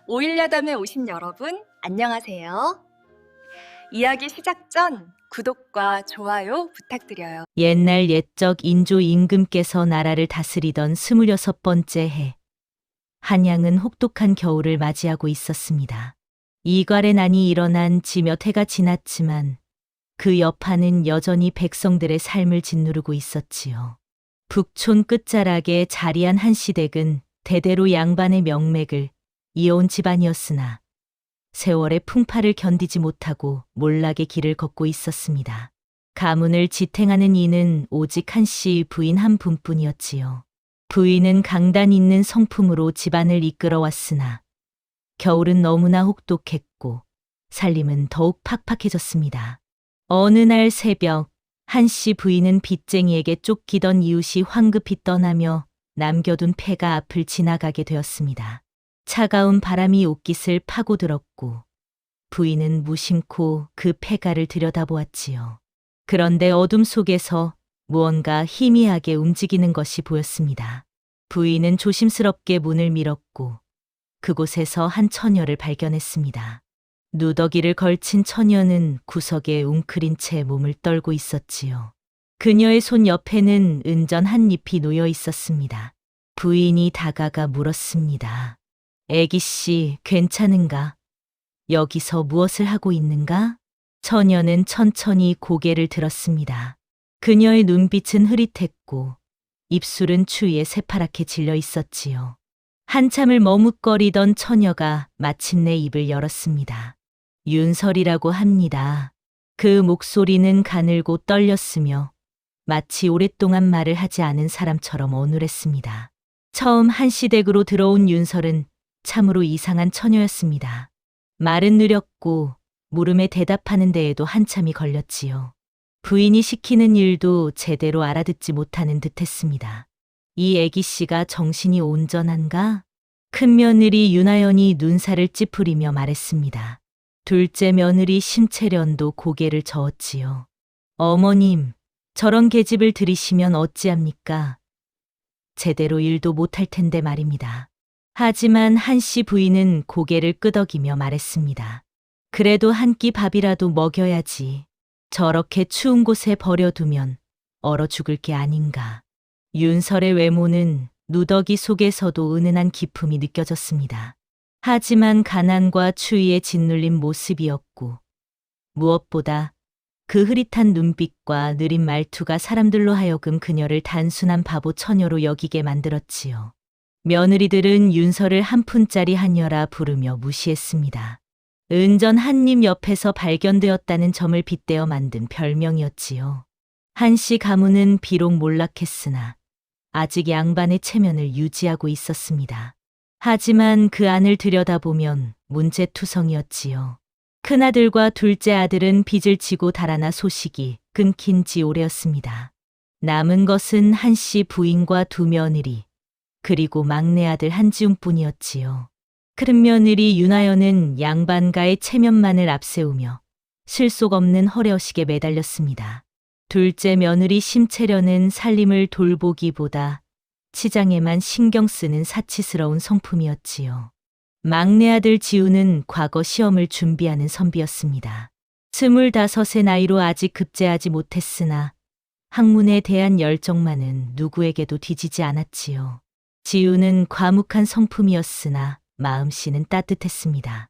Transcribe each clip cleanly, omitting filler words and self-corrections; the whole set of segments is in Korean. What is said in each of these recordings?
오일야담에 오신 여러분, 안녕하세요. 이야기 시작 전 구독과 좋아요 부탁드려요. 옛날 옛적 인조 임금께서 나라를 다스리던 26번째 해, 한양은 혹독한 겨울을 맞이하고 있었습니다. 이괄의 난이 일어난 지 몇 해가 지났지만 그 여파는 여전히 백성들의 삶을 짓누르고 있었지요. 북촌 끝자락에 자리한 한 시댁은 대대로 양반의 명맥을 이어온 집안이었으나 세월의 풍파를 견디지 못하고 몰락의 길을 걷고 있었습니다. 가문을 지탱하는 이는 오직 한 씨 부인 한 분뿐이었지요. 부인은 강단 있는 성품으로 집안을 이끌어왔으나 겨울은 너무나 혹독했고 살림은 더욱 팍팍해졌습니다. 어느 날 새벽 한 씨 부인은 빚쟁이에게 쫓기던 이웃이 황급히 떠나며 남겨둔 폐가 앞을 지나가게 되었습니다. 차가운 바람이 옷깃을 파고들었고 부인은 무심코 그 폐가를 들여다보았지요. 그런데 어둠 속에서 무언가 희미하게 움직이는 것이 보였습니다. 부인은 조심스럽게 문을 밀었고 그곳에서 한 처녀를 발견했습니다. 누더기를 걸친 처녀는 구석에 웅크린 채 몸을 떨고 있었지요. 그녀의 손 옆에는 은전 한 잎이 놓여 있었습니다. 부인이 다가가 물었습니다. 애기 씨, 괜찮은가? 여기서 무엇을 하고 있는가? 처녀는 천천히 고개를 들었습니다. 그녀의 눈빛은 흐릿했고 입술은 추위에 새파랗게 질려 있었지요. 한참을 머뭇거리던 처녀가 마침내 입을 열었습니다. 윤설이라고 합니다. 그 목소리는 가늘고 떨렸으며 마치 오랫동안 말을 하지 않은 사람처럼 어눌했습니다. 처음 한 시댁으로 들어온 윤설은 참으로 이상한 처녀였습니다. 말은 느렸고 물음에 대답하는 데에도 한참이 걸렸지요. 부인이 시키는 일도 제대로 알아듣지 못하는 듯했습니다. 이 애기 씨가 정신이 온전한가? 큰 며느리 윤하연이 눈살을 찌푸리며 말했습니다. 둘째 며느리 심채련도 고개를 저었지요. 어머님, 저런 계집을 들이시면 어찌합니까? 제대로 일도 못할 텐데 말입니다. 하지만 한 씨 부인은 고개를 끄덕이며 말했습니다. 그래도 한 끼 밥이라도 먹여야지. 저렇게 추운 곳에 버려두면 얼어 죽을 게 아닌가. 윤설의 외모는 누더기 속에서도 은은한 기품이 느껴졌습니다. 하지만 가난과 추위에 짓눌린 모습이었고 무엇보다 그 흐릿한 눈빛과 느린 말투가 사람들로 하여금 그녀를 단순한 바보 처녀로 여기게 만들었지요. 며느리들은 윤설을 한 푼짜리 하녀라 부르며 무시했습니다. 은전 한님 옆에서 발견되었다는 점을 빗대어 만든 별명이었지요. 한씨 가문은 비록 몰락했으나 아직 양반의 체면을 유지하고 있었습니다. 하지만 그 안을 들여다보면 문제투성이었지요. 큰아들과 둘째 아들은 빚을 지고 달아나 소식이 끊긴 지 오래였습니다. 남은 것은 한씨 부인과 두 며느리, 그리고 막내 아들 한지웅뿐이었지요. 큰 며느리 윤하연은 양반가의 체면만을 앞세우며 실속 없는 허례허식에 매달렸습니다. 둘째 며느리 심채련은 살림을 돌보기보다 치장에만 신경 쓰는 사치스러운 성품이었지요. 막내 아들 지우는 과거 시험을 준비하는 선비였습니다. 25의 나이로 아직 급제하지 못했으나 학문에 대한 열정만은 누구에게도 뒤지지 않았지요. 지우는 과묵한 성품이었으나 마음씨는 따뜻했습니다.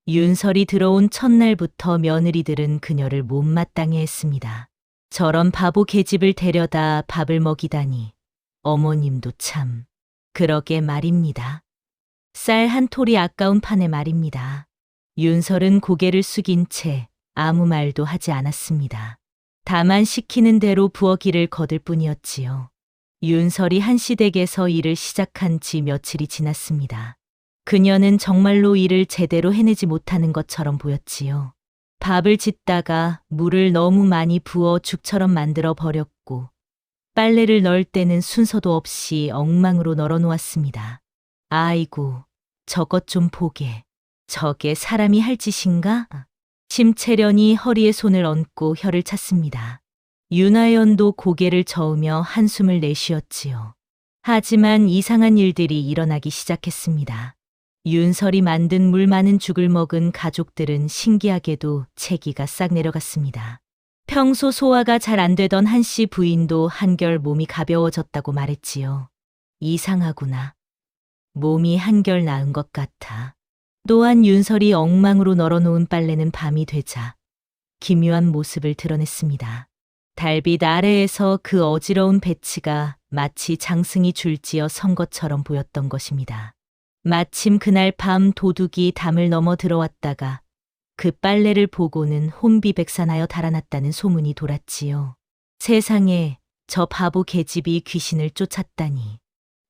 윤설이 들어온 첫날부터 며느리들은 그녀를 못마땅해 했습니다. 저런 바보 계집을 데려다 밥을 먹이다니 어머님도 참 그러게 말입니다. 쌀 한 톨이 아까운 판에 말입니다. 윤설은 고개를 숙인 채 아무 말도 하지 않았습니다. 다만 시키는 대로 부엌일을 거들 뿐이었지요. 윤설이 한 시댁에서 일을 시작한 지 며칠이 지났습니다. 그녀는 정말로 일을 제대로 해내지 못하는 것처럼 보였지요. 밥을 짓다가 물을 너무 많이 부어 죽처럼 만들어 버렸고 빨래를 넣을 때는 순서도 없이 엉망으로 널어 놓았습니다. 아이고, 저것 좀 보게. 저게 사람이 할 짓인가? 심채련이 허리에 손을 얹고 혀를 찼습니다. 윤하연도 고개를 저으며 한숨을 내쉬었지요. 하지만 이상한 일들이 일어나기 시작했습니다. 윤설이 만든 물 많은 죽을 먹은 가족들은 신기하게도 체기가 싹 내려갔습니다. 평소 소화가 잘 안 되던 한씨 부인도 한결 몸이 가벼워졌다고 말했지요. 이상하구나. 몸이 한결 나은 것 같아. 또한 윤설이 엉망으로 널어놓은 빨래는 밤이 되자 기묘한 모습을 드러냈습니다. 달빛 아래에서 그 어지러운 배치가 마치 장승이 줄지어 선 것처럼 보였던 것입니다. 마침 그날 밤 도둑이 담을 넘어 들어왔다가 그 빨래를 보고는 혼비백산하여 달아났다는 소문이 돌았지요. 세상에 저 바보 계집이 귀신을 쫓았다니.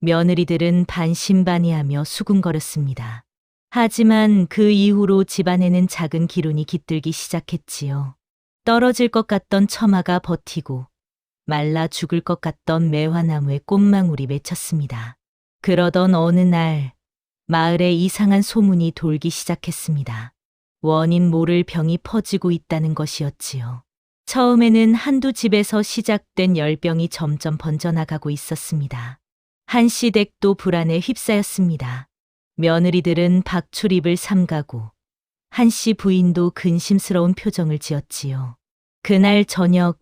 며느리들은 반신반의하며 수군거렸습니다. 하지만 그 이후로 집안에는 작은 기운이 깃들기 시작했지요. 떨어질 것 같던 처마가 버티고 말라 죽을 것 같던 매화나무에 꽃망울이 맺혔습니다. 그러던 어느 날 마을에 이상한 소문이 돌기 시작했습니다. 원인 모를 병이 퍼지고 있다는 것이었지요. 처음에는 한두 집에서 시작된 열병이 점점 번져나가고 있었습니다. 한씨 댁도 불안에 휩싸였습니다. 며느리들은 박출입을 삼가고 한씨 부인도 근심스러운 표정을 지었지요. 그날 저녁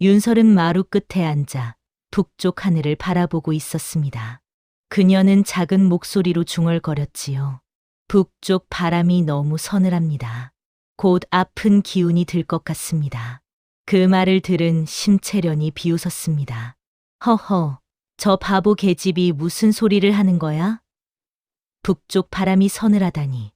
윤설은 마루 끝에 앉아 북쪽 하늘을 바라보고 있었습니다. 그녀는 작은 목소리로 중얼거렸지요. 북쪽 바람이 너무 서늘합니다. 곧 아픈 기운이 들 것 같습니다. 그 말을 들은 심채련이 비웃었습니다. 허허, 저 바보 계집이 무슨 소리를 하는 거야? 북쪽 바람이 서늘하다니.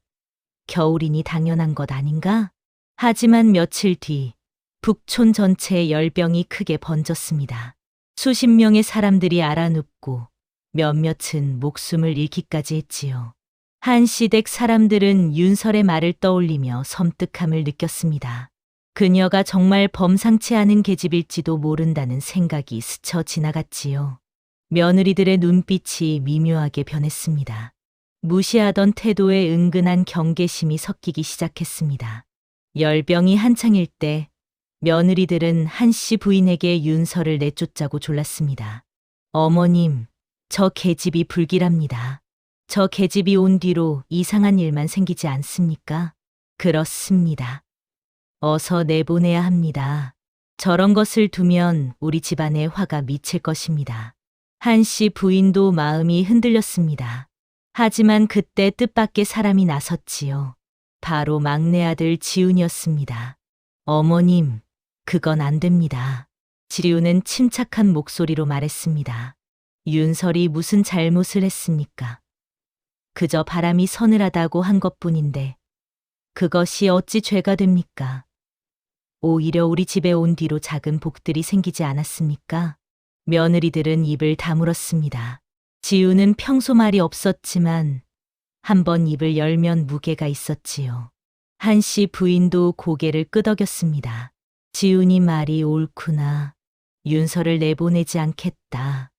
겨울이니 당연한 것 아닌가? 하지만 며칠 뒤 북촌 전체에 열병이 크게 번졌습니다. 수십 명의 사람들이 알아눕고 몇몇은 목숨을 잃기까지 했지요. 한시댁 사람들은 윤설의 말을 떠올리며 섬뜩함을 느꼈습니다. 그녀가 정말 범상치 않은 계집일지도 모른다는 생각이 스쳐 지나갔지요. 며느리들의 눈빛이 미묘하게 변했습니다. 무시하던 태도에 은근한 경계심이 섞이기 시작했습니다. 열병이 한창일 때 며느리들은 한씨 부인에게 윤설을 내쫓자고 졸랐습니다. 어머님, 저 계집이 불길합니다. 저 계집이 온 뒤로 이상한 일만 생기지 않습니까? 그렇습니다. 어서 내보내야 합니다. 저런 것을 두면 우리 집안에 화가 미칠 것입니다. 한씨 부인도 마음이 흔들렸습니다. 하지만 그때 뜻밖의 사람이 나섰지요. 바로 막내 아들 지훈이었습니다. 어머님, 그건 안 됩니다. 지훈은 침착한 목소리로 말했습니다. 윤설이 무슨 잘못을 했습니까? 그저 바람이 서늘하다고 한 것뿐인데 그것이 어찌 죄가 됩니까? 오히려 우리 집에 온 뒤로 작은 복들이 생기지 않았습니까? 며느리들은 입을 다물었습니다. 지우는 평소 말이 없었지만 한번 입을 열면 무게가 있었지요. 한씨 부인도 고개를 끄덕였습니다. 지훈이 말이 옳구나. 윤설을 내보내지 않겠다.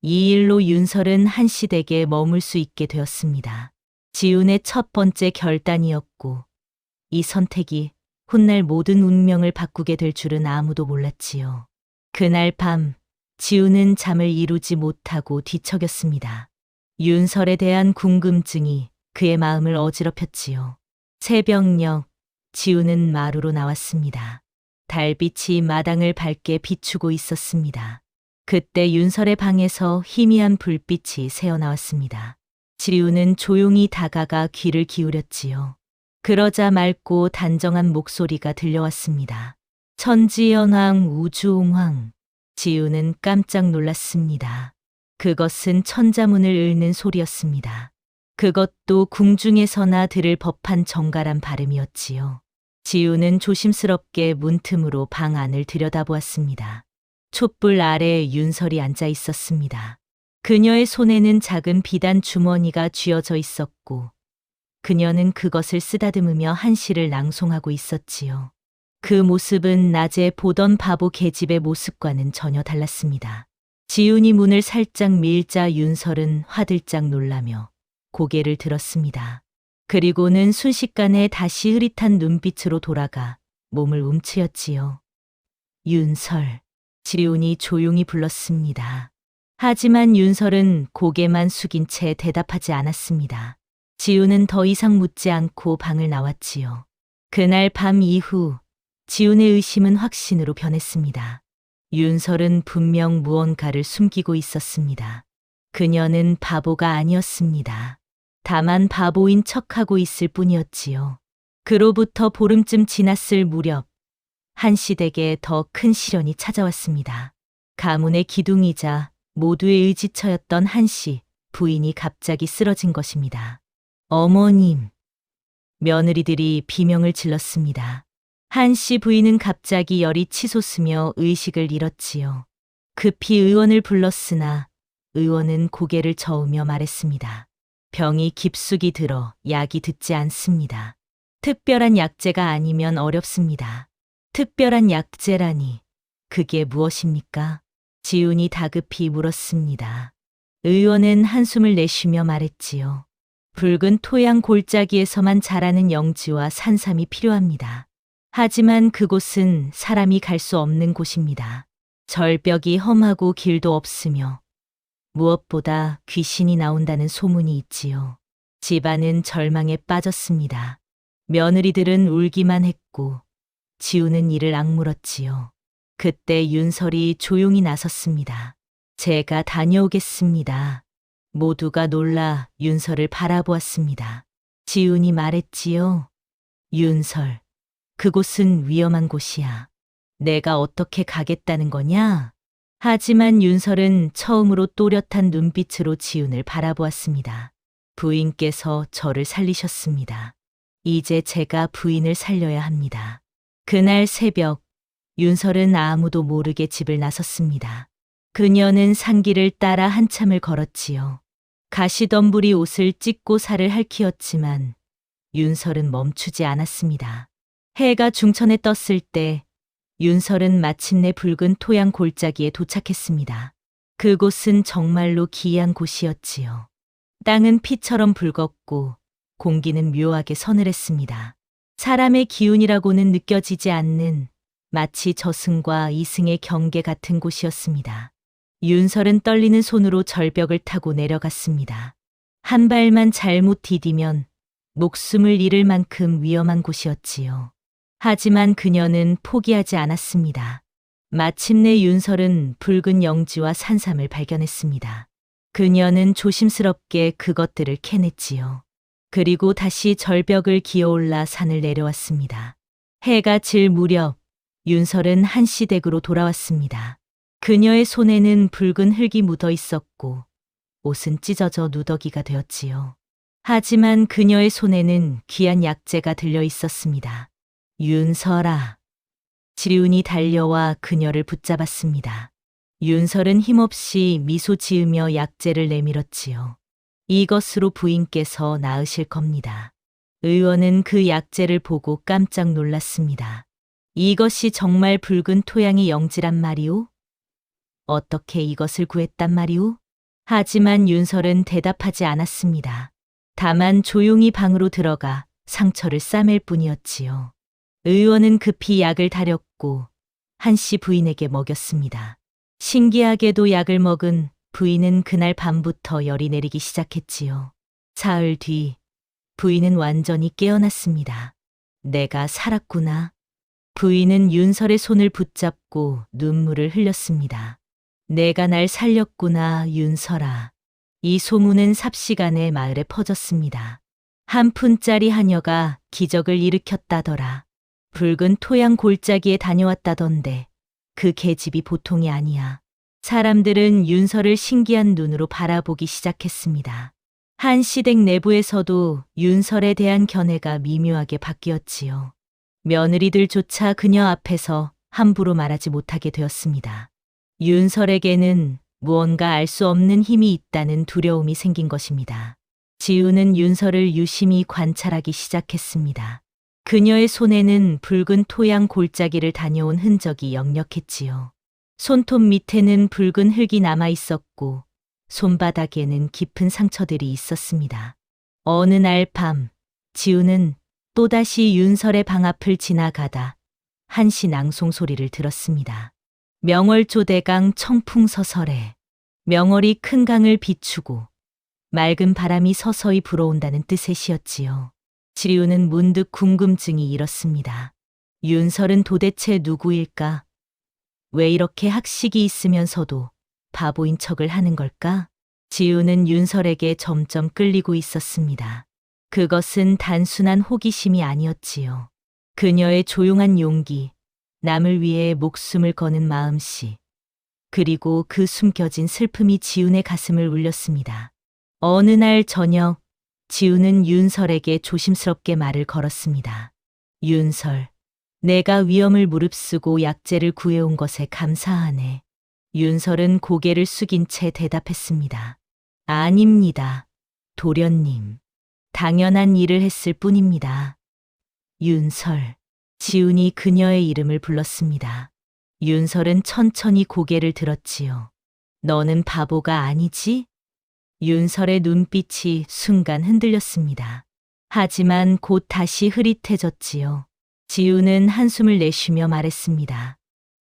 이 일로 윤설은 한씨 댁에 머물 수 있게 되었습니다. 지훈의 첫 번째 결단이었고 이 선택이 훗날 모든 운명을 바꾸게 될 줄은 아무도 몰랐지요. 그날 밤 지훈은 잠을 이루지 못하고 뒤척였습니다. 윤설에 대한 궁금증이 그의 마음을 어지럽혔지요. 새벽녘 지훈은 마루로 나왔습니다. 달빛이 마당을 밝게 비추고 있었습니다. 그때 윤설의 방에서 희미한 불빛이 새어나왔습니다. 지훈은 조용히 다가가 귀를 기울였지요. 그러자 맑고 단정한 목소리가 들려왔습니다. 천지연왕 우주홍황. 지훈은 깜짝 놀랐습니다. 그것은 천자문을 읊는 소리였습니다. 그것도 궁중에서나 들을 법한 정갈한 발음이었지요. 지훈은 조심스럽게 문틈으로 방 안을 들여다보았습니다. 촛불 아래 윤설이 앉아 있었습니다. 그녀의 손에는 작은 비단 주머니가 쥐어져 있었고 그녀는 그것을 쓰다듬으며 한시를 낭송하고 있었지요. 그 모습은 낮에 보던 바보 계집의 모습과는 전혀 달랐습니다. 지훈이 문을 살짝 밀자 윤설은 화들짝 놀라며 고개를 들었습니다. 그리고는 순식간에 다시 흐릿한 눈빛으로 돌아가 몸을 움츠렸지요. 윤설. 지훈이 조용히 불렀습니다. 하지만 윤설은 고개만 숙인 채 대답하지 않았습니다. 지우는 더 이상 묻지 않고 방을 나왔지요. 그날 밤 이후 지훈의 의심은 확신으로 변했습니다. 윤설은 분명 무언가를 숨기고 있었습니다. 그녀는 바보가 아니었습니다. 다만 바보인 척하고 있을 뿐이었지요. 그로부터 보름쯤 지났을 무렵 한씨 댁에 더 큰 시련이 찾아왔습니다. 가문의 기둥이자 모두의 의지처였던 한씨 부인이 갑자기 쓰러진 것입니다. 어머님, 며느리들이 비명을 질렀습니다. 한씨 부인은 갑자기 열이 치솟으며 의식을 잃었지요. 급히 의원을 불렀으나 의원은 고개를 저으며 말했습니다. 병이 깊숙이 들어 약이 듣지 않습니다. 특별한 약재가 아니면 어렵습니다. 특별한 약재라니 그게 무엇입니까? 지훈이 다급히 물었습니다. 의원은 한숨을 내쉬며 말했지요. 붉은 토양 골짜기에서만 자라는 영지와 산삼이 필요합니다. 하지만 그곳은 사람이 갈 수 없는 곳입니다. 절벽이 험하고 길도 없으며 무엇보다 귀신이 나온다는 소문이 있지요. 집안은 절망에 빠졌습니다. 며느리들은 울기만 했고 지우는 이를 악물었지요. 그때 윤설이 조용히 나섰습니다. 제가 다녀오겠습니다. 모두가 놀라 윤설을 바라보았습니다. 지훈이 말했지요. 윤설, 그곳은 위험한 곳이야. 내가 어떻게 가겠다는 거냐? 하지만 윤설은 처음으로 또렷한 눈빛으로 지훈을 바라보았습니다. 부인께서 저를 살리셨습니다. 이제 제가 부인을 살려야 합니다. 그날 새벽, 윤설은 아무도 모르게 집을 나섰습니다. 그녀는 산길을 따라 한참을 걸었지요. 가시덤불이 옷을 찢고 살을 핥히었지만 윤설은 멈추지 않았습니다. 해가 중천에 떴을 때 윤설은 마침내 붉은 토양 골짜기에 도착했습니다. 그곳은 정말로 기이한 곳이었지요. 땅은 피처럼 붉었고 공기는 묘하게 서늘했습니다. 사람의 기운이라고는 느껴지지 않는 마치 저승과 이승의 경계 같은 곳이었습니다. 윤설은 떨리는 손으로 절벽을 타고 내려갔습니다. 한 발만 잘못 디디면 목숨을 잃을 만큼 위험한 곳이었지요. 하지만 그녀는 포기하지 않았습니다. 마침내 윤설은 붉은 영지와 산삼을 발견했습니다. 그녀는 조심스럽게 그것들을 캐냈지요. 그리고 다시 절벽을 기어올라 산을 내려왔습니다. 해가 질 무렵 윤설은 한씨 댁으로 돌아왔습니다. 그녀의 손에는 붉은 흙이 묻어 있었고 옷은 찢어져 누더기가 되었지요. 하지만 그녀의 손에는 귀한 약재가 들려 있었습니다. 윤설아. 지훈이 달려와 그녀를 붙잡았습니다. 윤설은 힘없이 미소 지으며 약재를 내밀었지요. 이것으로 부인께서 나으실 겁니다. 의원은 그 약재를 보고 깜짝 놀랐습니다. 이것이 정말 붉은 토양의 영지란 말이오? 어떻게 이것을 구했단 말이오? 하지만 윤설은 대답하지 않았습니다. 다만 조용히 방으로 들어가 상처를 싸맬 뿐이었지요. 의원은 급히 약을 다렸고 한씨 부인에게 먹였습니다. 신기하게도 약을 먹은 부인은 그날 밤부터 열이 내리기 시작했지요. 사흘 뒤 부인은 완전히 깨어났습니다. 내가 살았구나. 부인은 윤설의 손을 붙잡고 눈물을 흘렸습니다. 내가 날 살렸구나, 윤설아. 이 소문은 삽시간에 마을에 퍼졌습니다. 한 푼짜리 하녀가 기적을 일으켰다더라. 붉은 토양 골짜기에 다녀왔다던데 그 계집이 보통이 아니야. 사람들은 윤설을 신기한 눈으로 바라보기 시작했습니다. 한씨 댁 내부에서도 윤설에 대한 견해가 미묘하게 바뀌었지요. 며느리들조차 그녀 앞에서 함부로 말하지 못하게 되었습니다. 윤설에게는 무언가 알 수 없는 힘이 있다는 두려움이 생긴 것입니다. 지우는 윤설을 유심히 관찰하기 시작했습니다. 그녀의 손에는 붉은 토양 골짜기를 다녀온 흔적이 역력했지요. 손톱 밑에는 붉은 흙이 남아 있었고 손바닥에는 깊은 상처들이 있었습니다. 어느 날 밤, 지우는 또다시 윤설의 방 앞을 지나가다 한시 낭송 소리를 들었습니다. 명월조대강 청풍서설에 명월이 큰 강을 비추고 맑은 바람이 서서히 불어온다는 뜻의 시였지요. 지우는 문득 궁금증이 일었습니다. 윤설은 도대체 누구일까? 왜 이렇게 학식이 있으면서도 바보인 척을 하는 걸까? 지우는 윤설에게 점점 끌리고 있었습니다. 그것은 단순한 호기심이 아니었지요. 그녀의 조용한 용기, 남을 위해 목숨을 거는 마음씨, 그리고 그 숨겨진 슬픔이 지훈의 가슴을 울렸습니다. 어느 날 저녁, 지훈은 윤설에게 조심스럽게 말을 걸었습니다. 윤설, 내가 위험을 무릅쓰고 약재를 구해온 것에 감사하네. 윤설은 고개를 숙인 채 대답했습니다. 아닙니다. 도련님. 당연한 일을 했을 뿐입니다. 윤설. 지훈이 그녀의 이름을 불렀습니다. 윤설은 천천히 고개를 들었지요. 너는 바보가 아니지? 윤설의 눈빛이 순간 흔들렸습니다. 하지만 곧 다시 흐릿해졌지요. 지훈은 한숨을 내쉬며 말했습니다.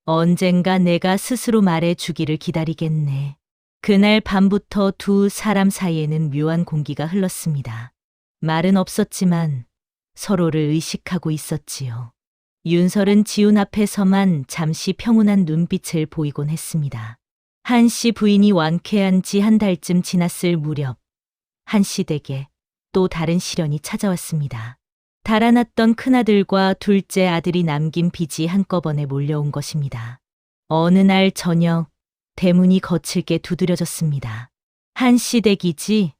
언젠가 내가 스스로 말해 주기를 기다리겠네. 그날 밤부터 두 사람 사이에는 묘한 공기가 흘렀습니다. 말은 없었지만 서로를 의식하고 있었지요. 윤설은 지훈 앞에서만 잠시 평온한 눈빛을 보이곤 했습니다. 한씨 부인이 완쾌한 지 한 달쯤 지났을 무렵, 한씨 댁에 또 다른 시련이 찾아왔습니다. 달아났던 큰아들과 둘째 아들이 남긴 빚이 한꺼번에 몰려온 것입니다. 어느 날 저녁, 대문이 거칠게 두드려졌습니다. 한씨 댁이지?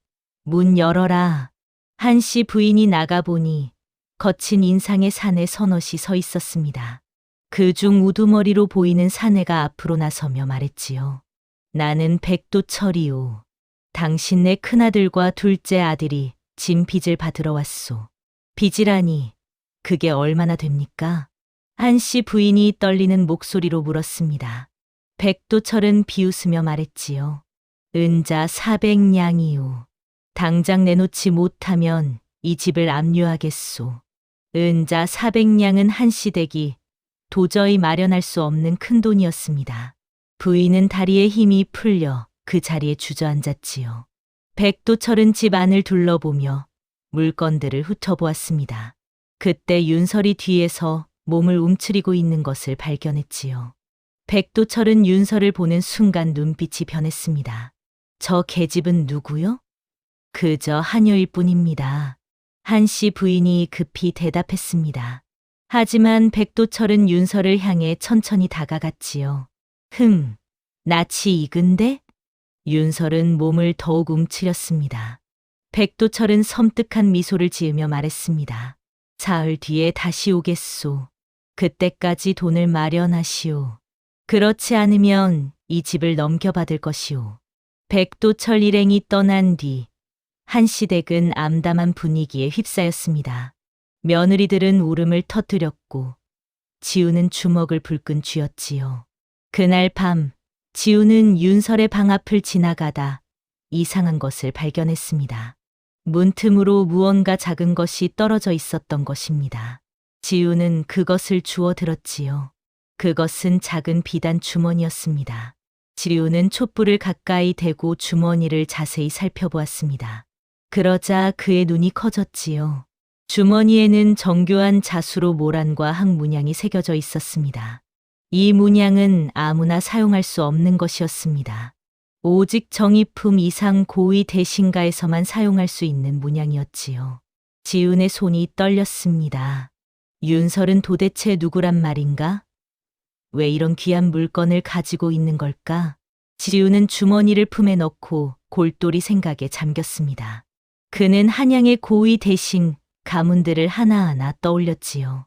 문 열어라. 한씨 부인이 나가보니 거친 인상의 사내 서넛이 서 있었습니다. 그중 우두머리로 보이는 사내가 앞으로 나서며 말했지요. 나는 백도철이오. 당신네 큰아들과 둘째 아들이 진 빚을 받으러 왔소. 빚이라니 그게 얼마나 됩니까? 한씨 부인이 떨리는 목소리로 물었습니다. 백도철은 비웃으며 말했지요. 은자 400냥이오. 당장 내놓지 못하면 이 집을 압류하겠소. 은자 400냥은 한씨 댁이 도저히 마련할 수 없는 큰돈이었습니다. 부인은 다리에 힘이 풀려 그 자리에 주저앉았지요. 백도철은 집 안을 둘러보며 물건들을 훑어보았습니다. 그때 윤설이 뒤에서 몸을 움츠리고 있는 것을 발견했지요. 백도철은 윤설을 보는 순간 눈빛이 변했습니다. 저 계집은 누구요? 그저 하녀일 뿐입니다. 한씨 부인이 급히 대답했습니다. 하지만 백도철은 윤설을 향해 천천히 다가갔지요. 낯이 익은데? 윤설은 몸을 더욱 움츠렸습니다. 백도철은 섬뜩한 미소를 지으며 말했습니다. 사흘 뒤에 다시 오겠소. 그때까지 돈을 마련하시오. 그렇지 않으면 이 집을 넘겨받을 것이오. 백도철 일행이 떠난 뒤 한씨 댁은 암담한 분위기에 휩싸였습니다. 며느리들은 울음을 터뜨렸고 지우는 주먹을 불끈 쥐었지요. 그날 밤 지우는 윤설의 방 앞을 지나가다 이상한 것을 발견했습니다. 문틈으로 무언가 작은 것이 떨어져 있었던 것입니다. 지우는 그것을 주워 들었지요. 그것은 작은 비단 주머니였습니다. 지우는 촛불을 가까이 대고 주머니를 자세히 살펴보았습니다. 그러자 그의 눈이 커졌지요. 주머니에는 정교한 자수로 모란과 항문양이 새겨져 있었습니다. 이 문양은 아무나 사용할 수 없는 것이었습니다. 오직 정의품 이상 고위 대신가에서만 사용할 수 있는 문양이었지요. 지훈의 손이 떨렸습니다. 윤설은 도대체 누구란 말인가? 왜 이런 귀한 물건을 가지고 있는 걸까? 지훈은 주머니를 품에 넣고 골똘히 생각에 잠겼습니다. 그는 한양의 고위 대신 가문들을 하나하나 떠올렸지요.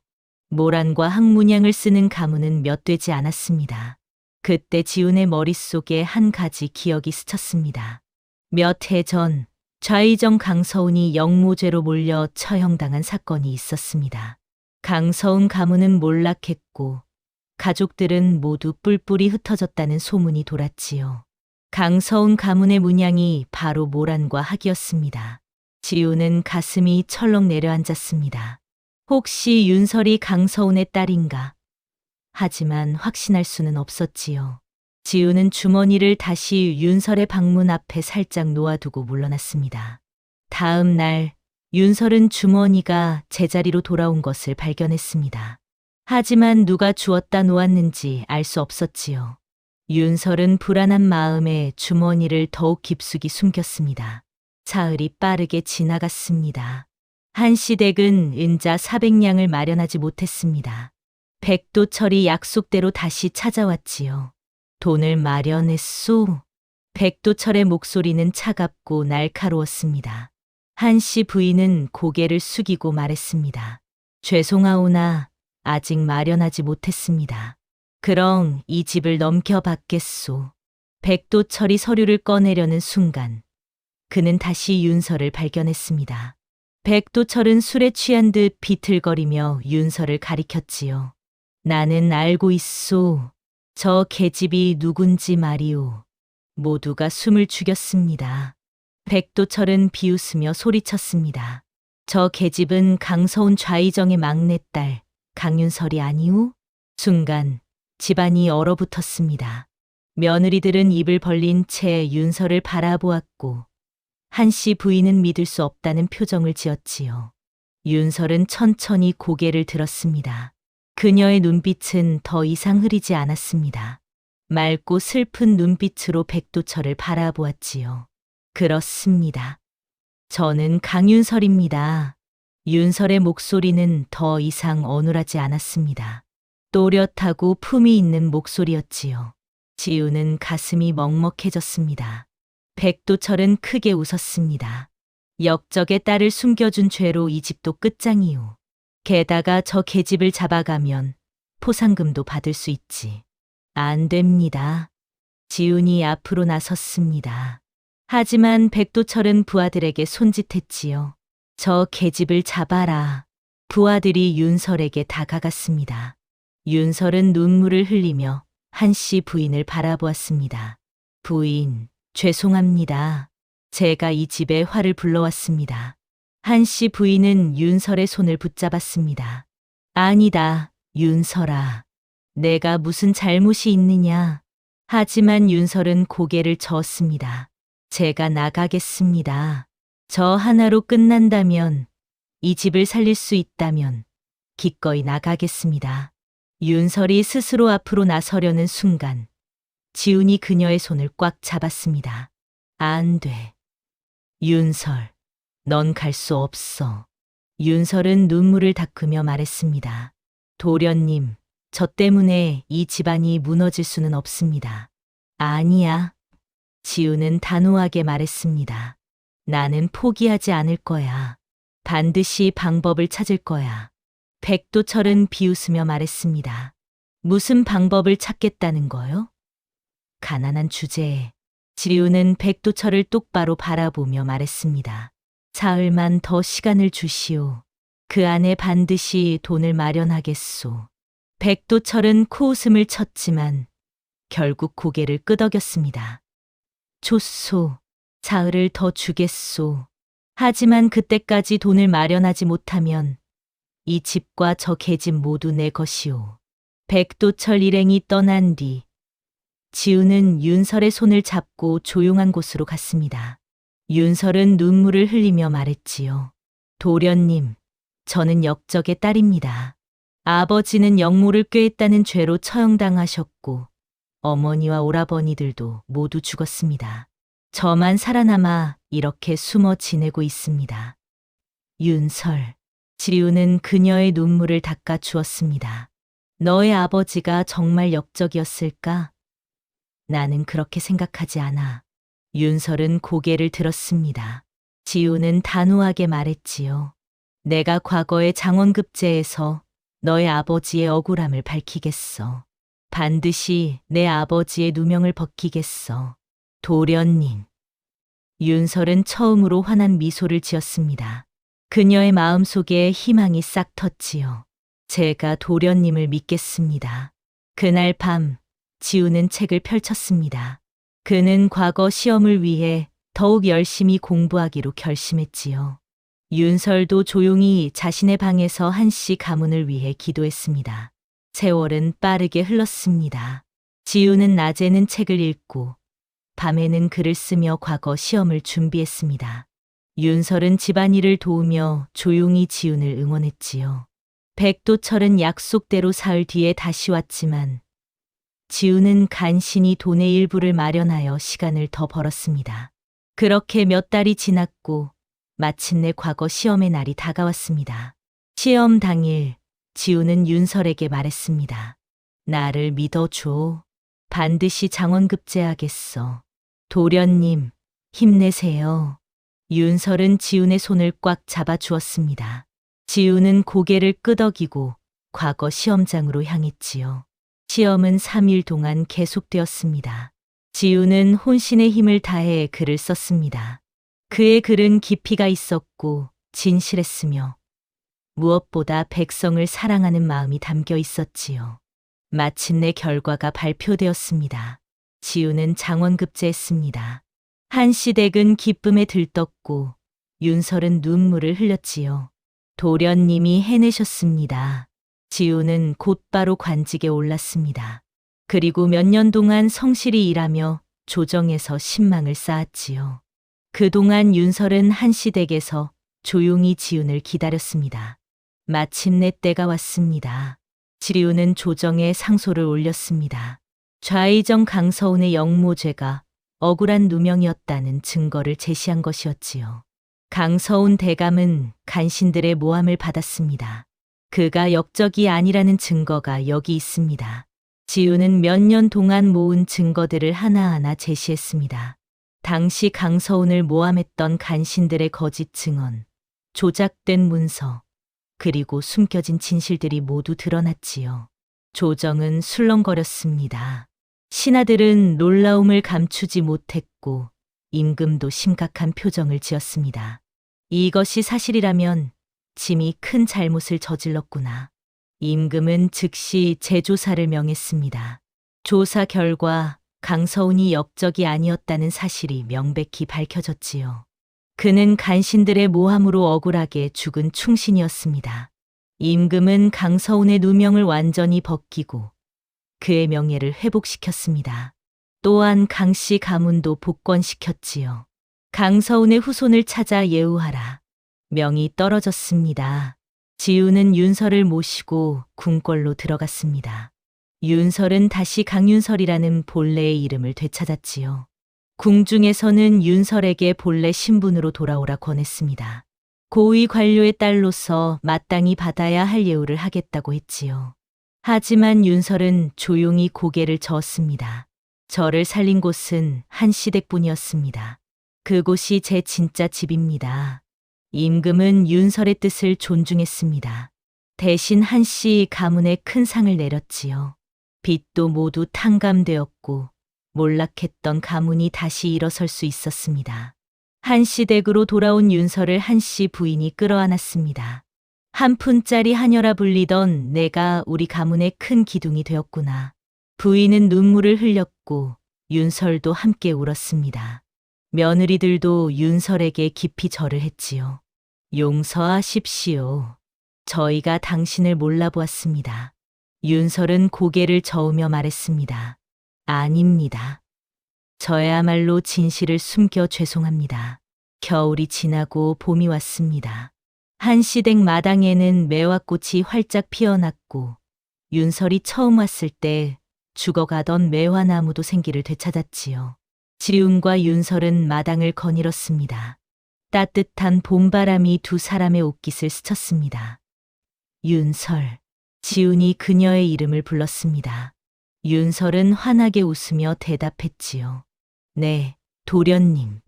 모란과 항문양을 쓰는 가문은 몇 되지 않았습니다. 그때 지훈의 머릿속에 한 가지 기억이 스쳤습니다. 몇 해 전 좌의정 강서운이 영모죄로 몰려 처형당한 사건이 있었습니다. 강서운 가문은 몰락했고 가족들은 모두 뿔뿔이 흩어졌다는 소문이 돌았지요. 강서운 가문의 문양이 바로 모란과 학이었습니다. 지우는 가슴이 철렁 내려앉았습니다. 혹시 윤설이 강서운의 딸인가? 하지만 확신할 수는 없었지요. 지우는 주머니를 다시 윤설의 방문 앞에 살짝 놓아두고 물러났습니다. 다음 날 윤설은 주머니가 제자리로 돌아온 것을 발견했습니다. 하지만 누가 주었다 놓았는지 알 수 없었지요. 윤설은 불안한 마음에 주머니를 더욱 깊숙이 숨겼습니다. 사흘이 빠르게 지나갔습니다. 한시댁은 은자 400냥을 마련하지 못했습니다. 백도철이 약속대로 다시 찾아왔지요. 돈을 마련했소. 백도철의 목소리는 차갑고 날카로웠습니다. 한씨 부인은 고개를 숙이고 말했습니다. 죄송하오나 아직 마련하지 못했습니다. 그럼 이 집을 넘겨받겠소. 백도철이 서류를 꺼내려는 순간 그는 다시 윤설을 발견했습니다. 백도철은 술에 취한 듯 비틀거리며 윤설을 가리켰지요. 나는 알고 있소. 저 계집이 누군지 말이오. 모두가 숨을 죽였습니다. 백도철은 비웃으며 소리쳤습니다. 저 계집은 강서온 좌의정의 막내딸 강윤설이 아니오? 순간 집안이 얼어붙었습니다. 며느리들은 입을 벌린 채 윤설을 바라보았고 한씨 부인은 믿을 수 없다는 표정을 지었지요. 윤설은 천천히 고개를 들었습니다. 그녀의 눈빛은 더 이상 흐리지 않았습니다. 맑고 슬픈 눈빛으로 백도철을 바라보았지요. 그렇습니다. 저는 강윤설입니다. 윤설의 목소리는 더 이상 어눌하지 않았습니다. 또렷하고 품이 있는 목소리였지요. 지우는 가슴이 먹먹해졌습니다. 백도철은 크게 웃었습니다. 역적의 딸을 숨겨준 죄로 이 집도 끝장이오. 게다가 저 계집을 잡아가면 포상금도 받을 수 있지. 안 됩니다. 지훈이 앞으로 나섰습니다. 하지만 백도철은 부하들에게 손짓했지요. 저 계집을 잡아라. 부하들이 윤설에게 다가갔습니다. 윤설은 눈물을 흘리며 한씨 부인을 바라보았습니다. 부인, 죄송합니다. 제가 이 집에 화를 불러왔습니다. 한씨 부인은 윤설의 손을 붙잡았습니다. 아니다, 윤설아. 내가 무슨 잘못이 있느냐. 하지만 윤설은 고개를 저었습니다. 제가 나가겠습니다. 저 하나로 끝난다면, 이 집을 살릴 수 있다면 기꺼이 나가겠습니다. 윤설이 스스로 앞으로 나서려는 순간 지훈이 그녀의 손을 꽉 잡았습니다. 안 돼. 윤설, 넌 갈 수 없어. 윤설은 눈물을 닦으며 말했습니다. 도련님, 저 때문에 이 집안이 무너질 수는 없습니다. 아니야. 지훈은 단호하게 말했습니다. 나는 포기하지 않을 거야. 반드시 방법을 찾을 거야. 백도철은 비웃으며 말했습니다. 무슨 방법을 찾겠다는 거요? 가난한 주제에 지훈은 백도철을 똑바로 바라보며 말했습니다. 사흘만 더 시간을 주시오. 그 안에 반드시 돈을 마련하겠소. 백도철은 코웃음을 쳤지만 결국 고개를 끄덕였습니다. 좋소. 사흘을 더 주겠소. 하지만 그때까지 돈을 마련하지 못하면 이 집과 저 계집 모두 내 것이오. 백도철 일행이 떠난 뒤 지우는 윤설의 손을 잡고 조용한 곳으로 갔습니다. 윤설은 눈물을 흘리며 말했지요. 도련님, 저는 역적의 딸입니다. 아버지는 역모를 꾀했다는 죄로 처형당하셨고 어머니와 오라버니들도 모두 죽었습니다. 저만 살아남아 이렇게 숨어 지내고 있습니다. 윤설, 지우는 그녀의 눈물을 닦아 주었습니다. 너의 아버지가 정말 역적이었을까? 나는 그렇게 생각하지 않아. 윤설은 고개를 들었습니다. 지우는 단호하게 말했지요. 내가 과거의 장원급제에서 너의 아버지의 억울함을 밝히겠어. 반드시 내 아버지의 누명을 벗기겠어. 도련님. 윤설은 처음으로 환한 미소를 지었습니다. 그녀의 마음속에 희망이 싹 텄지요. 제가 도련님을 믿겠습니다. 그날 밤 지우는 책을 펼쳤습니다. 그는 과거 시험을 위해 더욱 열심히 공부하기로 결심했지요. 윤설도 조용히 자신의 방에서 한씨 가문을 위해 기도했습니다. 세월은 빠르게 흘렀습니다. 지우는 낮에는 책을 읽고 밤에는 글을 쓰며 과거 시험을 준비했습니다. 윤설은 집안일을 도우며 조용히 지훈을 응원했지요. 백도철은 약속대로 사흘 뒤에 다시 왔지만 지훈은 간신히 돈의 일부를 마련하여 시간을 더 벌었습니다. 그렇게 몇 달이 지났고 마침내 과거 시험의 날이 다가왔습니다. 시험 당일 지훈은 윤설에게 말했습니다. 나를 믿어줘. 반드시 장원급제하겠어. 도련님, 힘내세요. 윤설은 지훈의 손을 꽉 잡아주었습니다. 지훈은 고개를 끄덕이고 과거 시험장으로 향했지요. 시험은 3일 동안 계속되었습니다. 지훈은 혼신의 힘을 다해 글을 썼습니다. 그의 글은 깊이가 있었고 진실했으며 무엇보다 백성을 사랑하는 마음이 담겨 있었지요. 마침내 결과가 발표되었습니다. 지훈은 장원급제했습니다. 한시댁은 기쁨에 들떴고 윤설은 눈물을 흘렸지요. 도련님이 해내셨습니다. 지훈은 곧바로 관직에 올랐습니다. 그리고 몇 년 동안 성실히 일하며 조정에서 신망을 쌓았지요. 그동안 윤설은 한시댁에서 조용히 지훈을 기다렸습니다. 마침내 때가 왔습니다. 지훈은 조정에 상소를 올렸습니다. 좌의정 강서운의 영모죄가 억울한 누명이었다는 증거를 제시한 것이었지요. 강서운 대감은 간신들의 모함을 받았습니다. 그가 역적이 아니라는 증거가 여기 있습니다. 지훈은 몇 년 동안 모은 증거들을 하나하나 제시했습니다. 당시 강서운을 모함했던 간신들의 거짓 증언, 조작된 문서, 그리고 숨겨진 진실들이 모두 드러났지요. 조정은 술렁거렸습니다. 신하들은 놀라움을 감추지 못했고 임금도 심각한 표정을 지었습니다. 이것이 사실이라면 짐이 큰 잘못을 저질렀구나. 임금은 즉시 재조사를 명했습니다. 조사 결과 강서운이 역적이 아니었다는 사실이 명백히 밝혀졌지요. 그는 간신들의 모함으로 억울하게 죽은 충신이었습니다. 임금은 강서운의 누명을 완전히 벗기고 그의 명예를 회복시켰습니다. 또한 강씨 가문도 복권시켰지요. 강서운의 후손을 찾아 예우하라. 명이 떨어졌습니다. 지훈은 윤설을 모시고 궁궐로 들어갔습니다. 윤설은 다시 강윤설이라는 본래의 이름을 되찾았지요. 궁중에서는 윤설에게 본래 신분으로 돌아오라 권했습니다. 고위 관료의 딸로서 마땅히 받아야 할 예우를 하겠다고 했지요. 하지만 윤설은 조용히 고개를 저었습니다. 저를 살린 곳은 한시댁뿐이었습니다. 그곳이 제 진짜 집입니다. 임금은 윤설의 뜻을 존중했습니다. 대신 한씨 가문에 큰 상을 내렸지요. 빚도 모두 탕감되었고 몰락했던 가문이 다시 일어설 수 있었습니다. 한시댁으로 돌아온 윤설을 한씨 부인이 끌어안았습니다. 한 푼짜리 하녀라 불리던 내가 우리 가문의 큰 기둥이 되었구나. 부인은 눈물을 흘렸고 윤설도 함께 울었습니다. 며느리들도 윤설에게 깊이 절을 했지요. 용서하십시오. 저희가 당신을 몰라보았습니다. 윤설은 고개를 저으며 말했습니다. 아닙니다. 저야말로 진실을 숨겨 죄송합니다. 겨울이 지나고 봄이 왔습니다. 한시댁 마당에는 매화꽃이 활짝 피어났고 윤설이 처음 왔을 때 죽어가던 매화나무도 생기를 되찾았지요. 지훈과 윤설은 마당을 거닐었습니다. 따뜻한 봄바람이 두 사람의 옷깃을 스쳤습니다. 윤설, 지훈이 그녀의 이름을 불렀습니다. 윤설은 환하게 웃으며 대답했지요. 네, 도련님.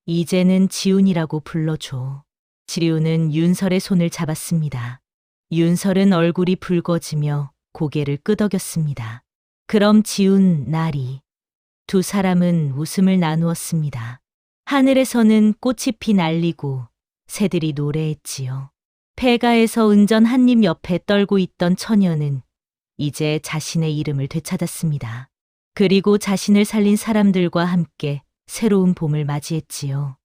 이제는 지훈이라고 불러줘. 지훈은 윤설의 손을 잡았습니다. 윤설은 얼굴이 붉어지며 고개를 끄덕였습니다. 그럼 지훈, 나리. 두 사람은 웃음을 나누었습니다. 하늘에서는 꽃이 피 날리고 새들이 노래했지요. 폐가에서 은전 한입 옆에 떨고 있던 처녀는 이제 자신의 이름을 되찾았습니다. 그리고 자신을 살린 사람들과 함께 새로운 봄을 맞이했지요.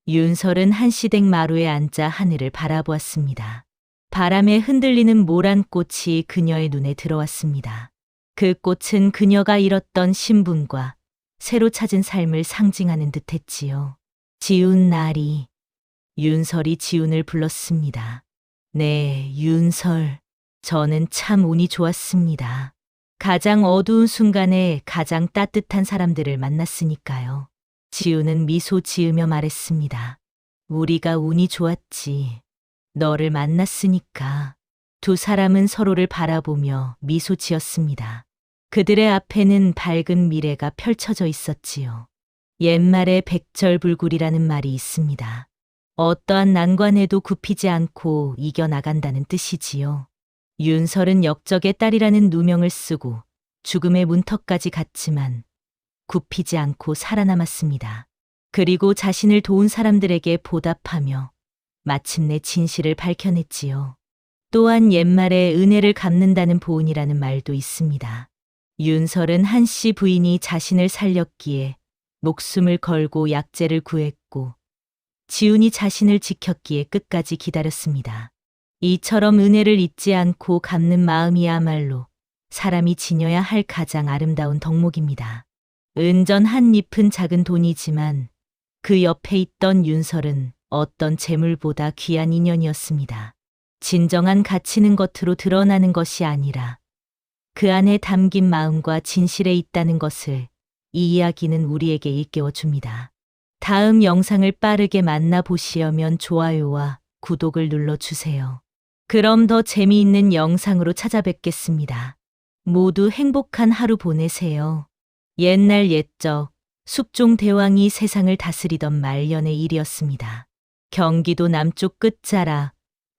윤설은 한시댁 마루에 앉아 하늘을 바라보았습니다. 바람에 흔들리는 모란 꽃이 그녀의 눈에 들어왔습니다. 그 꽃은 그녀가 잃었던 신분과 새로 찾은 삶을 상징하는 듯했지요. 지운 날이. 윤설이 지훈을 불렀습니다. 네, 윤설. 저는 참 운이 좋았습니다. 가장 어두운 순간에 가장 따뜻한 사람들을 만났으니까요. 지훈은 미소 지으며 말했습니다. 우리가 운이 좋았지. 너를 만났으니까. 두 사람은 서로를 바라보며 미소 지었습니다. 그들의 앞에는 밝은 미래가 펼쳐져 있었지요. 옛말에 백절불굴이라는 말이 있습니다. 어떠한 난관에도 굽히지 않고 이겨나간다는 뜻이지요. 윤설은 역적의 딸이라는 누명을 쓰고 죽음의 문턱까지 갔지만 굽히지 않고 살아남았습니다. 그리고 자신을 도운 사람들에게 보답하며 마침내 진실을 밝혀냈지요. 또한 옛말에 은혜를 갚는다는 보은이라는 말도 있습니다. 윤설은 한씨 부인이 자신을 살렸기에 목숨을 걸고 약재를 구했고 지훈이 자신을 지켰기에 끝까지 기다렸습니다. 이처럼 은혜를 잊지 않고 갚는 마음이야말로 사람이 지녀야 할 가장 아름다운 덕목입니다. 은전 한 잎은 작은 돈이지만 그 옆에 있던 윤설은 어떤 재물보다 귀한 인연이었습니다. 진정한 가치는 겉으로 드러나는 것이 아니라 그 안에 담긴 마음과 진실에 있다는 것을 이 이야기는 우리에게 일깨워 줍니다. 다음 영상을 빠르게 만나보시려면 좋아요와 구독을 눌러주세요. 그럼 더 재미있는 영상으로 찾아뵙겠습니다. 모두 행복한 하루 보내세요. 옛날 옛적 숙종 대왕이 세상을 다스리던 말년의 일이었습니다. 경기도 남쪽 끝자락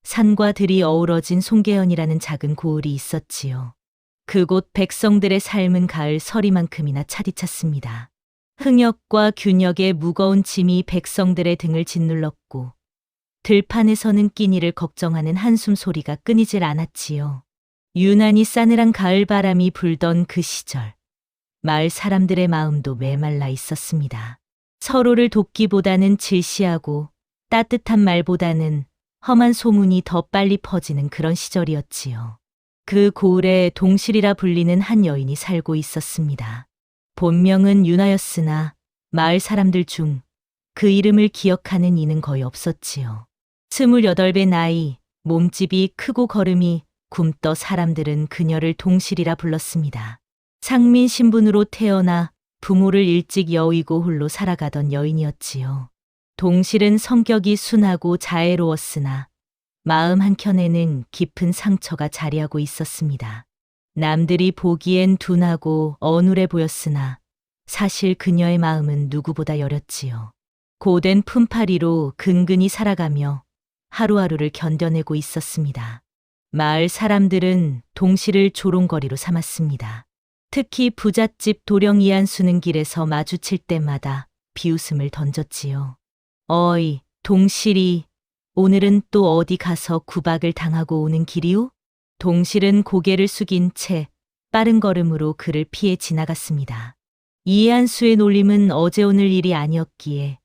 산과 들이 어우러진 송계현이라는 작은 고을이 있었지요. 그곳 백성들의 삶은 가을 서리만큼이나 차디찼습니다. 흥역과 균역의 무거운 짐이 백성들의 등을 짓눌렀고 들판에서는 끼니를 걱정하는 한숨 소리가 끊이질 않았지요. 유난히 싸늘한 가을 바람이 불던 그 시절, 마을 사람들의 마음도 메말라 있었습니다. 서로를 돕기보다는 질시하고 따뜻한 말보다는 험한 소문이 더 빨리 퍼지는 그런 시절이었지요. 그 고을에 동실이라 불리는 한 여인이 살고 있었습니다. 본명은 윤아였으나 마을 사람들 중 그 이름을 기억하는 이는 거의 없었지요. 28의 나이, 몸집이 크고 걸음이 굼떠 사람들은 그녀를 동실이라 불렀습니다. 상민 신분으로 태어나 부모를 일찍 여의고 홀로 살아가던 여인이었지요. 동실은 성격이 순하고 자애로웠으나 마음 한켠에는 깊은 상처가 자리하고 있었습니다. 남들이 보기엔 둔하고 어눌해 보였으나 사실 그녀의 마음은 누구보다 여렸지요. 고된 품팔이로 근근히 살아가며 하루하루를 견뎌내고 있었습니다. 마을 사람들은 동실을 조롱거리로 삼았습니다. 특히 부잣집 도령 이한수는 길에서 마주칠 때마다 비웃음을 던졌지요. 어이, 동실이 오늘은 또 어디 가서 구박을 당하고 오는 길이오? 동실은 고개를 숙인 채 빠른 걸음으로 그를 피해 지나갔습니다. 이해한수의 놀림은 어제 오늘 일이 아니었기에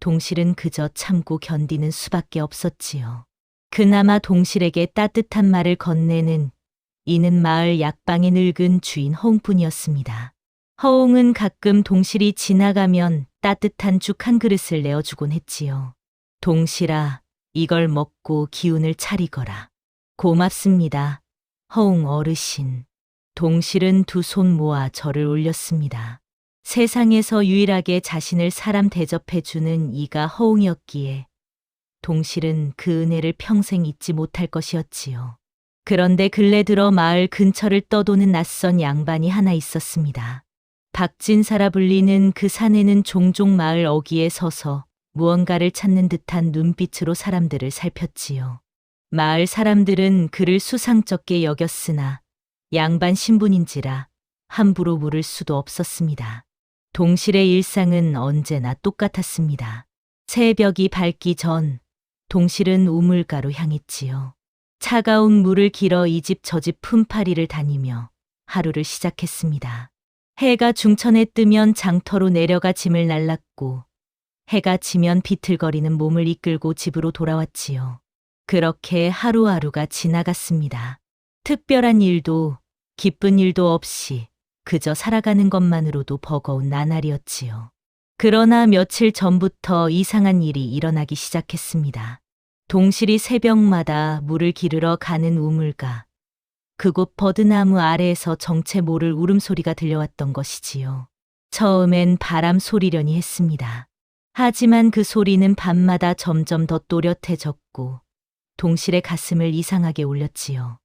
동실은 그저 참고 견디는 수밖에 없었지요. 그나마 동실에게 따뜻한 말을 건네는 이는 마을 약방의 늙은 주인 허웅뿐이었습니다. 허웅은 가끔 동실이 지나가면 따뜻한 죽 한 그릇을 내어주곤 했지요. 동실아, 이걸 먹고 기운을 차리거라. 고맙습니다. 허웅 어르신. 동실은 두 손 모아 절을 올렸습니다. 세상에서 유일하게 자신을 사람 대접해주는 이가 허웅이었기에 동실은 그 은혜를 평생 잊지 못할 것이었지요. 그런데 근래 들어 마을 근처를 떠도는 낯선 양반이 하나 있었습니다. 박진사라 불리는 그 사내는 종종 마을 어귀에 서서 무언가를 찾는 듯한 눈빛으로 사람들을 살폈지요. 마을 사람들은 그를 수상쩍게 여겼으나 양반 신분인지라 함부로 물을 수도 없었습니다. 동실의 일상은 언제나 똑같았습니다. 새벽이 밝기 전 동실은 우물가로 향했지요. 차가운 물을 길어 이 집 저 집 품팔이를 다니며 하루를 시작했습니다. 해가 중천에 뜨면 장터로 내려가 짐을 날랐고 해가 지면 비틀거리는 몸을 이끌고 집으로 돌아왔지요. 그렇게 하루하루가 지나갔습니다. 특별한 일도 기쁜 일도 없이 그저 살아가는 것만으로도 버거운 나날이었지요. 그러나 며칠 전부터 이상한 일이 일어나기 시작했습니다. 동실이 새벽마다 물을 기르러 가는 우물가, 그곳 버드나무 아래에서 정체 모를 울음소리가 들려왔던 것이지요. 처음엔 바람 소리려니 했습니다. 하지만 그 소리는 밤마다 점점 더 또렷해졌고 동실의 가슴을 이상하게 울렸지요.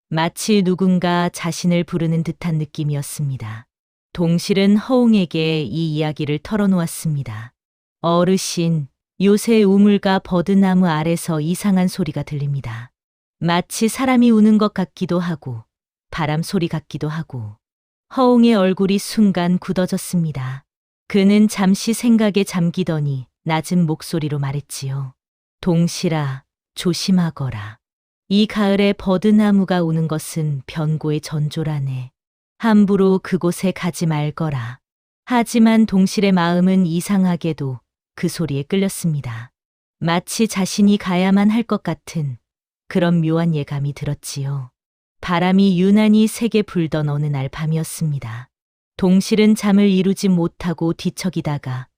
마치 누군가 자신을 부르는 듯한 느낌이었습니다. 동실은 허웅에게 이 이야기를 털어놓았습니다. 어르신, 요새 우물가 버드나무 아래서 이상한 소리가 들립니다. 마치 사람이 우는 것 같기도 하고 바람 소리 같기도 하고. 허웅의 얼굴이 순간 굳어졌습니다. 그는 잠시 생각에 잠기더니 낮은 목소리로 말했지요. 동실아, 조심하거라. 이 가을에 버드나무가 우는 것은 변고의 전조라네. 함부로 그곳에 가지 말거라. 하지만 동실의 마음은 이상하게도 그 소리에 끌렸습니다. 마치 자신이 가야만 할 것 같은 그런 묘한 예감이 들었지요. 바람이 유난히 세게 불던 어느 날 밤이었습니다. 동실은 잠을 이루지 못하고 뒤척이다가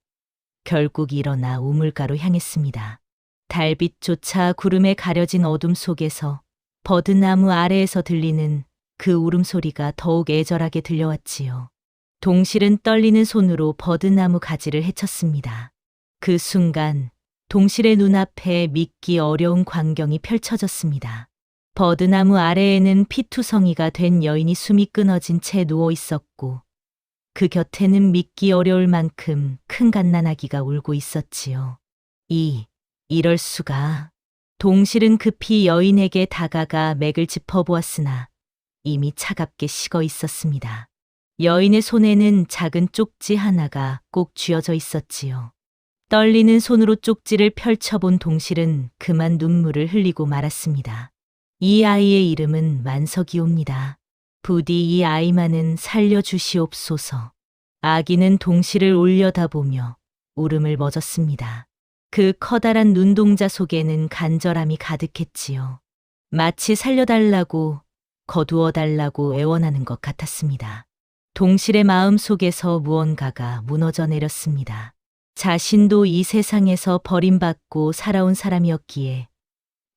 결국 일어나 우물가로 향했습니다. 달빛조차 구름에 가려진 어둠 속에서 버드나무 아래에서 들리는 그 울음소리가 더욱 애절하게 들려왔지요. 동실은 떨리는 손으로 버드나무 가지를 헤쳤습니다. 그 순간 동실의 눈앞에 믿기 어려운 광경이 펼쳐졌습니다. 버드나무 아래에는 피투성이가 된 여인이 숨이 끊어진 채 누워 있었고 그 곁에는 믿기 어려울 만큼 큰 갓난아기가 울고 있었지요. 이럴 수가. 동실은 급히 여인에게 다가가 맥을 짚어보았으나 이미 차갑게 식어 있었습니다. 여인의 손에는 작은 쪽지 하나가 꼭 쥐어져 있었지요. 떨리는 손으로 쪽지를 펼쳐본 동실은 그만 눈물을 흘리고 말았습니다. 이 아이의 이름은 만석이옵니다. 부디 이 아이만은 살려주시옵소서. 아기는 동실을 올려다보며 울음을 멎었습니다. 그 커다란 눈동자 속에는 간절함이 가득했지요. 마치 살려달라고, 거두어달라고 애원하는 것 같았습니다. 동실의 마음 속에서 무언가가 무너져 내렸습니다. 자신도 이 세상에서 버림받고 살아온 사람이었기에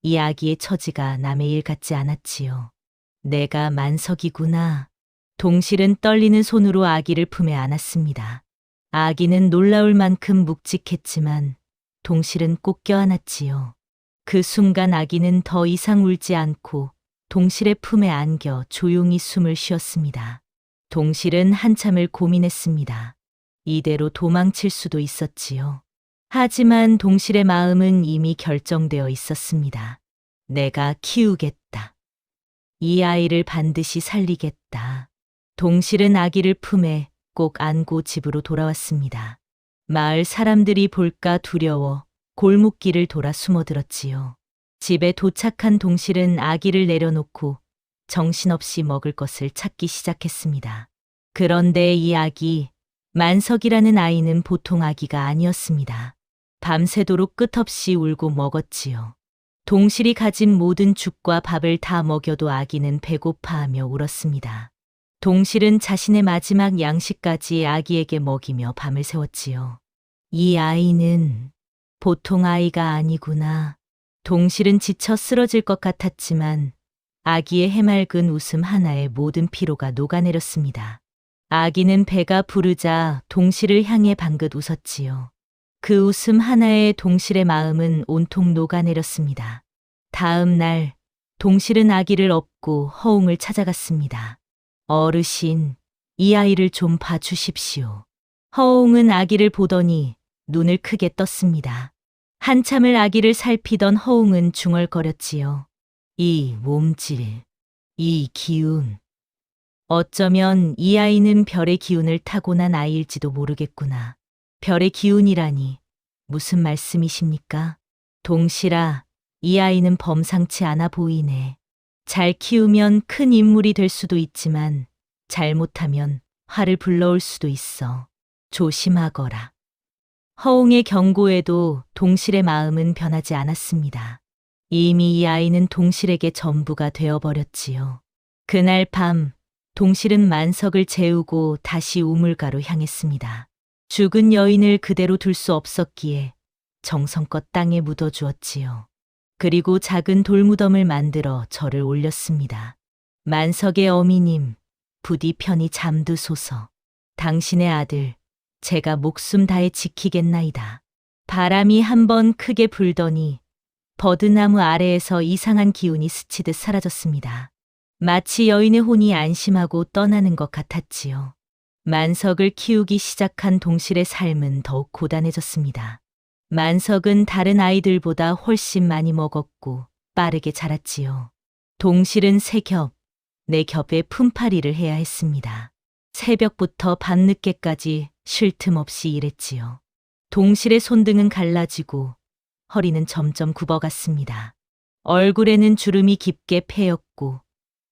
이 아기의 처지가 남의 일 같지 않았지요. 내가 만석이구나. 동실은 떨리는 손으로 아기를 품에 안았습니다. 아기는 놀라울 만큼 묵직했지만 동실은 꼭 껴안았지요. 그 순간 아기는 더 이상 울지 않고 동실의 품에 안겨 조용히 숨을 쉬었습니다. 동실은 한참을 고민했습니다. 이대로 도망칠 수도 있었지요. 하지만 동실의 마음은 이미 결정되어 있었습니다. 내가 키우겠다. 이 아이를 반드시 살리겠다. 동실은 아기를 품에 꼭 안고 집으로 돌아왔습니다. 마을 사람들이 볼까 두려워 골목길을 돌아 숨어들었지요. 집에 도착한 동실은 아기를 내려놓고 정신없이 먹을 것을 찾기 시작했습니다. 그런데 이 아기, 만석이라는 아이는 보통 아기가 아니었습니다. 밤새도록 끝없이 울고 먹었지요. 동실이 가진 모든 죽과 밥을 다 먹여도 아기는 배고파하며 울었습니다. 동실은 자신의 마지막 양식까지 아기에게 먹이며 밤을 새웠지요. 이 아이는 보통 아이가 아니구나. 동실은 지쳐 쓰러질 것 같았지만 아기의 해맑은 웃음 하나에 모든 피로가 녹아내렸습니다. 아기는 배가 부르자 동실을 향해 방긋 웃었지요. 그 웃음 하나에 동실의 마음은 온통 녹아내렸습니다. 다음 날 동실은 아기를 업고 허웅을 찾아갔습니다. 어르신, 이 아이를 좀 봐주십시오. 허웅은 아기를 보더니 눈을 크게 떴습니다. 한참을 아기를 살피던 허웅은 중얼거렸지요. 이 몸질, 이 기운. 어쩌면 이 아이는 별의 기운을 타고난 아이일지도 모르겠구나. 별의 기운이라니 무슨 말씀이십니까? 동실아, 이 아이는 범상치 않아 보이네. 잘 키우면 큰 인물이 될 수도 있지만 잘못하면 화를 불러올 수도 있어. 조심하거라. 허웅의 경고에도 동실의 마음은 변하지 않았습니다. 이미 이 아이는 동실에게 전부가 되어버렸지요. 그날 밤 동실은 만석을 재우고 다시 우물가로 향했습니다. 죽은 여인을 그대로 둘 수 없었기에 정성껏 땅에 묻어주었지요. 그리고 작은 돌무덤을 만들어 절을 올렸습니다. 만석의 어미님, 부디 편히 잠드소서. 당신의 아들, 제가 목숨 다해 지키겠나이다. 바람이 한번 크게 불더니 버드나무 아래에서 이상한 기운이 스치듯 사라졌습니다. 마치 여인의 혼이 안심하고 떠나는 것 같았지요. 만석을 키우기 시작한 동실의 삶은 더욱 고단해졌습니다. 만석은 다른 아이들보다 훨씬 많이 먹었고 빠르게 자랐지요. 동실은 세 겹, 네 겹의 품팔이를 해야 했습니다. 새벽부터 밤늦게까지 쉴 틈 없이 일했지요. 동실의 손등은 갈라지고 허리는 점점 굽어갔습니다. 얼굴에는 주름이 깊게 패였고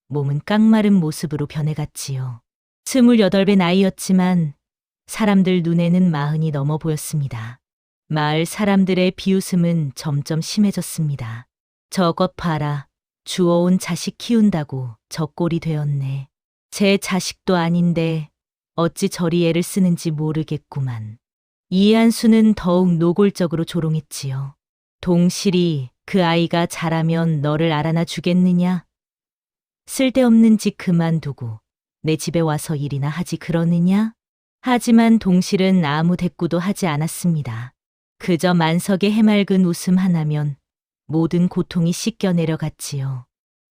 몸은 깡마른 모습으로 변해갔지요. 28배 나이였지만 사람들 눈에는 40이 넘어 보였습니다. 마을 사람들의 비웃음은 점점 심해졌습니다. 저것 봐라. 주워온 자식 키운다고 저 꼴이 되었네. 제 자식도 아닌데 어찌 저리 애를 쓰는지 모르겠구만. 이한수는 더욱 노골적으로 조롱했지요. 동실이 그 아이가 자라면 너를 알아나 주겠느냐? 쓸데없는 짓 그만두고 내 집에 와서 일이나 하지 그러느냐? 하지만 동실은 아무 대꾸도 하지 않았습니다. 그저 만석의 해맑은 웃음 하나면 모든 고통이 씻겨 내려갔지요.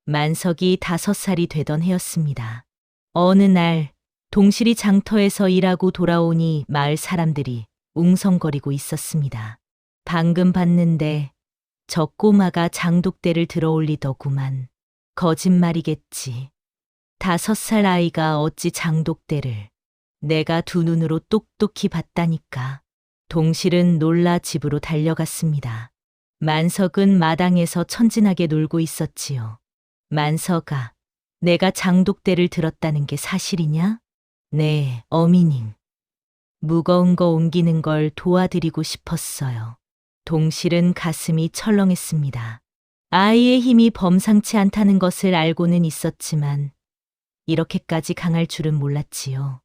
만석이 5살이 되던 해였습니다. 어느 날 동실이 장터에서 일하고 돌아오니 마을 사람들이 웅성거리고 있었습니다. 방금 봤는데 저 꼬마가 장독대를 들어 올리더구만. 거짓말이겠지. 5살 아이가 어찌 장독대를. 내가 두 눈으로 똑똑히 봤다니까. 동실은 놀라 집으로 달려갔습니다. 만석은 마당에서 천진하게 놀고 있었지요. 만석아, 내가 장독대를 들었다는 게 사실이냐? 네, 어미님. 무거운 거 옮기는 걸 도와드리고 싶었어요. 동실은 가슴이 철렁했습니다. 아이의 힘이 범상치 않다는 것을 알고는 있었지만 이렇게까지 강할 줄은 몰랐지요.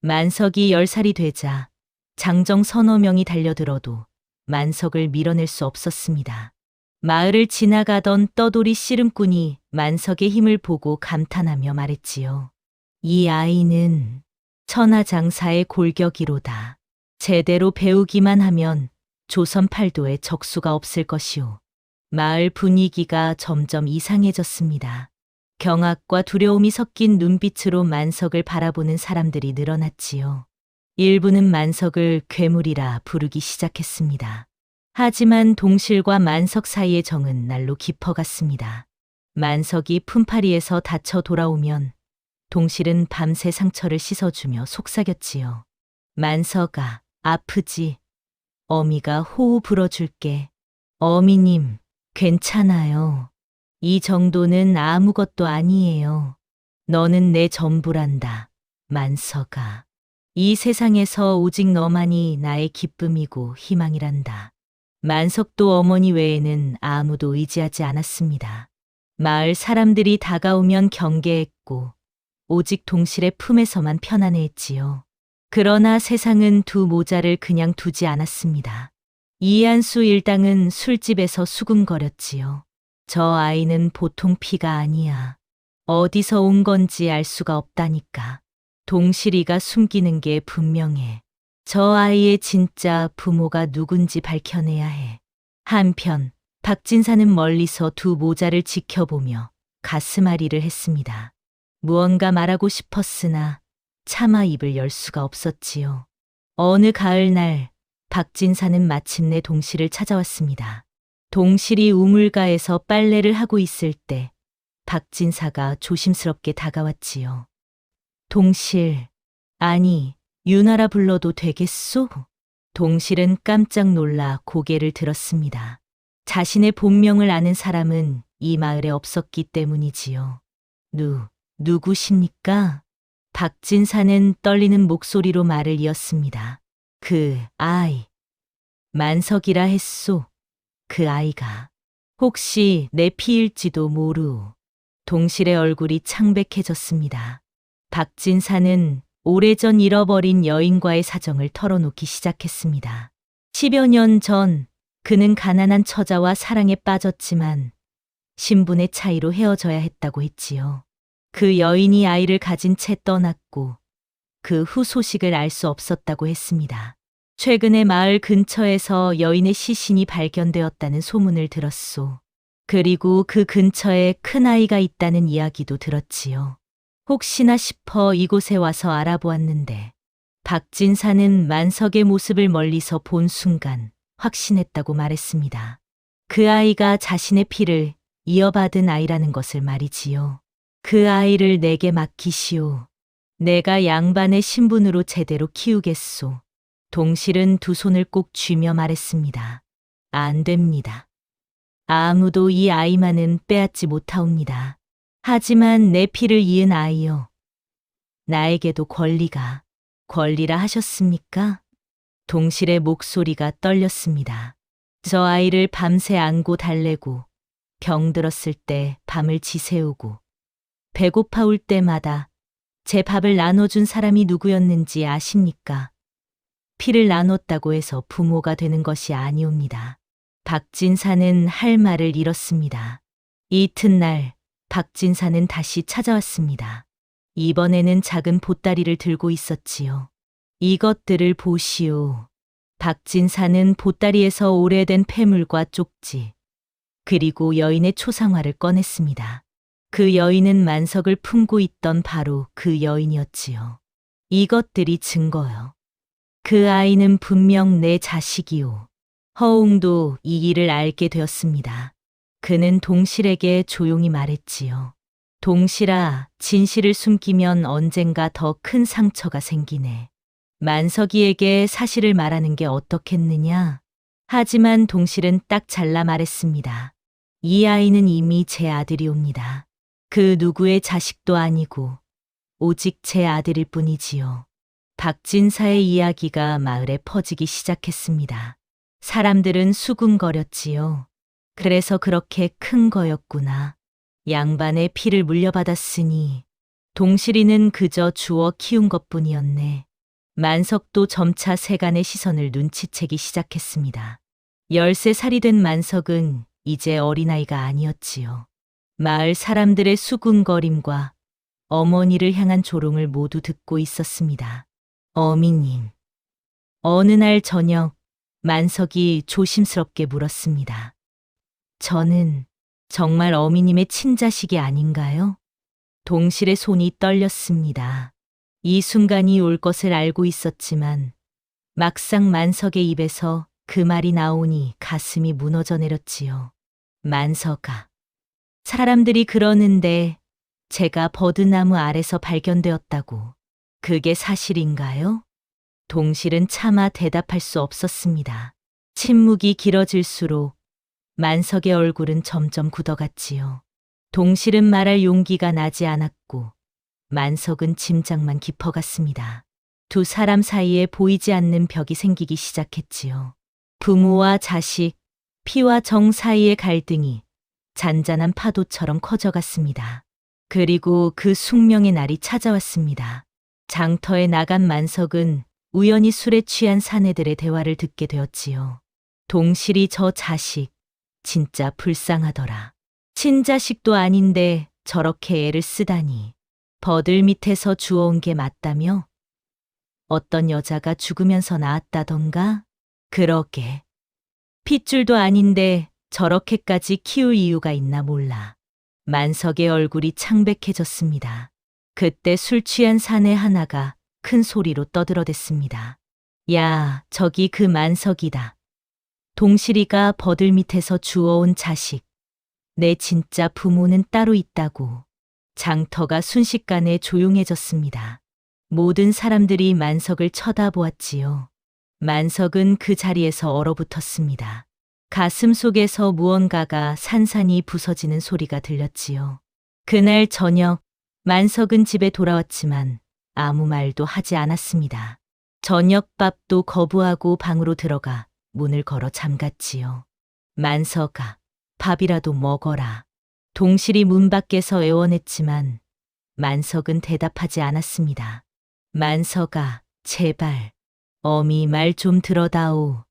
만석이 10살이 되자 장정 서너 명이 달려들어도 만석을 밀어낼 수 없었습니다. 마을을 지나가던 떠돌이 씨름꾼이 만석의 힘을 보고 감탄하며 말했지요. 이 아이는 천하장사의 골격이로다. 제대로 배우기만 하면 조선 팔도에 적수가 없을 것이오. 마을 분위기가 점점 이상해졌습니다. 경악과 두려움이 섞인 눈빛으로 만석을 바라보는 사람들이 늘어났지요. 일부는 만석을 괴물이라 부르기 시작했습니다. 하지만 동실과 만석 사이의 정은 날로 깊어갔습니다. 만석이 품팔이에서 다쳐 돌아오면 동실은 밤새 상처를 씻어주며 속삭였지요. 만석아, 아프지? 어미가 호우 불어줄게. 어미님, 괜찮아요. 이 정도는 아무것도 아니에요. 너는 내 전부란다, 만석아. 이 세상에서 오직 너만이 나의 기쁨이고 희망이란다. 만석도 어머니 외에는 아무도 의지하지 않았습니다. 마을 사람들이 다가오면 경계했고 오직 동실의 품에서만 편안해했지요. 그러나 세상은 두 모자를 그냥 두지 않았습니다. 이한수 일당은 술집에서 수군거렸지요. 저 아이는 보통 피가 아니야. 어디서 온 건지 알 수가 없다니까. 동실이가 숨기는 게 분명해. 저 아이의 진짜 부모가 누군지 밝혀내야 해. 한편 박진사는 멀리서 두 모자를 지켜보며 가슴앓이를 했습니다. 무언가 말하고 싶었으나 차마 입을 열 수가 없었지요. 어느 가을날 박진사는 마침내 동실을 찾아왔습니다. 동실이 우물가에서 빨래를 하고 있을 때 박진사가 조심스럽게 다가왔지요. 동실, 아니, 유나라 불러도 되겠소? 동실은 깜짝 놀라 고개를 들었습니다. 자신의 본명을 아는 사람은 이 마을에 없었기 때문이지요. 누구십니까? 박진사는 떨리는 목소리로 말을 이었습니다. 그 아이. 만석이라 했소. 그 아이가. 혹시 내 피일지도 모르오. 동실의 얼굴이 창백해졌습니다. 박진사는 오래전 잃어버린 여인과의 사정을 털어놓기 시작했습니다. 10여 년 전 그는 가난한 처자와 사랑에 빠졌지만 신분의 차이로 헤어져야 했다고 했지요. 그 여인이 아이를 가진 채 떠났고 그 후 소식을 알 수 없었다고 했습니다. 최근에 마을 근처에서 여인의 시신이 발견되었다는 소문을 들었소. 그리고 그 근처에 큰아이가 있다는 이야기도 들었지요. 혹시나 싶어 이곳에 와서 알아보았는데 박진사는 만석의 모습을 멀리서 본 순간 확신했다고 말했습니다. 그 아이가 자신의 피를 이어받은 아이라는 것을 말이지요. 그 아이를 내게 맡기시오. 내가 양반의 신분으로 제대로 키우겠소. 동실은 두 손을 꼭 쥐며 말했습니다. 안 됩니다. 아무도 이 아이만은 빼앗지 못하옵니다. 하지만 내 피를 이은 아이여. 나에게도 권리라 하셨습니까? 동실의 목소리가 떨렸습니다. 저 아이를 밤새 안고 달래고 병들었을 때 밤을 지새우고 배고파올 때마다 제 밥을 나눠준 사람이 누구였는지 아십니까? 피를 나눴다고 해서 부모가 되는 것이 아니옵니다. 박진사는 할 말을 잃었습니다. 이튿날 박진사는 다시 찾아왔습니다. 이번에는 작은 보따리를 들고 있었지요. 이것들을 보시오. 박진사는 보따리에서 오래된 폐물과 쪽지, 그리고 여인의 초상화를 꺼냈습니다. 그 여인은 만석을 품고 있던 바로 그 여인이었지요. 이것들이 증거요. 그 아이는 분명 내 자식이오. 허웅도 이 일을 알게 되었습니다. 그는 동실에게 조용히 말했지요. 동실아, 진실을 숨기면 언젠가 더 큰 상처가 생기네. 만석이에게 사실을 말하는 게 어떻겠느냐? 하지만 동실은 딱 잘라 말했습니다. 이 아이는 이미 제 아들이옵니다. 그 누구의 자식도 아니고 오직 제 아들일 뿐이지요. 박진사의 이야기가 마을에 퍼지기 시작했습니다. 사람들은 수군거렸지요. 그래서 그렇게 큰 거였구나. 양반의 피를 물려받았으니 동실이는 그저 주워 키운 것뿐이었네. 만석도 점차 세간의 시선을 눈치채기 시작했습니다. 13살이 된 만석은 이제 어린아이가 아니었지요. 마을 사람들의 수군거림과 어머니를 향한 조롱을 모두 듣고 있었습니다. 어미님. 어느 날 저녁 만석이 조심스럽게 물었습니다. 저는 정말 어미님의 친자식이 아닌가요? 동실의 손이 떨렸습니다. 이 순간이 올 것을 알고 있었지만 막상 만석의 입에서 그 말이 나오니 가슴이 무너져 내렸지요. 만석아. 사람들이 그러는데 제가 버드나무 아래서 발견되었다고. 그게 사실인가요? 동실은 차마 대답할 수 없었습니다. 침묵이 길어질수록 만석의 얼굴은 점점 굳어갔지요. 동실은 말할 용기가 나지 않았고 만석은 짐작만 깊어갔습니다. 두 사람 사이에 보이지 않는 벽이 생기기 시작했지요. 부모와 자식, 피와 정 사이의 갈등이 잔잔한 파도처럼 커져갔습니다. 그리고 그 숙명의 날이 찾아왔습니다. 장터에 나간 만석은 우연히 술에 취한 사내들의 대화를 듣게 되었지요. 동실이 저 자식, 진짜 불쌍하더라. 친자식도 아닌데 저렇게 애를 쓰다니. 버들 밑에서 주워온 게 맞다며? 어떤 여자가 죽으면서 낳았다던가? 그러게. 핏줄도 아닌데 저렇게까지 키울 이유가 있나 몰라. 만석의 얼굴이 창백해졌습니다. 그때 술 취한 사내 하나가 큰 소리로 떠들어댔습니다. 야, 저기 그 만석이다. 동실이가 버들 밑에서 주워온 자식. 내 진짜 부모는 따로 있다고. 장터가 순식간에 조용해졌습니다. 모든 사람들이 만석을 쳐다보았지요. 만석은 그 자리에서 얼어붙었습니다. 가슴 속에서 무언가가 산산이 부서지는 소리가 들렸지요. 그날 저녁 만석은 집에 돌아왔지만 아무 말도 하지 않았습니다. 저녁밥도 거부하고 방으로 들어가 문을 걸어 잠갔지요. 만석아, 밥이라도 먹어라. 동실이 문 밖에서 애원했지만 만석은 대답하지 않았습니다. 만석아, 제발. 어미 말 좀 들어다오.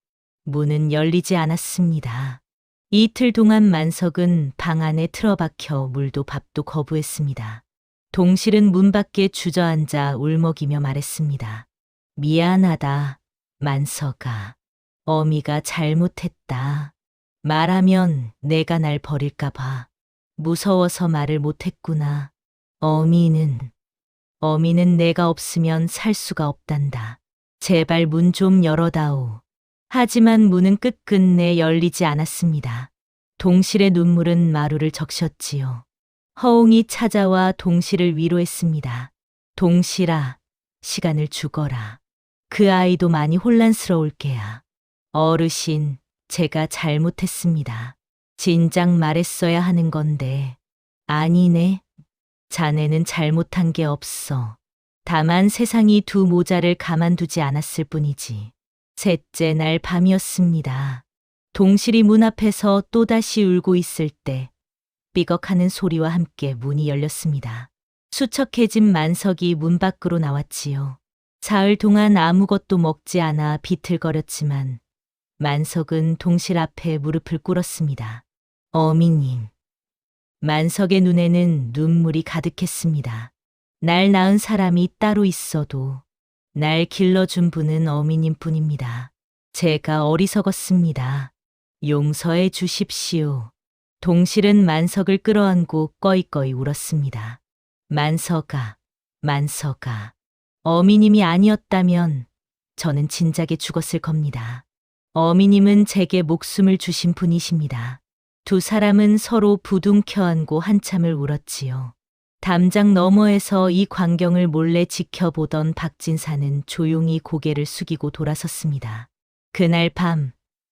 문은 열리지 않았습니다. 이틀 동안 만석은 방 안에 틀어박혀 물도 밥도 거부했습니다. 동실은 문 밖에 주저앉아 울먹이며 말했습니다. 미안하다, 만석아. 어미가 잘못했다. 말하면 내가 날 버릴까봐. 무서워서 말을 못했구나. 어미는 내가 없으면 살 수가 없단다. 제발 문 좀 열어다오. 하지만 문은 끝끝내 열리지 않았습니다. 동실의 눈물은 마루를 적셨지요. 허웅이 찾아와 동실을 위로했습니다. 동실아, 시간을 주거라. 그 아이도 많이 혼란스러울 게야. 어르신, 제가 잘못했습니다. 진작 말했어야 하는 건데. 아니네. 자네는 잘못한 게 없어. 다만 세상이 두 모자를 가만두지 않았을 뿐이지. 셋째 날 밤이었습니다. 동실이 문 앞에서 또다시 울고 있을 때 삐걱하는 소리와 함께 문이 열렸습니다. 수척해진 만석이 문 밖으로 나왔지요. 사흘 동안 아무것도 먹지 않아 비틀거렸지만 만석은 동실 앞에 무릎을 꿇었습니다. 어미님. 만석의 눈에는 눈물이 가득했습니다. 날 낳은 사람이 따로 있어도 날 길러준 분은 어미님 뿐입니다. 제가 어리석었습니다. 용서해 주십시오. 동실은 만석을 끌어안고 꺼이꺼이 울었습니다. 만석아, 만석아. 어미님이 아니었다면 저는 진작에 죽었을 겁니다. 어미님은 제게 목숨을 주신 분이십니다. 두 사람은 서로 부둥켜 안고 한참을 울었지요. 담장 너머에서 이 광경을 몰래 지켜보던 박진사는 조용히 고개를 숙이고 돌아섰습니다. 그날 밤,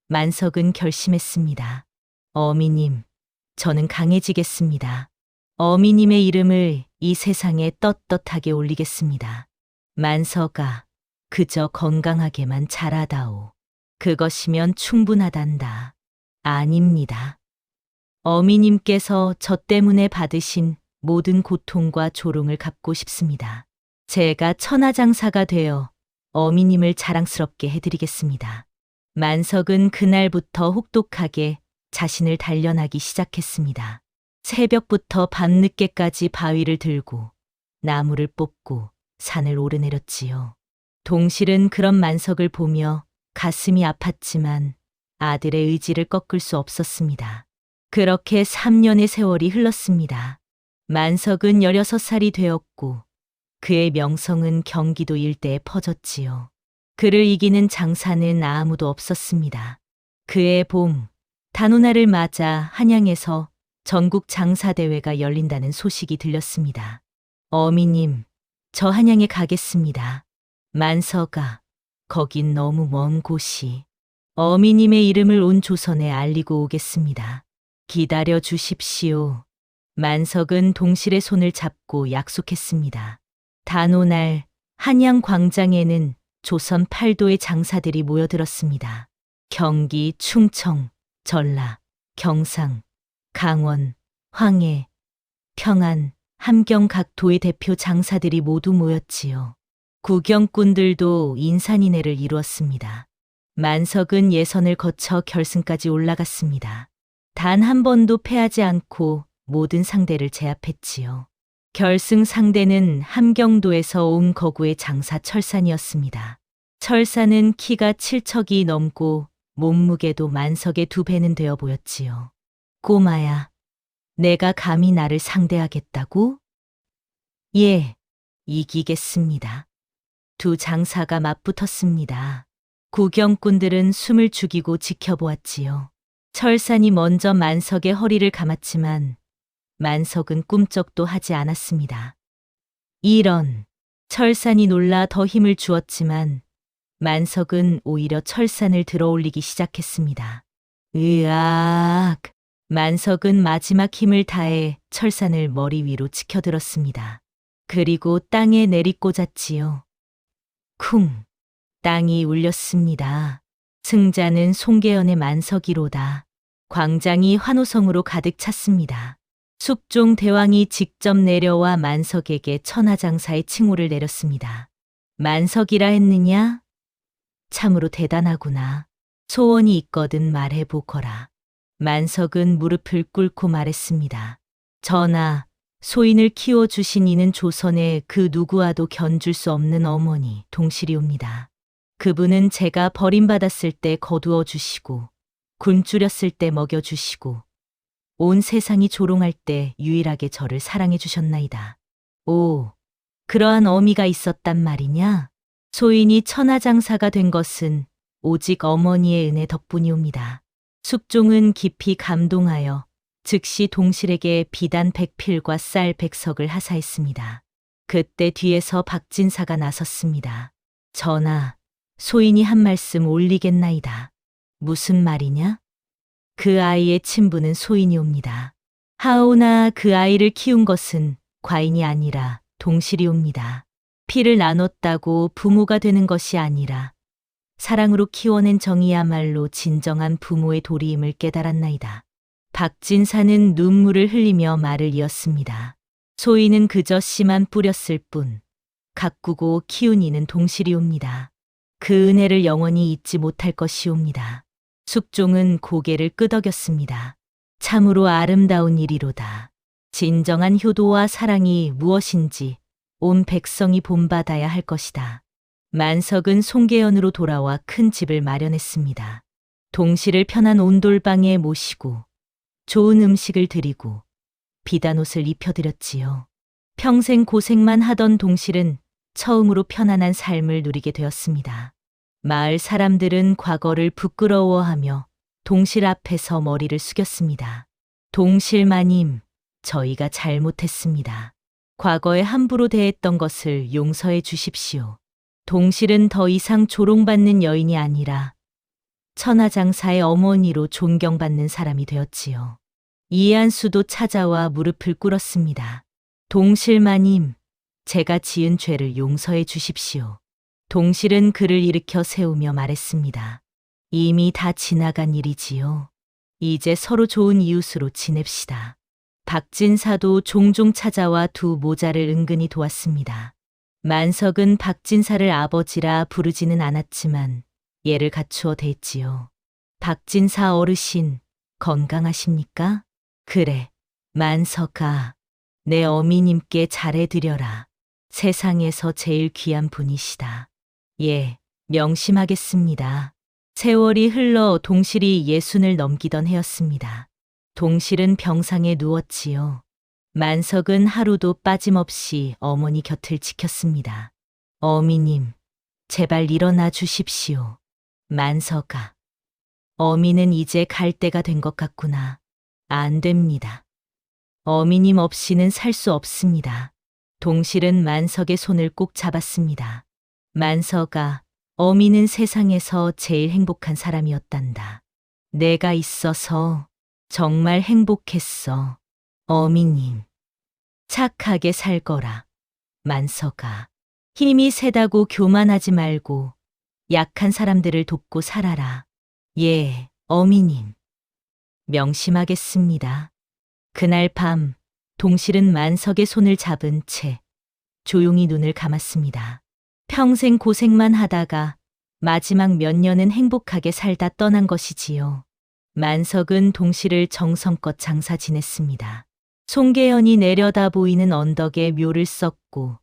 만석은 결심했습니다. 어미님, 저는 강해지겠습니다. 어미님의 이름을 이 세상에 떳떳하게 올리겠습니다. 만석아, 그저 건강하게만 자라다오. 그것이면 충분하단다. 아닙니다. 어미님께서 저 때문에 받으신 모든 고통과 조롱을 갚고 싶습니다. 제가 천하장사가 되어 어미님을 자랑스럽게 해드리겠습니다. 만석은 그날부터 혹독하게 자신을 단련하기 시작했습니다. 새벽부터 밤늦게까지 바위를 들고 나무를 뽑고 산을 오르내렸지요. 동실은 그런 만석을 보며 가슴이 아팠지만 아들의 의지를 꺾을 수 없었습니다. 그렇게 3년의 세월이 흘렀습니다. 만석은 16살이 되었고 그의 명성은 경기도 일대에 퍼졌지요. 그를 이기는 장사는 아무도 없었습니다. 그해 봄, 단오날을 맞아 한양에서 전국 장사대회가 열린다는 소식이 들렸습니다. 어미님, 저 한양에 가겠습니다. 만석아, 거긴 너무 먼 곳이. 어미님의 이름을 온 조선에 알리고 오겠습니다. 기다려 주십시오. 만석은 동실의 손을 잡고 약속했습니다. 단오날 한양 광장에는 조선 8도의 장사들이 모여들었습니다. 경기, 충청, 전라, 경상, 강원, 황해, 평안, 함경 각 도의 대표 장사들이 모두 모였지요. 구경꾼들도 인산인해를 이루었습니다. 만석은 예선을 거쳐 결승까지 올라갔습니다. 단 한 번도 패하지 않고 모든 상대를 제압했지요. 결승 상대는 함경도에서 온 거구의 장사 철산이었습니다. 철산은 키가 7척이 넘고 몸무게도 만석의 2배는 되어 보였지요. 꼬마야, 내가 감히 나를 상대하겠다고? 예, 이기겠습니다. 두 장사가 맞붙었습니다. 구경꾼들은 숨을 죽이고 지켜보았지요. 철산이 먼저 만석의 허리를 감았지만 만석은 꿈쩍도 하지 않았습니다. 이런, 철산이 놀라 더 힘을 주었지만 만석은 오히려 철산을 들어올리기 시작했습니다. 으악! 만석은 마지막 힘을 다해 철산을 머리 위로 치켜들었습니다. 그리고 땅에 내리꽂았지요. 쿵! 땅이 울렸습니다. 승자는 송계연의 만석이로다. 광장이 환호성으로 가득 찼습니다. 숙종 대왕이 직접 내려와 만석에게 천하장사의 칭호를 내렸습니다. 만석이라 했느냐? 참으로 대단하구나. 소원이 있거든 말해보거라. 만석은 무릎을 꿇고 말했습니다. 전하, 소인을 키워주신 이는 조선의 그 누구와도 견줄 수 없는 어머니 동실이옵니다. 그분은 제가 버림받았을 때 거두어 주시고 굶주렸을 때 먹여주시고 온 세상이 조롱할 때 유일하게 저를 사랑해 주셨나이다. 오, 그러한 어미가 있었단 말이냐? 소인이 천하장사가 된 것은 오직 어머니의 은혜 덕분이옵니다. 숙종은 깊이 감동하여 즉시 동실에게 비단 100필과 쌀 100석을 하사했습니다. 그때 뒤에서 박진사가 나섰습니다. 전하, 소인이 한 말씀 올리겠나이다. 무슨 말이냐? 그 아이의 친부는 소인이옵니다. 하오나 그 아이를 키운 것은 과인이 아니라 동실이옵니다. 피를 나눴다고 부모가 되는 것이 아니라 사랑으로 키워낸 정이야말로 진정한 부모의 도리임을 깨달았나이다. 박진사는 눈물을 흘리며 말을 이었습니다. 소인은 그저 씨만 뿌렸을 뿐 가꾸고 키운 이는 동실이옵니다. 그 은혜를 영원히 잊지 못할 것이옵니다. 숙종은 고개를 끄덕였습니다. 참으로 아름다운 일이로다. 진정한 효도와 사랑이 무엇인지 온 백성이 본받아야 할 것이다. 만석은 송계연으로 돌아와 큰 집을 마련했습니다. 동실을 편한 온돌방에 모시고 좋은 음식을 드리고 비단옷을 입혀드렸지요. 평생 고생만 하던 동실은 처음으로 편안한 삶을 누리게 되었습니다. 마을 사람들은 과거를 부끄러워하며 동실 앞에서 머리를 숙였습니다. 동실마님, 저희가 잘못했습니다. 과거에 함부로 대했던 것을 용서해 주십시오. 동실은 더 이상 조롱받는 여인이 아니라 천하장사의 어머니로 존경받는 사람이 되었지요. 이해한수도 찾아와 무릎을 꿇었습니다. 동실마님, 제가 지은 죄를 용서해 주십시오. 동실은 그를 일으켜 세우며 말했습니다. 이미 다 지나간 일이지요. 이제 서로 좋은 이웃으로 지냅시다. 박진사도 종종 찾아와 두 모자를 은근히 도왔습니다. 만석은 박진사를 아버지라 부르지는 않았지만 예를 갖추어 대했지요. 박진사 어르신, 건강하십니까? 그래, 만석아, 내 어미님께 잘해드려라. 세상에서 제일 귀한 분이시다. 예, 명심하겠습니다. 세월이 흘러 동실이 60을 넘기던 해였습니다. 동실은 병상에 누웠지요. 만석은 하루도 빠짐없이 어머니 곁을 지켰습니다. 어미님, 제발 일어나 주십시오. 만석아, 어미는 이제 갈 때가 된 것 같구나. 안 됩니다. 어미님 없이는 살 수 없습니다. 동실은 만석의 손을 꼭 잡았습니다. 만석아, 어미는 세상에서 제일 행복한 사람이었단다. 내가 있어서 정말 행복했어. 어미님, 착하게 살거라. 만석아, 힘이 세다고 교만하지 말고 약한 사람들을 돕고 살아라. 예, 어미님. 명심하겠습니다. 그날 밤, 동실은 만석의 손을 잡은 채 조용히 눈을 감았습니다. 평생 고생만 하다가 마지막 몇 년은 행복하게 살다 떠난 것이지요. 만석은 동실을 정성껏 장사 지냈습니다. 송계연이 내려다 보이는 언덕에 묘를 썼고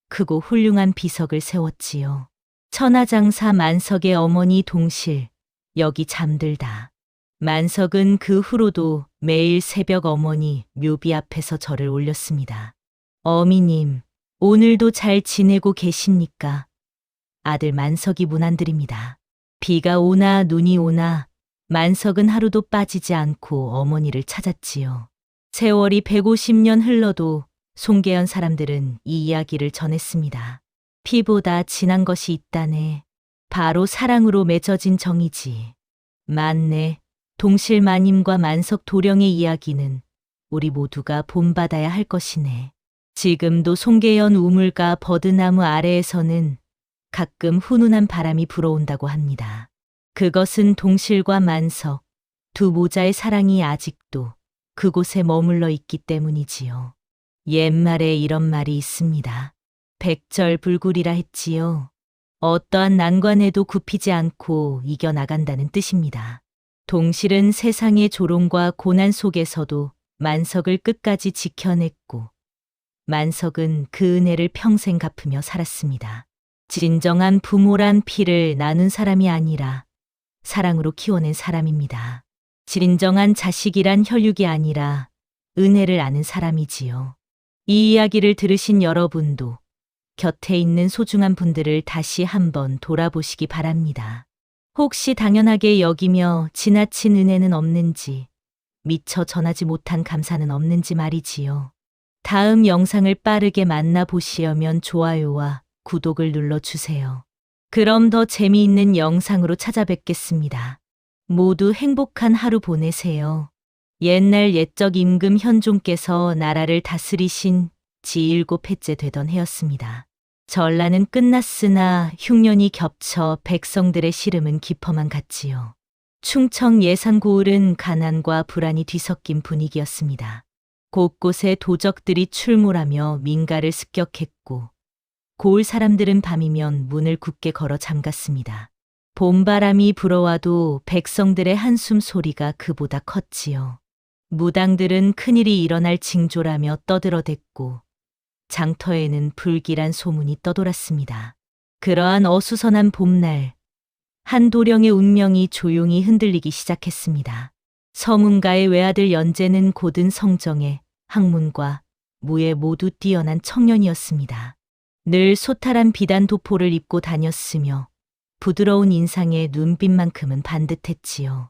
크고 훌륭한 비석을 세웠지요. 천하장사 만석의 어머니 동실, 여기 잠들다. 만석은 그 후로도 매일 새벽 어머니 묘비 앞에서 절을 올렸습니다. 어미님, 오늘도 잘 지내고 계십니까? 아들 만석이 문안드립니다. 비가 오나 눈이 오나 만석은 하루도 빠지지 않고 어머니를 찾았지요. 세월이 150년 흘러도 송계연 사람들은 이 이야기를 전했습니다. 피보다 진한 것이 있다네. 바로 사랑으로 맺어진 정이지. 맞네. 동실마님과 만석 도령의 이야기는 우리 모두가 본받아야 할 것이네. 지금도 송계연 우물가 버드나무 아래에서는 가끔 훈훈한 바람이 불어온다고 합니다. 그것은 동실과 만석, 두 모자의 사랑이 아직도 그곳에 머물러 있기 때문이지요. 옛말에 이런 말이 있습니다. 백절불굴이라 했지요. 어떠한 난관에도 굽히지 않고 이겨나간다는 뜻입니다. 동실은 세상의 조롱과 고난 속에서도 만석을 끝까지 지켜냈고 만석은 그 은혜를 평생 갚으며 살았습니다. 진정한 부모란 피를 나눈 사람이 아니라 사랑으로 키워낸 사람입니다. 진정한 자식이란 혈육이 아니라 은혜를 아는 사람이지요. 이 이야기를 들으신 여러분도 곁에 있는 소중한 분들을 다시 한번 돌아보시기 바랍니다. 혹시 당연하게 여기며 지나친 은혜는 없는지, 미처 전하지 못한 감사는 없는지 말이지요. 다음 영상을 빠르게 만나보시려면 좋아요와 구독을 눌러주세요. 그럼 더 재미있는 영상으로 찾아뵙겠습니다. 모두 행복한 하루 보내세요. 옛날 옛적 임금 현종께서 나라를 다스리신 지 7회째 되던 해였습니다. 전라는 끝났으나 흉년이 겹쳐 백성들의 시름은 깊어만 갔지요. 충청 예산 고을은 가난과 불안이 뒤섞인 분위기였습니다. 곳곳에 도적들이 출몰하며 민가를 습격했고 고을 사람들은 밤이면 문을 굳게 걸어 잠갔습니다. 봄바람이 불어와도 백성들의 한숨 소리가 그보다 컸지요. 무당들은 큰일이 일어날 징조라며 떠들어댔고 장터에는 불길한 소문이 떠돌았습니다. 그러한 어수선한 봄날, 한 도령의 운명이 조용히 흔들리기 시작했습니다. 서문가의 외아들 연재는 고든 성정에 학문과 무에 모두 뛰어난 청년이었습니다. 늘 소탈한 비단 도포를 입고 다녔으며 부드러운 인상에 눈빛만큼은 반듯했지요.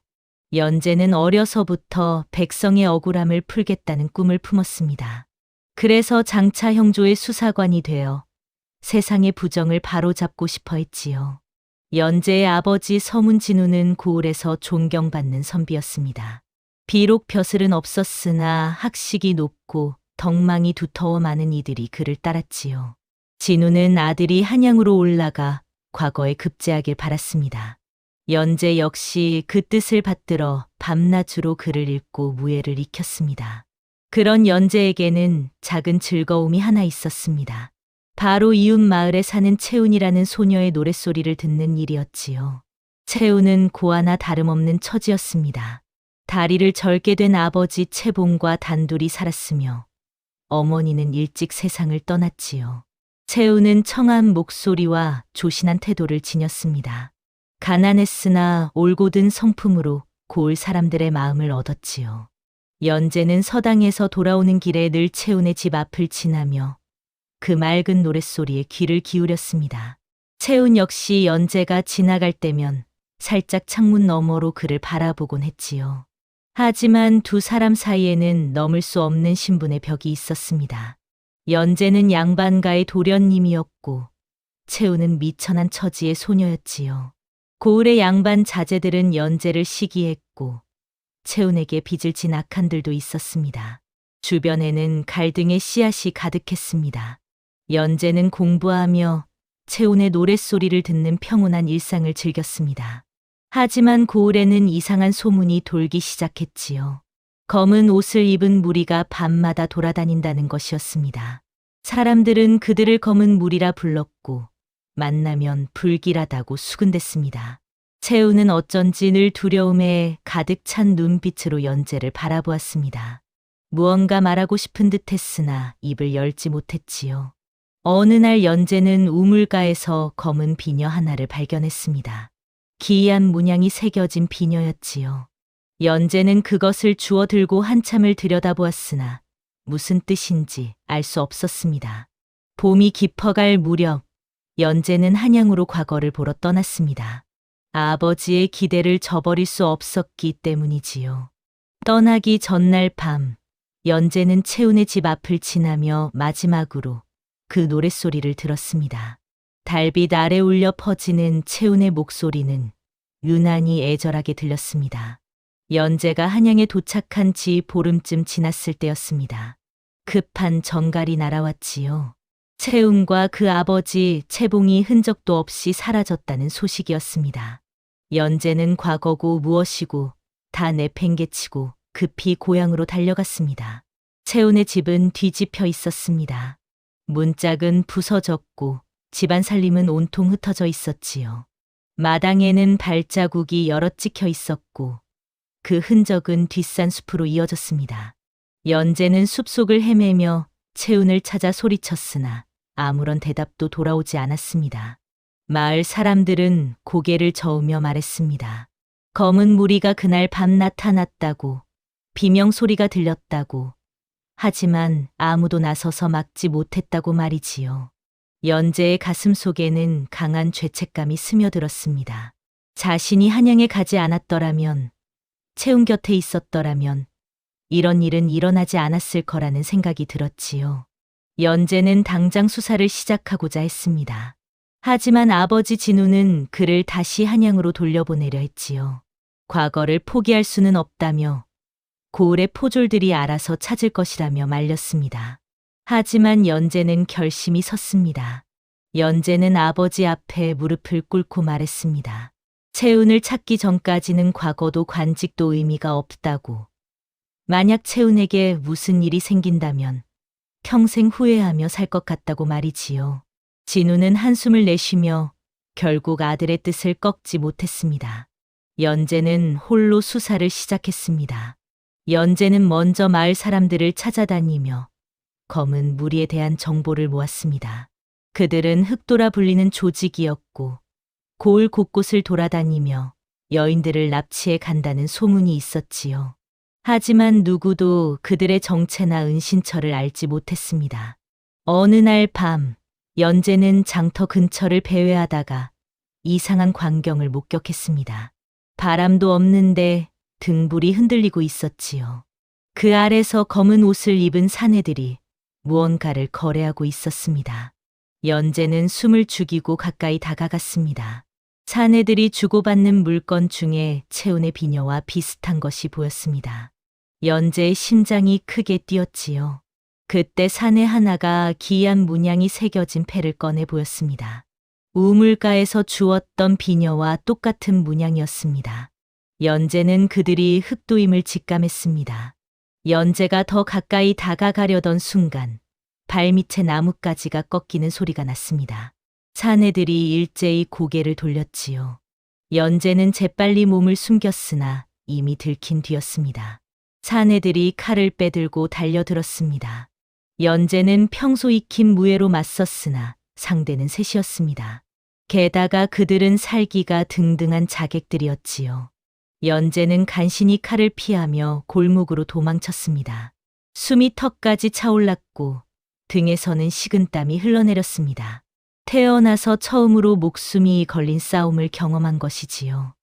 연재는 어려서부터 백성의 억울함을 풀겠다는 꿈을 품었습니다. 그래서 장차 형조의 수사관이 되어 세상의 부정을 바로잡고 싶어 했지요. 연재의 아버지 서문진우는 고을에서 존경받는 선비였습니다. 비록 벼슬은 없었으나 학식이 높고 덕망이 두터워 많은 이들이 그를 따랐지요. 진우는 아들이 한양으로 올라가 과거에 급제하길 바랐습니다. 연재 역시 그 뜻을 받들어 밤낮으로 글을 읽고 무예를 익혔습니다. 그런 연재에게는 작은 즐거움이 하나 있었습니다. 바로 이웃 마을에 사는 채운이라는 소녀의 노랫소리를 듣는 일이었지요. 채운은 고아나 다름없는 처지였습니다. 다리를 절게 된 아버지 채봉과 단둘이 살았으며 어머니는 일찍 세상을 떠났지요. 채운은 청한 목소리와 조신한 태도를 지녔습니다. 가난했으나 올곧은 성품으로 고을 사람들의 마음을 얻었지요. 연재는 서당에서 돌아오는 길에 늘 채운의 집 앞을 지나며 그 맑은 노랫소리에 귀를 기울였습니다. 채운 역시 연재가 지나갈 때면 살짝 창문 너머로 그를 바라보곤 했지요. 하지만 두 사람 사이에는 넘을 수 없는 신분의 벽이 있었습니다. 연재는 양반가의 도련님이었고 채운은 미천한 처지의 소녀였지요. 고을의 양반 자제들은 연재를 시기했고 채운에게 빚을 진 악한들도 있었습니다. 주변에는 갈등의 씨앗이 가득했습니다. 연재는 공부하며 채운의 노랫소리를 듣는 평온한 일상을 즐겼습니다. 하지만 고을에는 이상한 소문이 돌기 시작했지요. 검은 옷을 입은 무리가 밤마다 돌아다닌다는 것이었습니다. 사람들은 그들을 검은 무리라 불렀고 만나면 불길하다고 수군댔습니다. 채우는 어쩐지 늘 두려움에 가득 찬 눈빛으로 연재를 바라보았습니다. 무언가 말하고 싶은 듯 했으나 입을 열지 못했지요. 어느 날 연재는 우물가에서 검은 비녀 하나를 발견했습니다. 기이한 문양이 새겨진 비녀였지요. 연재는 그것을 주워 들고 한참을 들여다보았으나 무슨 뜻인지 알 수 없었습니다. 봄이 깊어갈 무렵 연재는 한양으로 과거를 보러 떠났습니다. 아버지의 기대를 저버릴 수 없었기 때문이지요. 떠나기 전날 밤 연재는 채운의 집 앞을 지나며 마지막으로 그 노랫소리를 들었습니다. 달빛 아래 울려 퍼지는 채운의 목소리는 유난히 애절하게 들렸습니다. 연재가 한양에 도착한 지 보름쯤 지났을 때였습니다. 급한 전갈이 날아왔지요. 채운과 그 아버지 채봉이 흔적도 없이 사라졌다는 소식이었습니다. 연재는 과거고 무엇이고 다 내팽개치고 급히 고향으로 달려갔습니다. 채운의 집은 뒤집혀 있었습니다. 문짝은 부서졌고 집안 살림은 온통 흩어져 있었지요. 마당에는 발자국이 여럿 찍혀 있었고 그 흔적은 뒷산 숲으로 이어졌습니다. 연재는 숲속을 헤매며 채운을 찾아 소리쳤으나 아무런 대답도 돌아오지 않았습니다. 마을 사람들은 고개를 저으며 말했습니다. 검은 무리가 그날 밤 나타났다고, 비명 소리가 들렸다고, 하지만 아무도 나서서 막지 못했다고 말이지요. 연재의 가슴 속에는 강한 죄책감이 스며들었습니다. 자신이 한양에 가지 않았더라면, 채운 곁에 있었더라면, 이런 일은 일어나지 않았을 거라는 생각이 들었지요. 연재는 당장 수사를 시작하고자 했습니다. 하지만 아버지 진우는 그를 다시 한양으로 돌려보내려 했지요. 과거를 포기할 수는 없다며 고을의 포졸들이 알아서 찾을 것이라며 말렸습니다. 하지만 연재는 결심이 섰습니다. 연재는 아버지 앞에 무릎을 꿇고 말했습니다. 채운을 찾기 전까지는 과거도 관직도 의미가 없다고. 만약 채운에게 무슨 일이 생긴다면 평생 후회하며 살 것 같다고 말이지요. 진우는 한숨을 내쉬며 결국 아들의 뜻을 꺾지 못했습니다. 연재는 홀로 수사를 시작했습니다. 연재는 먼저 마을 사람들을 찾아다니며 검은 무리에 대한 정보를 모았습니다. 그들은 흑도라 불리는 조직이었고 고을 곳곳을 돌아다니며 여인들을 납치해 간다는 소문이 있었지요. 하지만 누구도 그들의 정체나 은신처를 알지 못했습니다. 어느 날 밤, 연재는 장터 근처를 배회하다가 이상한 광경을 목격했습니다. 바람도 없는데 등불이 흔들리고 있었지요. 그 아래서 검은 옷을 입은 사내들이 무언가를 거래하고 있었습니다. 연재는 숨을 죽이고 가까이 다가갔습니다. 사내들이 주고받는 물건 중에 채운의 비녀와 비슷한 것이 보였습니다. 연재의 심장이 크게 뛰었지요. 그때 사내 하나가 기이한 문양이 새겨진 패를 꺼내 보였습니다. 우물가에서 주웠던 비녀와 똑같은 문양이었습니다. 연재는 그들이 흑도임을 직감했습니다. 연재가 더 가까이 다가가려던 순간 발밑에 나뭇가지가 꺾이는 소리가 났습니다. 사내들이 일제히 고개를 돌렸지요. 연재는 재빨리 몸을 숨겼으나 이미 들킨 뒤였습니다. 사내들이 칼을 빼들고 달려들었습니다. 연재는 평소 익힌 무예로 맞섰으나 상대는 셋이었습니다. 게다가 그들은 살기가 등등한 자객들이었지요. 연재는 간신히 칼을 피하며 골목으로 도망쳤습니다. 숨이 턱까지 차올랐고 등에서는 식은땀이 흘러내렸습니다. 태어나서 처음으로 목숨이 걸린 싸움을 경험한 것이지요.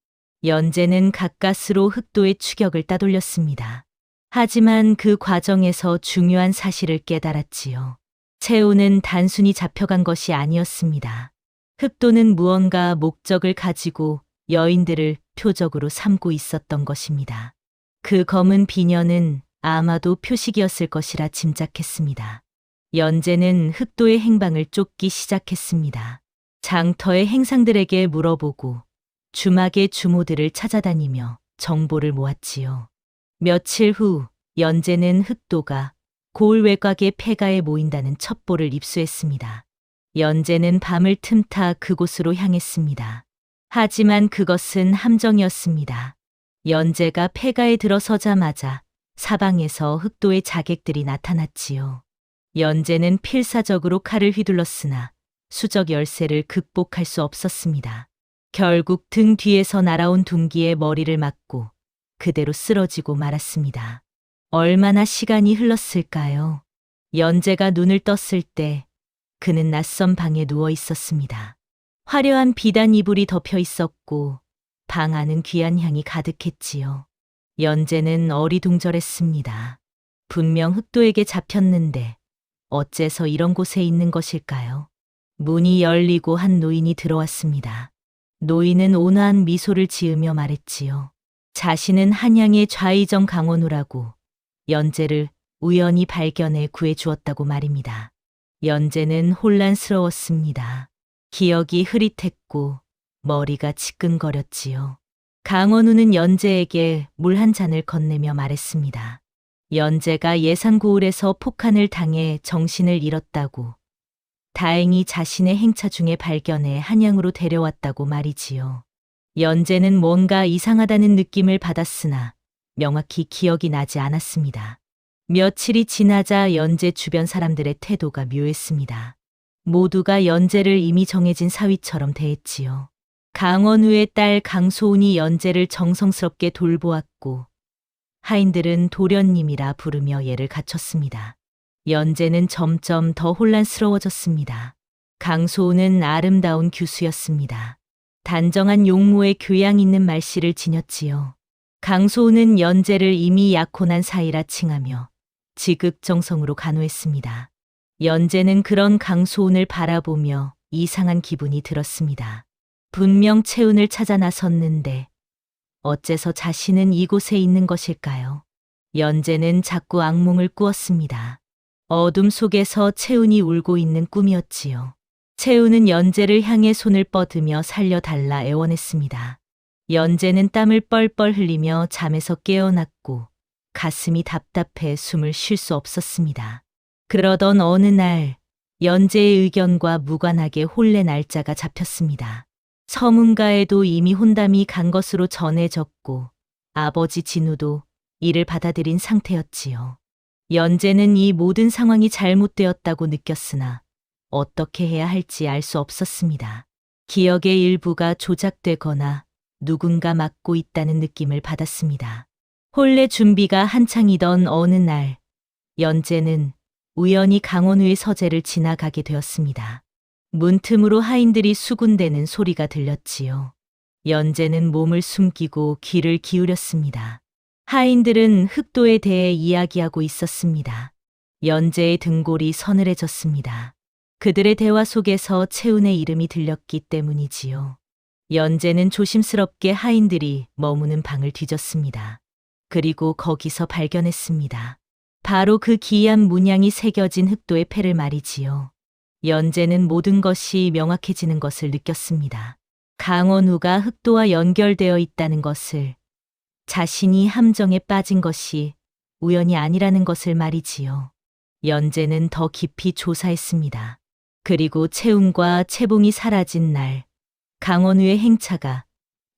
연재는 가까스로 흑도의 추격을 따돌렸습니다. 하지만 그 과정에서 중요한 사실을 깨달았지요. 채우는 단순히 잡혀간 것이 아니었습니다. 흑도는 무언가 목적을 가지고 여인들을 표적으로 삼고 있었던 것입니다. 그 검은 비녀는 아마도 표식이었을 것이라 짐작했습니다. 연재는 흑도의 행방을 쫓기 시작했습니다. 장터의 행상들에게 물어보고 주막의 주모들을 찾아다니며 정보를 모았지요. 며칠 후 연재는 흑도가 고을 외곽의 폐가에 모인다는 첩보를 입수했습니다. 연재는 밤을 틈타 그곳으로 향했습니다. 하지만 그것은 함정이었습니다. 연재가 폐가에 들어서자마자 사방에서 흑도의 자객들이 나타났지요. 연재는 필사적으로 칼을 휘둘렀으나 수적 열쇠를 극복할 수 없었습니다. 결국 등 뒤에서 날아온 둥기에 머리를 맞고 그대로 쓰러지고 말았습니다. 얼마나 시간이 흘렀을까요? 연재가 눈을 떴을 때 그는 낯선 방에 누워 있었습니다. 화려한 비단 이불이 덮여 있었고 방 안은 귀한 향이 가득했지요. 연재는 어리둥절했습니다. 분명 흑도에게 잡혔는데 어째서 이런 곳에 있는 것일까요? 문이 열리고 한 노인이 들어왔습니다. 노인은 온화한 미소를 지으며 말했지요. 자신은 한양의 좌의정 강원우라고 연재를 우연히 발견해 구해주었다고 말입니다. 연재는 혼란스러웠습니다. 기억이 흐릿했고 머리가 지끈거렸지요. 강원우는 연재에게 물 한 잔을 건네며 말했습니다. 연재가 예산고을에서 폭탄을 당해 정신을 잃었다고. 다행히 자신의 행차 중에 발견해 한양으로 데려왔다고 말이지요. 연재는 뭔가 이상하다는 느낌을 받았으나 명확히 기억이 나지 않았습니다. 며칠이 지나자 연재 주변 사람들의 태도가 묘했습니다. 모두가 연재를 이미 정해진 사위처럼 대했지요. 강원우의 딸 강소은이 연재를 정성스럽게 돌보았고 하인들은 도련님이라 부르며 예를 갖췄습니다. 연재는 점점 더 혼란스러워졌습니다. 강소은은 아름다운 규수였습니다. 단정한 용모에 교양 있는 말씨를 지녔지요. 강소은은 연재를 이미 약혼한 사이라 칭하며 지극정성으로 간호했습니다. 연재는 그런 강소은을 바라보며 이상한 기분이 들었습니다. 분명 채운을 찾아 나섰는데 어째서 자신은 이곳에 있는 것일까요? 연재는 자꾸 악몽을 꾸었습니다. 어둠 속에서 채운이 울고 있는 꿈이었지요. 채운은 연재를 향해 손을 뻗으며 살려달라 애원했습니다. 연재는 땀을 뻘뻘 흘리며 잠에서 깨어났고 가슴이 답답해 숨을 쉴 수 없었습니다. 그러던 어느 날 연재의 의견과 무관하게 혼례 날짜가 잡혔습니다. 서문가에도 이미 혼담이 간 것으로 전해졌고 아버지 진우도 이를 받아들인 상태였지요. 연재는 이 모든 상황이 잘못되었다고 느꼈으나 어떻게 해야 할지 알 수 없었습니다. 기억의 일부가 조작되거나 누군가 맡고 있다는 느낌을 받았습니다. 혼례 준비가 한창이던 어느 날 연재는 우연히 강원우의 서재를 지나가게 되었습니다. 문틈으로 하인들이 수군대는 소리가 들렸지요. 연재는 몸을 숨기고 귀를 기울였습니다. 하인들은 흑도에 대해 이야기하고 있었습니다. 연재의 등골이 서늘해졌습니다. 그들의 대화 속에서 채운의 이름이 들렸기 때문이지요. 연재는 조심스럽게 하인들이 머무는 방을 뒤졌습니다. 그리고 거기서 발견했습니다. 바로 그 기이한 문양이 새겨진 흑도의 패를 말이지요. 연재는 모든 것이 명확해지는 것을 느꼈습니다. 강원우가 흑도와 연결되어 있다는 것을, 자신이 함정에 빠진 것이 우연이 아니라는 것을 말이지요. 연재는 더 깊이 조사했습니다. 그리고 채움과 채봉이 사라진 날, 강원우의 행차가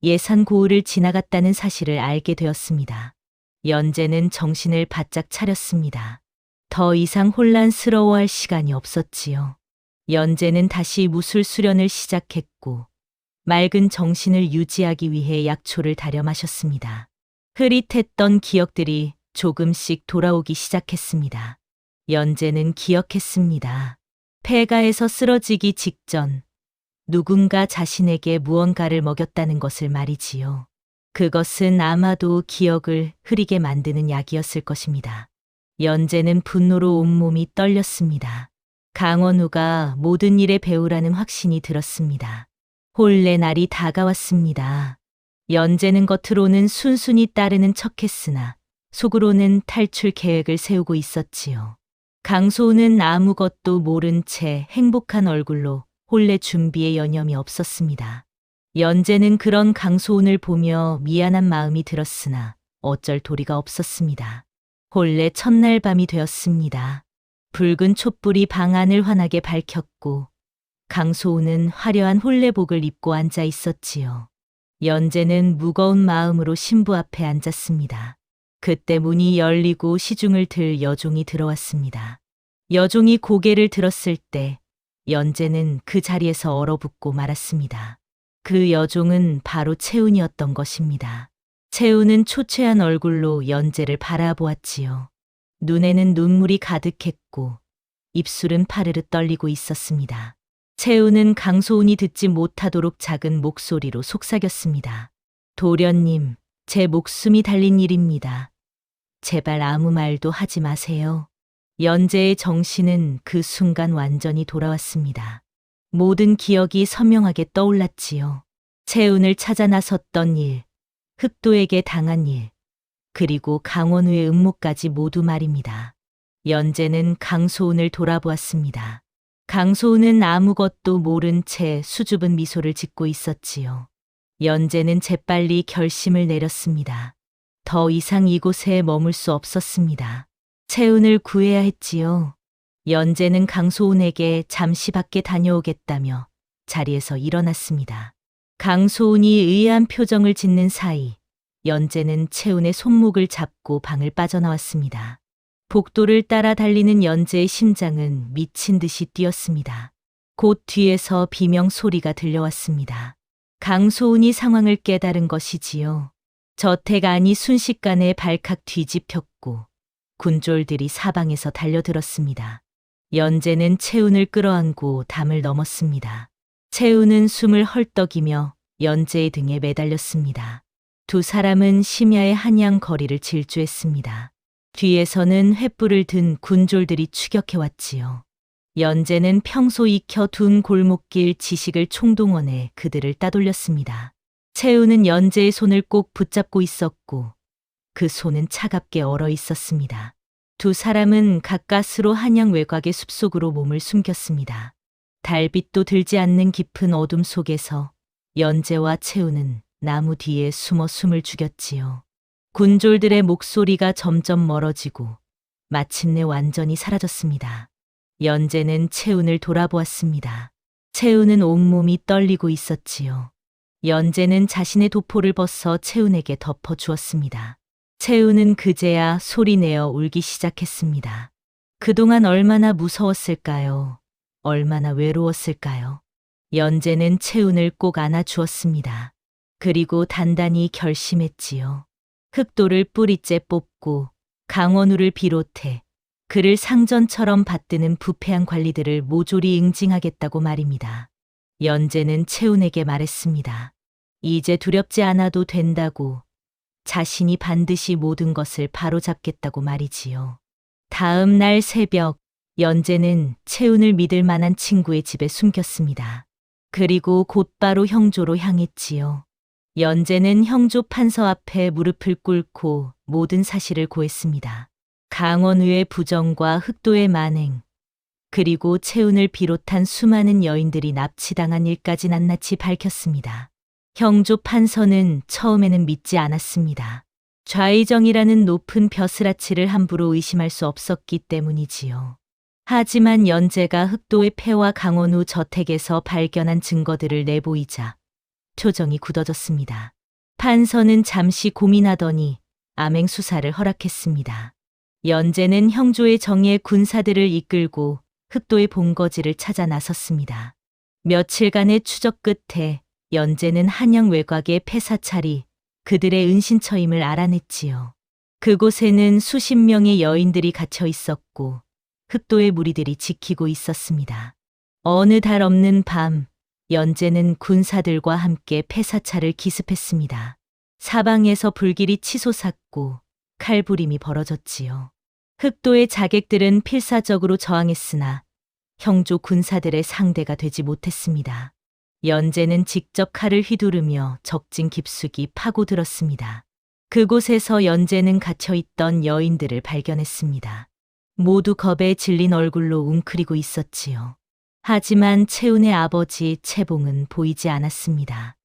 예산 고을을 지나갔다는 사실을 알게 되었습니다. 연재는 정신을 바짝 차렸습니다. 더 이상 혼란스러워할 시간이 없었지요. 연재는 다시 무술 수련을 시작했고 맑은 정신을 유지하기 위해 약초를 다려 마셨습니다. 흐릿했던 기억들이 조금씩 돌아오기 시작했습니다. 연재는 기억했습니다. 폐가에서 쓰러지기 직전 누군가 자신에게 무언가를 먹였다는 것을 말이지요. 그것은 아마도 기억을 흐리게 만드는 약이었을 것입니다. 연재는 분노로 온몸이 떨렸습니다. 강원우가 모든 일의 배우라는 확신이 들었습니다. 혼례 날이 다가왔습니다. 연재는 겉으로는 순순히 따르는 척했으나 속으로는 탈출 계획을 세우고 있었지요. 강소우는 아무것도 모른 채 행복한 얼굴로 혼례 준비에 여념이 없었습니다. 연재는 그런 강소운을 보며 미안한 마음이 들었으나 어쩔 도리가 없었습니다. 혼례 첫날 밤이 되었습니다. 붉은 촛불이 방 안을 환하게 밝혔고 강소운은 화려한 혼례복을 입고 앉아 있었지요. 연재는 무거운 마음으로 신부 앞에 앉았습니다. 그때 문이 열리고 시중을 들 여종이 들어왔습니다. 여종이 고개를 들었을 때 연재는 그 자리에서 얼어붙고 말았습니다. 그 여종은 바로 채운이었던 것입니다. 채운은 초췌한 얼굴로 연재를 바라보았지요. 눈에는 눈물이 가득했고 입술은 파르르 떨리고 있었습니다. 채운은 강소운이 듣지 못하도록 작은 목소리로 속삭였습니다. 도련님, 제 목숨이 달린 일입니다. 제발 아무 말도 하지 마세요. 연재의 정신은 그 순간 완전히 돌아왔습니다. 모든 기억이 선명하게 떠올랐지요. 채운을 찾아 나섰던 일, 흑도에게 당한 일, 그리고 강원우의 음모까지 모두 말입니다. 연재는 강소운을 돌아보았습니다. 강소운은 아무것도 모른 채 수줍은 미소를 짓고 있었지요. 연재는 재빨리 결심을 내렸습니다. 더 이상 이곳에 머물 수 없었습니다. 채운을 구해야 했지요. 연재는 강소운에게 잠시 밖에 다녀오겠다며 자리에서 일어났습니다. 강소운이 의아한 표정을 짓는 사이 연재는 채운의 손목을 잡고 방을 빠져나왔습니다. 복도를 따라 달리는 연재의 심장은 미친 듯이 뛰었습니다. 곧 뒤에서 비명 소리가 들려왔습니다. 강소운이 상황을 깨달은 것이지요. 저택 안이 순식간에 발칵 뒤집혔고 군졸들이 사방에서 달려들었습니다. 연재는 채운을 끌어안고 담을 넘었습니다. 채운은 숨을 헐떡이며 연재의 등에 매달렸습니다. 두 사람은 심야의 한양 거리를 질주했습니다. 뒤에서는 횃불을 든 군졸들이 추격해왔지요. 연재는 평소 익혀 둔 골목길 지식을 총동원해 그들을 따돌렸습니다. 채우는 연재의 손을 꼭 붙잡고 있었고 그 손은 차갑게 얼어 있었습니다. 두 사람은 가까스로 한양 외곽의 숲속으로 몸을 숨겼습니다. 달빛도 들지 않는 깊은 어둠 속에서 연재와 채우는 나무 뒤에 숨어 숨을 죽였지요. 군졸들의 목소리가 점점 멀어지고 마침내 완전히 사라졌습니다. 연재는 채운을 돌아보았습니다. 채운은 온몸이 떨리고 있었지요. 연재는 자신의 도포를 벗어 채운에게 덮어주었습니다. 채운은 그제야 소리내어 울기 시작했습니다. 그동안 얼마나 무서웠을까요? 얼마나 외로웠을까요? 연재는 채운을 꼭 안아주었습니다. 그리고 단단히 결심했지요. 흑돌을 뿌리째 뽑고 강원우를 비롯해 그를 상전처럼 받드는 부패한 관리들을 모조리 응징하겠다고 말입니다. 연재는 채운에게 말했습니다. 이제 두렵지 않아도 된다고, 자신이 반드시 모든 것을 바로잡겠다고 말이지요. 다음 날 새벽, 연재는 채운을 믿을 만한 친구의 집에 숨겼습니다. 그리고 곧바로 형조로 향했지요. 연재는 형조 판서 앞에 무릎을 꿇고 모든 사실을 고했습니다. 강원우의 부정과 흑도의 만행, 그리고 채운을 비롯한 수많은 여인들이 납치당한 일까지 낱낱이 밝혔습니다. 형조 판서는 처음에는 믿지 않았습니다. 좌의정이라는 높은 벼슬아치를 함부로 의심할 수 없었기 때문이지요. 하지만 연재가 흑도의 패와 강원우 저택에서 발견한 증거들을 내보이자 표정이 굳어졌습니다. 판서는 잠시 고민하더니 암행 수사를 허락했습니다. 연재는 형조의 정예 군사들을 이끌고 흑도의 본거지를 찾아 나섰습니다. 며칠간의 추적 끝에 연재는 한양 외곽의 폐사찰이 그들의 은신처임을 알아냈지요. 그곳에는 수십 명의 여인들이 갇혀 있었고 흑도의 무리들이 지키고 있었습니다. 어느 달 없는 밤, 연재는 군사들과 함께 폐사찰을 기습했습니다. 사방에서 불길이 치솟았고 칼부림이 벌어졌지요. 흑도의 자객들은 필사적으로 저항했으나 형조 군사들의 상대가 되지 못했습니다. 연재는 직접 칼을 휘두르며 적진 깊숙이 파고들었습니다. 그곳에서 연재는 갇혀있던 여인들을 발견했습니다. 모두 겁에 질린 얼굴로 웅크리고 있었지요. 하지만 채운의 아버지 채봉은 보이지 않았습니다.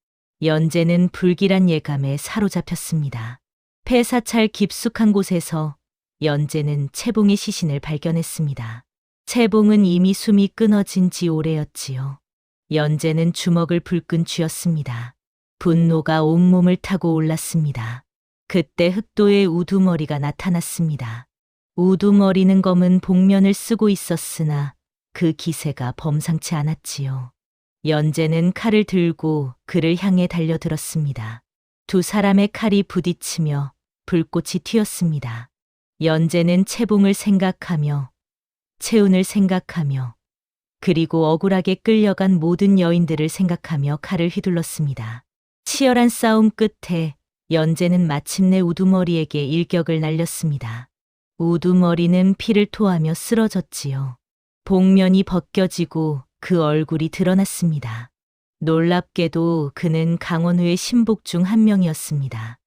연재는 불길한 예감에 사로잡혔습니다. 폐사찰 깊숙한 곳에서 연재는 채봉의 시신을 발견했습니다. 채봉은 이미 숨이 끊어진 지 오래였지요. 연재는 주먹을 불끈 쥐었습니다. 분노가 온몸을 타고 올랐습니다. 그때 흑도의 우두머리가 나타났습니다. 우두머리는 검은 복면을 쓰고 있었으나 그 기세가 범상치 않았지요. 연재는 칼을 들고 그를 향해 달려들었습니다. 두 사람의 칼이 부딪히며 불꽃이 튀었습니다. 연재는 채봉을 생각하며 채운을 생각하며 그리고 억울하게 끌려간 모든 여인들을 생각하며 칼을 휘둘렀습니다. 치열한 싸움 끝에 연재는 마침내 우두머리에게 일격을 날렸습니다. 우두머리는 피를 토하며 쓰러졌지요. 복면이 벗겨지고 그 얼굴이 드러났습니다. 놀랍게도 그는 강원우의 신복 중 한 명이었습니다.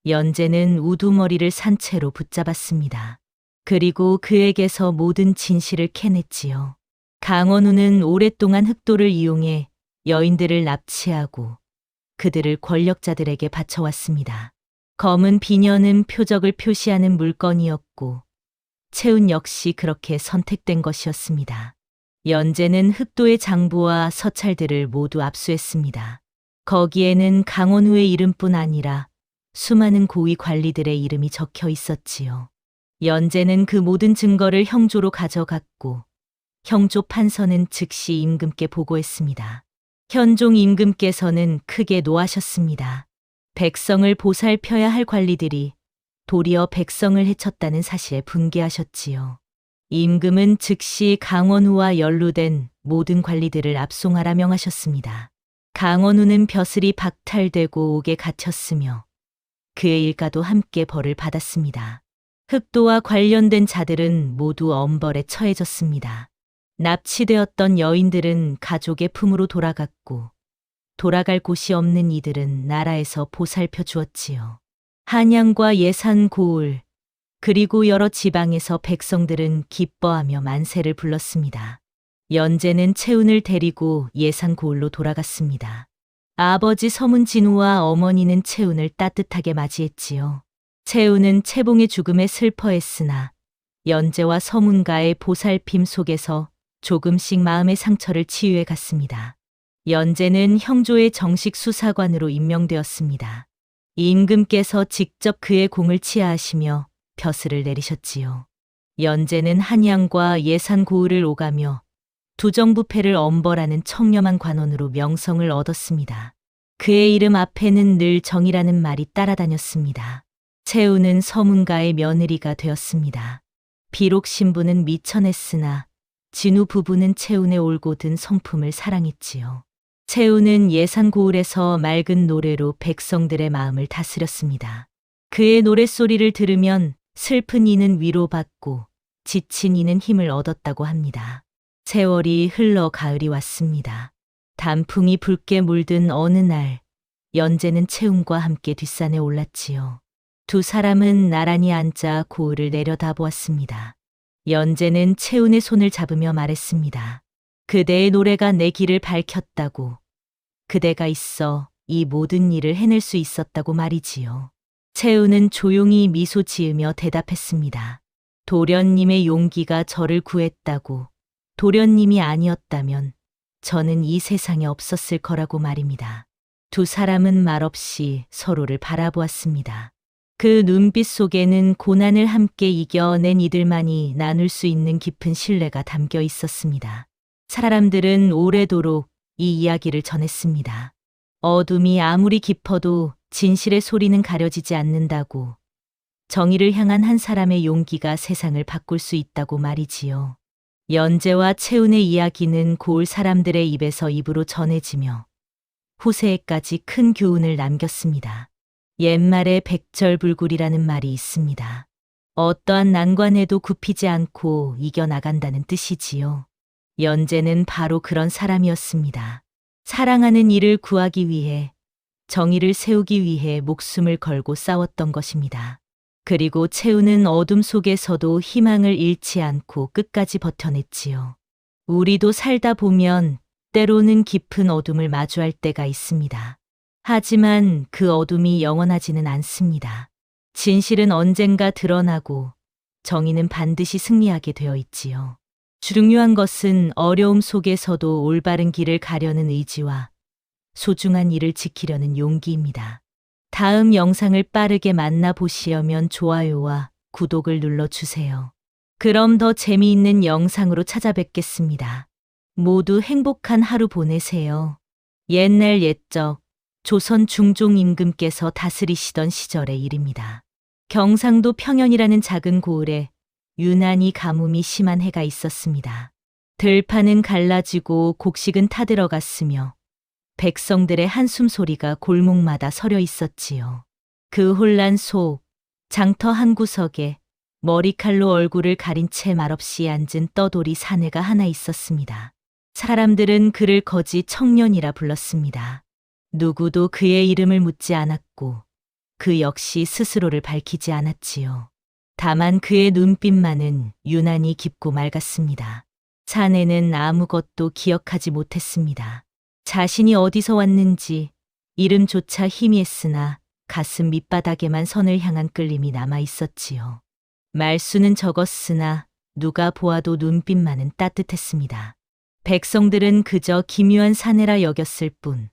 연재는 우두머리를 산채로 붙잡았습니다. 그리고 그에게서 모든 진실을 캐냈지요. 강원우는 오랫동안 흑도를 이용해 여인들을 납치하고 그들을 권력자들에게 바쳐왔습니다. 검은 비녀는 표적을 표시하는 물건이었고 채운 역시 그렇게 선택된 것이었습니다. 연재는 흑도의 장부와 서찰들을 모두 압수했습니다. 거기에는 강원후의 이름뿐 아니라 수많은 고위 관리들의 이름이 적혀 있었지요. 연재는 그 모든 증거를 형조로 가져갔고 형조 판서는 즉시 임금께 보고했습니다. 현종 임금께서는 크게 노하셨습니다. 백성을 보살펴야 할 관리들이 도리어 백성을 해쳤다는 사실에 분개하셨지요. 임금은 즉시 강원후와 연루된 모든 관리들을 압송하라 명하셨습니다. 강원후는 벼슬이 박탈되고 옥에 갇혔으며 그의 일가도 함께 벌을 받았습니다. 흑도와 관련된 자들은 모두 엄벌에 처해졌습니다. 납치되었던 여인들은 가족의 품으로 돌아갔고 돌아갈 곳이 없는 이들은 나라에서 보살펴 주었지요. 한양과 예산 고을 그리고 여러 지방에서 백성들은 기뻐하며 만세를 불렀습니다. 연재는 채운을 데리고 예산 고을로 돌아갔습니다. 아버지 서문 진우와 어머니는 채운을 따뜻하게 맞이했지요. 채운은 채봉의 죽음에 슬퍼했으나 연재와 서문가의 보살핌 속에서 조금씩 마음의 상처를 치유해 갔습니다. 연재는 형조의 정식 수사관으로 임명되었습니다. 임금께서 직접 그의 공을 치하하시며 벼슬을 내리셨지요. 연재는 한양과 예산 고을을 오가며 두정부패를 엄벌하는 청렴한 관원으로 명성을 얻었습니다. 그의 이름 앞에는 늘 정이라는 말이 따라다녔습니다. 채우는 서문가의 며느리가 되었습니다. 비록 신부는 미천했으나 진우 부부는 채운의 올곧은 성품을 사랑했지요. 채운은 예산 고을에서 맑은 노래로 백성들의 마음을 다스렸습니다. 그의 노랫소리를 들으면 슬픈 이는 위로받고 지친 이는 힘을 얻었다고 합니다. 세월이 흘러 가을이 왔습니다. 단풍이 붉게 물든 어느 날 연재는 채운과 함께 뒷산에 올랐지요. 두 사람은 나란히 앉아 고을을 내려다보았습니다. 연재는 채운의 손을 잡으며 말했습니다. 그대의 노래가 내 길을 밝혔다고. 그대가 있어 이 모든 일을 해낼 수 있었다고 말이지요. 채운은 조용히 미소 지으며 대답했습니다. 도련님의 용기가 저를 구했다고. 도련님이 아니었다면 저는 이 세상에 없었을 거라고 말입니다. 두 사람은 말없이 서로를 바라보았습니다. 그 눈빛 속에는 고난을 함께 이겨낸 이들만이 나눌 수 있는 깊은 신뢰가 담겨 있었습니다. 사람들은 오래도록 이 이야기를 전했습니다. 어둠이 아무리 깊어도 진실의 소리는 가려지지 않는다고. 정의를 향한 한 사람의 용기가 세상을 바꿀 수 있다고 말이지요. 연재와 채운의 이야기는 고을 사람들의 입에서 입으로 전해지며 후세에까지 큰 교훈을 남겼습니다. 옛말에 백절불굴이라는 말이 있습니다. 어떠한 난관에도 굽히지 않고 이겨나간다는 뜻이지요. 연재는 바로 그런 사람이었습니다. 사랑하는 이를 구하기 위해, 정의를 세우기 위해 목숨을 걸고 싸웠던 것입니다. 그리고 채우는 어둠 속에서도 희망을 잃지 않고 끝까지 버텨냈지요. 우리도 살다 보면 때로는 깊은 어둠을 마주할 때가 있습니다. 하지만 그 어둠이 영원하지는 않습니다. 진실은 언젠가 드러나고 정의는 반드시 승리하게 되어 있지요. 중요한 것은 어려움 속에서도 올바른 길을 가려는 의지와 소중한 일을 지키려는 용기입니다. 다음 영상을 빠르게 만나보시려면 좋아요와 구독을 눌러주세요. 그럼 더 재미있는 영상으로 찾아뵙겠습니다. 모두 행복한 하루 보내세요. 옛날 옛적 조선 중종 임금께서 다스리시던 시절의 일입니다. 경상도 평연이라는 작은 고을에 유난히 가뭄이 심한 해가 있었습니다. 들판은 갈라지고 곡식은 타들어갔으며 백성들의 한숨 소리가 골목마다 서려 있었지요. 그 혼란 속 장터 한 구석에 머리칼로 얼굴을 가린 채 말없이 앉은 떠돌이 사내가 하나 있었습니다. 사람들은 그를 거지 청년이라 불렀습니다. 누구도 그의 이름을 묻지 않았고 그 역시 스스로를 밝히지 않았지요. 다만 그의 눈빛만은 유난히 깊고 맑았습니다. 사내는 아무것도 기억하지 못했습니다. 자신이 어디서 왔는지, 이름조차 희미했으나 가슴 밑바닥에만 선을 향한 끌림이 남아 있었지요. 말수는 적었으나 누가 보아도 눈빛만은 따뜻했습니다. 백성들은 그저 기묘한 사내라 여겼을 뿐,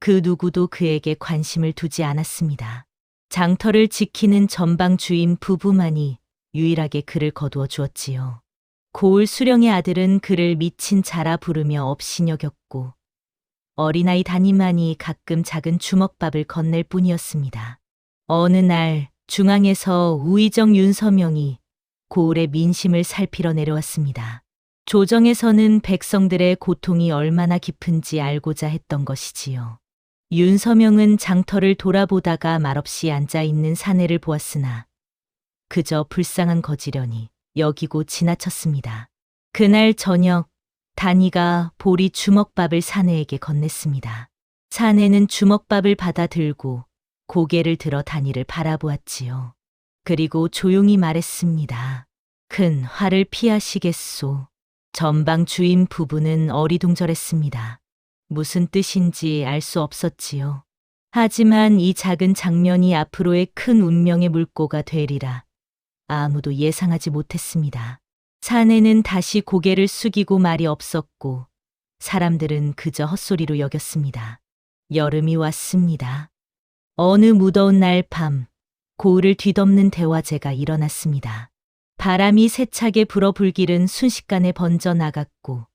그 누구도 그에게 관심을 두지 않았습니다. 장터를 지키는 전방 주임 부부만이 유일하게 그를 거두어 주었지요. 고을 수령의 아들은 그를 미친 자라 부르며 업신 여겼고, 어린아이 담임만이 가끔 작은 주먹밥을 건넬 뿐이었습니다. 어느 날 중앙에서 우의정 윤서명이 고을의 민심을 살피러 내려왔습니다. 조정에서는 백성들의 고통이 얼마나 깊은지 알고자 했던 것이지요. 윤서명은 장터를 돌아보다가 말없이 앉아 있는 사내를 보았으나 그저 불쌍한 거지려니 여기고 지나쳤습니다. 그날 저녁 단이가 보리 주먹밥을 사내에게 건넸습니다. 사내는 주먹밥을 받아 들고 고개를 들어 단이를 바라보았지요. 그리고 조용히 말했습니다. 큰 화를 피하시겠소. 전방 주임 부부는 어리둥절했습니다. 무슨 뜻인지 알 수 없었지요. 하지만 이 작은 장면이 앞으로의 큰 운명의 물꼬가 되리라 아무도 예상하지 못했습니다. 사내는 다시 고개를 숙이고 말이 없었고 사람들은 그저 헛소리로 여겼습니다. 여름이 왔습니다. 어느 무더운 날 밤 고을을 뒤덮는 대화제가 일어났습니다. 바람이 세차게 불어 불길은 순식간에 번져 나갔고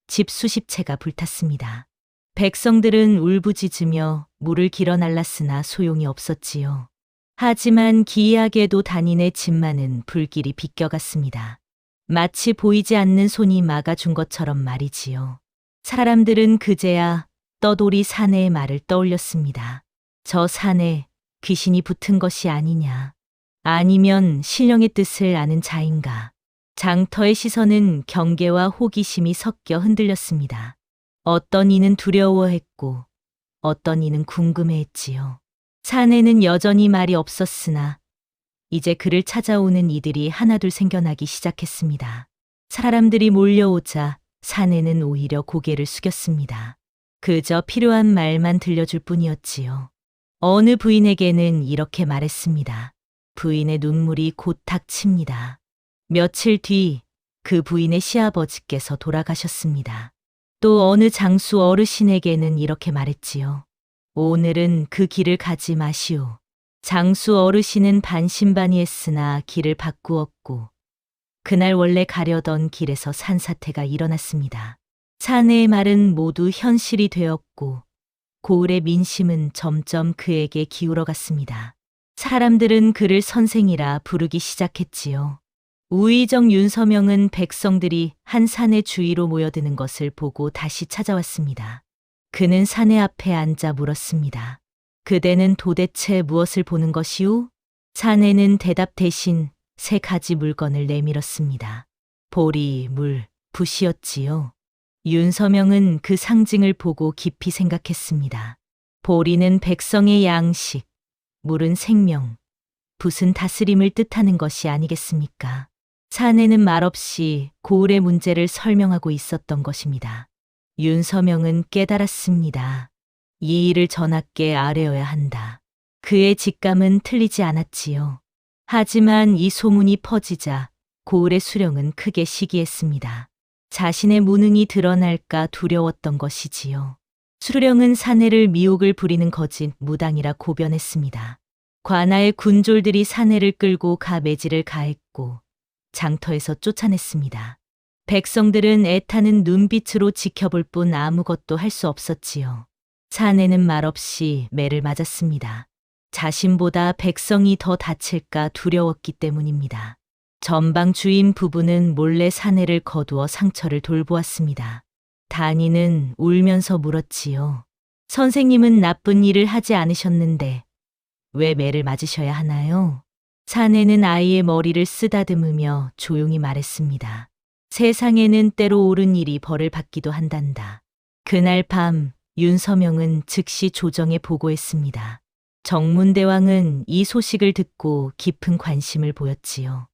집 수십 채가 불탔습니다. 백성들은 울부짖으며 물을 길어 날랐으나 소용이 없었지요. 하지만 기이하게도 단인의 집만은 불길이 비껴갔습니다. 마치 보이지 않는 손이 막아준 것처럼 말이지요. 사람들은 그제야 떠돌이 사내의 말을 떠올렸습니다. 저 산에 귀신이 붙은 것이 아니냐. 아니면 신령의 뜻을 아는 자인가. 장터의 시선은 경계와 호기심이 섞여 흔들렸습니다. 어떤 이는 두려워했고 어떤 이는 궁금해했지요. 사내는 여전히 말이 없었으나 이제 그를 찾아오는 이들이 하나둘 생겨나기 시작했습니다. 사람들이 몰려오자 사내는 오히려 고개를 숙였습니다. 그저 필요한 말만 들려줄 뿐이었지요. 어느 부인에게는 이렇게 말했습니다. 부인의 눈물이 곧 닥칩니다. 며칠 뒤 그 부인의 시아버지께서 돌아가셨습니다. 또 어느 장수 어르신에게는 이렇게 말했지요. 오늘은 그 길을 가지 마시오. 장수 어르신은 반신반의했으나 길을 바꾸었고 그날 원래 가려던 길에서 산사태가 일어났습니다. 사내의 말은 모두 현실이 되었고 고을의 민심은 점점 그에게 기울어 갔습니다. 사람들은 그를 선생이라 부르기 시작했지요. 우의정 윤서명은 백성들이 한 산의 주위로 모여드는 것을 보고 다시 찾아왔습니다. 그는 사내 앞에 앉아 물었습니다. 그대는 도대체 무엇을 보는 것이오? 사내는 대답 대신 세 가지 물건을 내밀었습니다. 보리, 물, 붓이었지요. 윤서명은 그 상징을 보고 깊이 생각했습니다. 보리는 백성의 양식, 물은 생명, 붓은 다스림을 뜻하는 것이 아니겠습니까? 사내는 말없이 고을의 문제를 설명하고 있었던 것입니다. 윤서명은 깨달았습니다. 이 일을 전하께 아뢰어야 한다. 그의 직감은 틀리지 않았지요. 하지만 이 소문이 퍼지자 고을의 수령은 크게 시기했습니다. 자신의 무능이 드러날까 두려웠던 것이지요. 수령은 사내를 미혹을 부리는 거짓 무당이라 고변했습니다. 관아의 군졸들이 사내를 끌고 가 매질을 가했고 장터에서 쫓아냈습니다. 백성들은 애타는 눈빛으로 지켜볼 뿐 아무것도 할 수 없었지요. 사내는 말없이 매를 맞았습니다. 자신보다 백성이 더 다칠까 두려웠기 때문입니다. 전방 주임 부부는 몰래 사내를 거두어 상처를 돌보았습니다. 단이는 울면서 물었지요. 선생님은 나쁜 일을 하지 않으셨는데 왜 매를 맞으셔야 하나요? 사내는 아이의 머리를 쓰다듬으며 조용히 말했습니다. 세상에는 때로 옳은 일이 벌을 받기도 한단다. 그날 밤 윤서명은 즉시 조정에 보고했습니다. 정문대왕은 이 소식을 듣고 깊은 관심을 보였지요.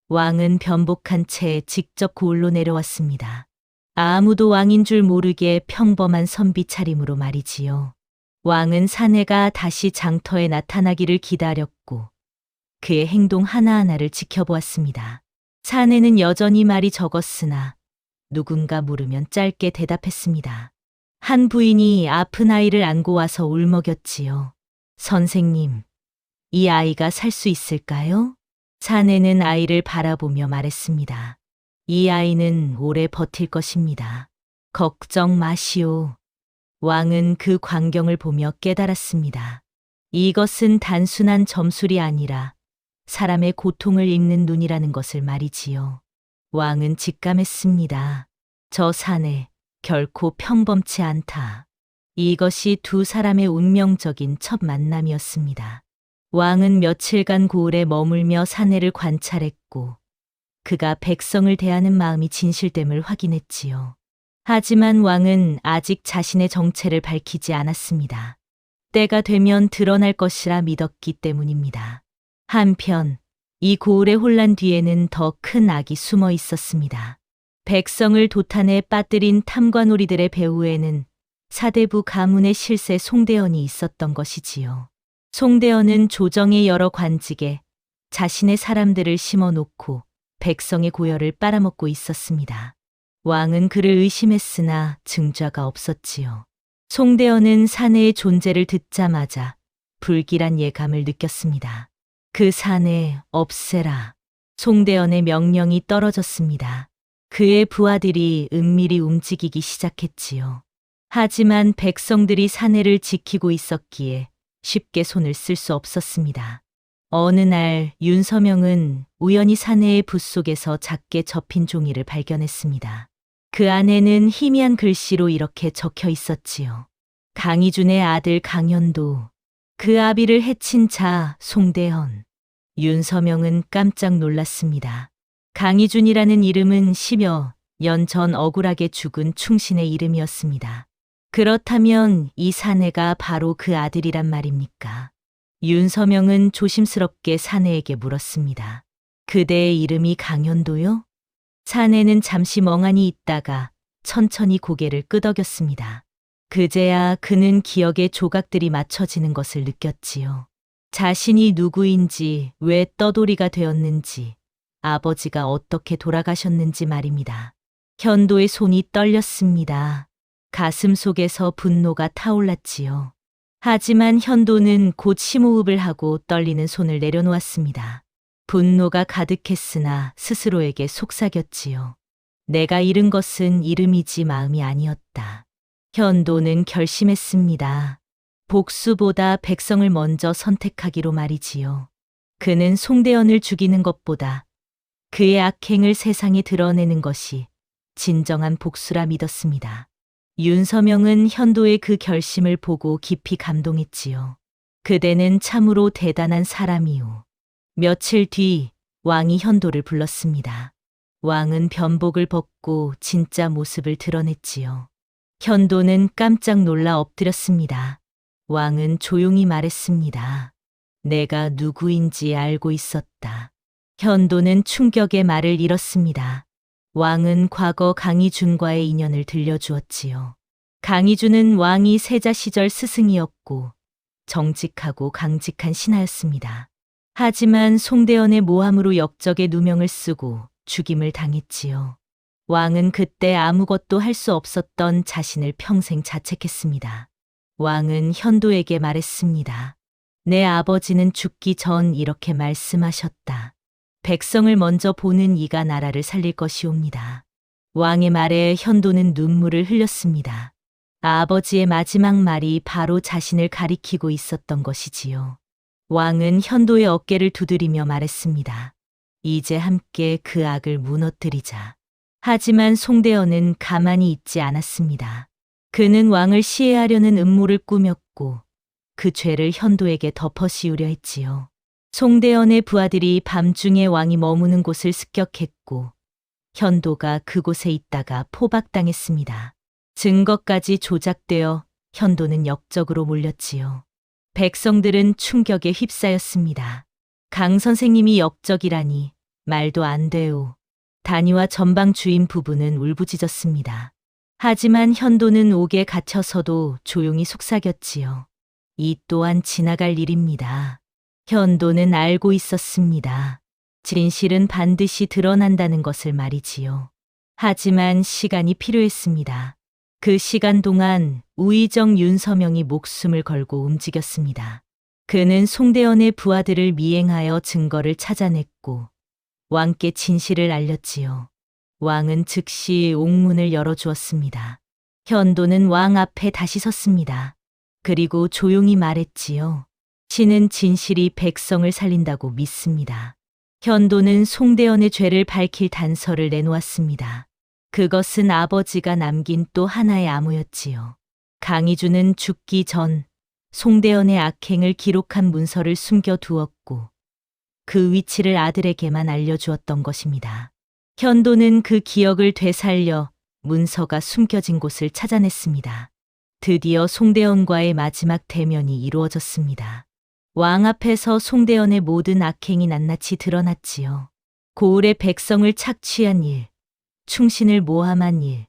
왕은 변복한 채 직접 고을로 내려왔습니다. 아무도 왕인 줄 모르게 평범한 선비 차림으로 말이지요. 왕은 사내가 다시 장터에 나타나기를 기다렸고 그의 행동 하나하나를 지켜보았습니다. 사내는 여전히 말이 적었으나 누군가 물으면 짧게 대답했습니다. 한 부인이 아픈 아이를 안고 와서 울먹였지요. 선생님, 이 아이가 살 수 있을까요? 사내는 아이를 바라보며 말했습니다. 이 아이는 오래 버틸 것입니다. 걱정 마시오. 왕은 그 광경을 보며 깨달았습니다. 이것은 단순한 점술이 아니라 사람의 고통을 읽는 눈이라는 것을 말이지요. 왕은 직감했습니다. 저 사내 결코 평범치 않다. 이것이 두 사람의 운명적인 첫 만남이었습니다. 왕은 며칠간 고을에 머물며 사내를 관찰했고 그가 백성을 대하는 마음이 진실됨을 확인했지요. 하지만 왕은 아직 자신의 정체를 밝히지 않았습니다. 때가 되면 드러날 것이라 믿었기 때문입니다. 한편 이 고을의 혼란 뒤에는 더 큰 악이 숨어 있었습니다. 백성을 도탄에 빠뜨린 탐관오리들의 배후에는 사대부 가문의 실세 송대원이 있었던 것이지요. 송대원은 조정의 여러 관직에 자신의 사람들을 심어놓고 백성의 고열을 빨아먹고 있었습니다. 왕은 그를 의심했으나 증자가 없었지요. 송대원은 사내의 존재를 듣자마자 불길한 예감을 느꼈습니다. 그 사내 없애라. 송대원의 명령이 떨어졌습니다. 그의 부하들이 은밀히 움직이기 시작했지요. 하지만 백성들이 사내를 지키고 있었기에 쉽게 손을 쓸 수 없었습니다. 어느 날 윤서명은 우연히 사내의 붓 속에서 작게 접힌 종이를 발견했습니다. 그 안에는 희미한 글씨로 이렇게 적혀 있었지요. 강희준의 아들 강현도, 그 아비를 해친 자 송대현. 윤서명은 깜짝 놀랐습니다. 강희준이라는 이름은 10여 년 전 억울하게 죽은 충신의 이름이었습니다. 그렇다면 이 사내가 바로 그 아들이란 말입니까? 윤서명은 조심스럽게 사내에게 물었습니다. 그대의 이름이 강현도요? 사내는 잠시 멍하니 있다가 천천히 고개를 끄덕였습니다. 그제야 그는 기억의 조각들이 맞춰지는 것을 느꼈지요. 자신이 누구인지, 왜 떠돌이가 되었는지, 아버지가 어떻게 돌아가셨는지 말입니다. 현도의 손이 떨렸습니다. 가슴 속에서 분노가 타올랐지요. 하지만 현도는 곧 심호흡을 하고 떨리는 손을 내려놓았습니다. 분노가 가득했으나 스스로에게 속삭였지요. 내가 잃은 것은 이름이지 마음이 아니었다. 현도는 결심했습니다. 복수보다 백성을 먼저 선택하기로 말이지요. 그는 송대현을 죽이는 것보다 그의 악행을 세상에 드러내는 것이 진정한 복수라 믿었습니다. 윤서명은 현도의 그 결심을 보고 깊이 감동했지요. 그대는 참으로 대단한 사람이오. 며칠 뒤 왕이 현도를 불렀습니다. 왕은 변복을 벗고 진짜 모습을 드러냈지요. 현도는 깜짝 놀라 엎드렸습니다. 왕은 조용히 말했습니다. 내가 누구인지 알고 있었다. 현도는 충격의 말을 잃었습니다. 왕은 과거 강희준과의 인연을 들려주었지요. 강희준은 왕이 세자 시절 스승이었고 정직하고 강직한 신하였습니다. 하지만 송대현의 모함으로 역적의 누명을 쓰고 죽임을 당했지요. 왕은 그때 아무것도 할 수 없었던 자신을 평생 자책했습니다. 왕은 현도에게 말했습니다. 내 아버지는 죽기 전 이렇게 말씀하셨다. 백성을 먼저 보는 이가 나라를 살릴 것이옵니다. 왕의 말에 현도는 눈물을 흘렸습니다. 아버지의 마지막 말이 바로 자신을 가리키고 있었던 것이지요. 왕은 현도의 어깨를 두드리며 말했습니다. 이제 함께 그 악을 무너뜨리자. 하지만 송대현은 가만히 있지 않았습니다. 그는 왕을 시해하려는 음모를 꾸몄고 그 죄를 현도에게 덮어 씌우려 했지요. 송대현의 부하들이 밤중에 왕이 머무는 곳을 습격했고 현도가 그곳에 있다가 포박당했습니다. 증거까지 조작되어 현도는 역적으로 몰렸지요. 백성들은 충격에 휩싸였습니다. 강 선생님이 역적이라니 말도 안 돼요. 단이와 전방 주임 부부는 울부짖었습니다. 하지만 현도는 옥에 갇혀서도 조용히 속삭였지요. 이 또한 지나갈 일입니다. 현도는 알고 있었습니다. 진실은 반드시 드러난다는 것을 말이지요. 하지만 시간이 필요했습니다. 그 시간 동안 우의정 윤서명이 목숨을 걸고 움직였습니다. 그는 송대원의 부하들을 미행하여 증거를 찾아냈고 왕께 진실을 알렸지요. 왕은 즉시 옥문을 열어주었습니다. 현도는 왕 앞에 다시 섰습니다. 그리고 조용히 말했지요. 신은 진실이 백성을 살린다고 믿습니다. 현도는 송대원의 죄를 밝힐 단서를 내놓았습니다. 그것은 아버지가 남긴 또 하나의 암호였지요. 강희주는 죽기 전 송대원의 악행을 기록한 문서를 숨겨두었고 그 위치를 아들에게만 알려주었던 것입니다. 현도는 그 기억을 되살려 문서가 숨겨진 곳을 찾아냈습니다. 드디어 송대원과의 마지막 대면이 이루어졌습니다. 왕 앞에서 송대원의 모든 악행이 낱낱이 드러났지요. 고을의 백성을 착취한 일, 충신을 모함한 일,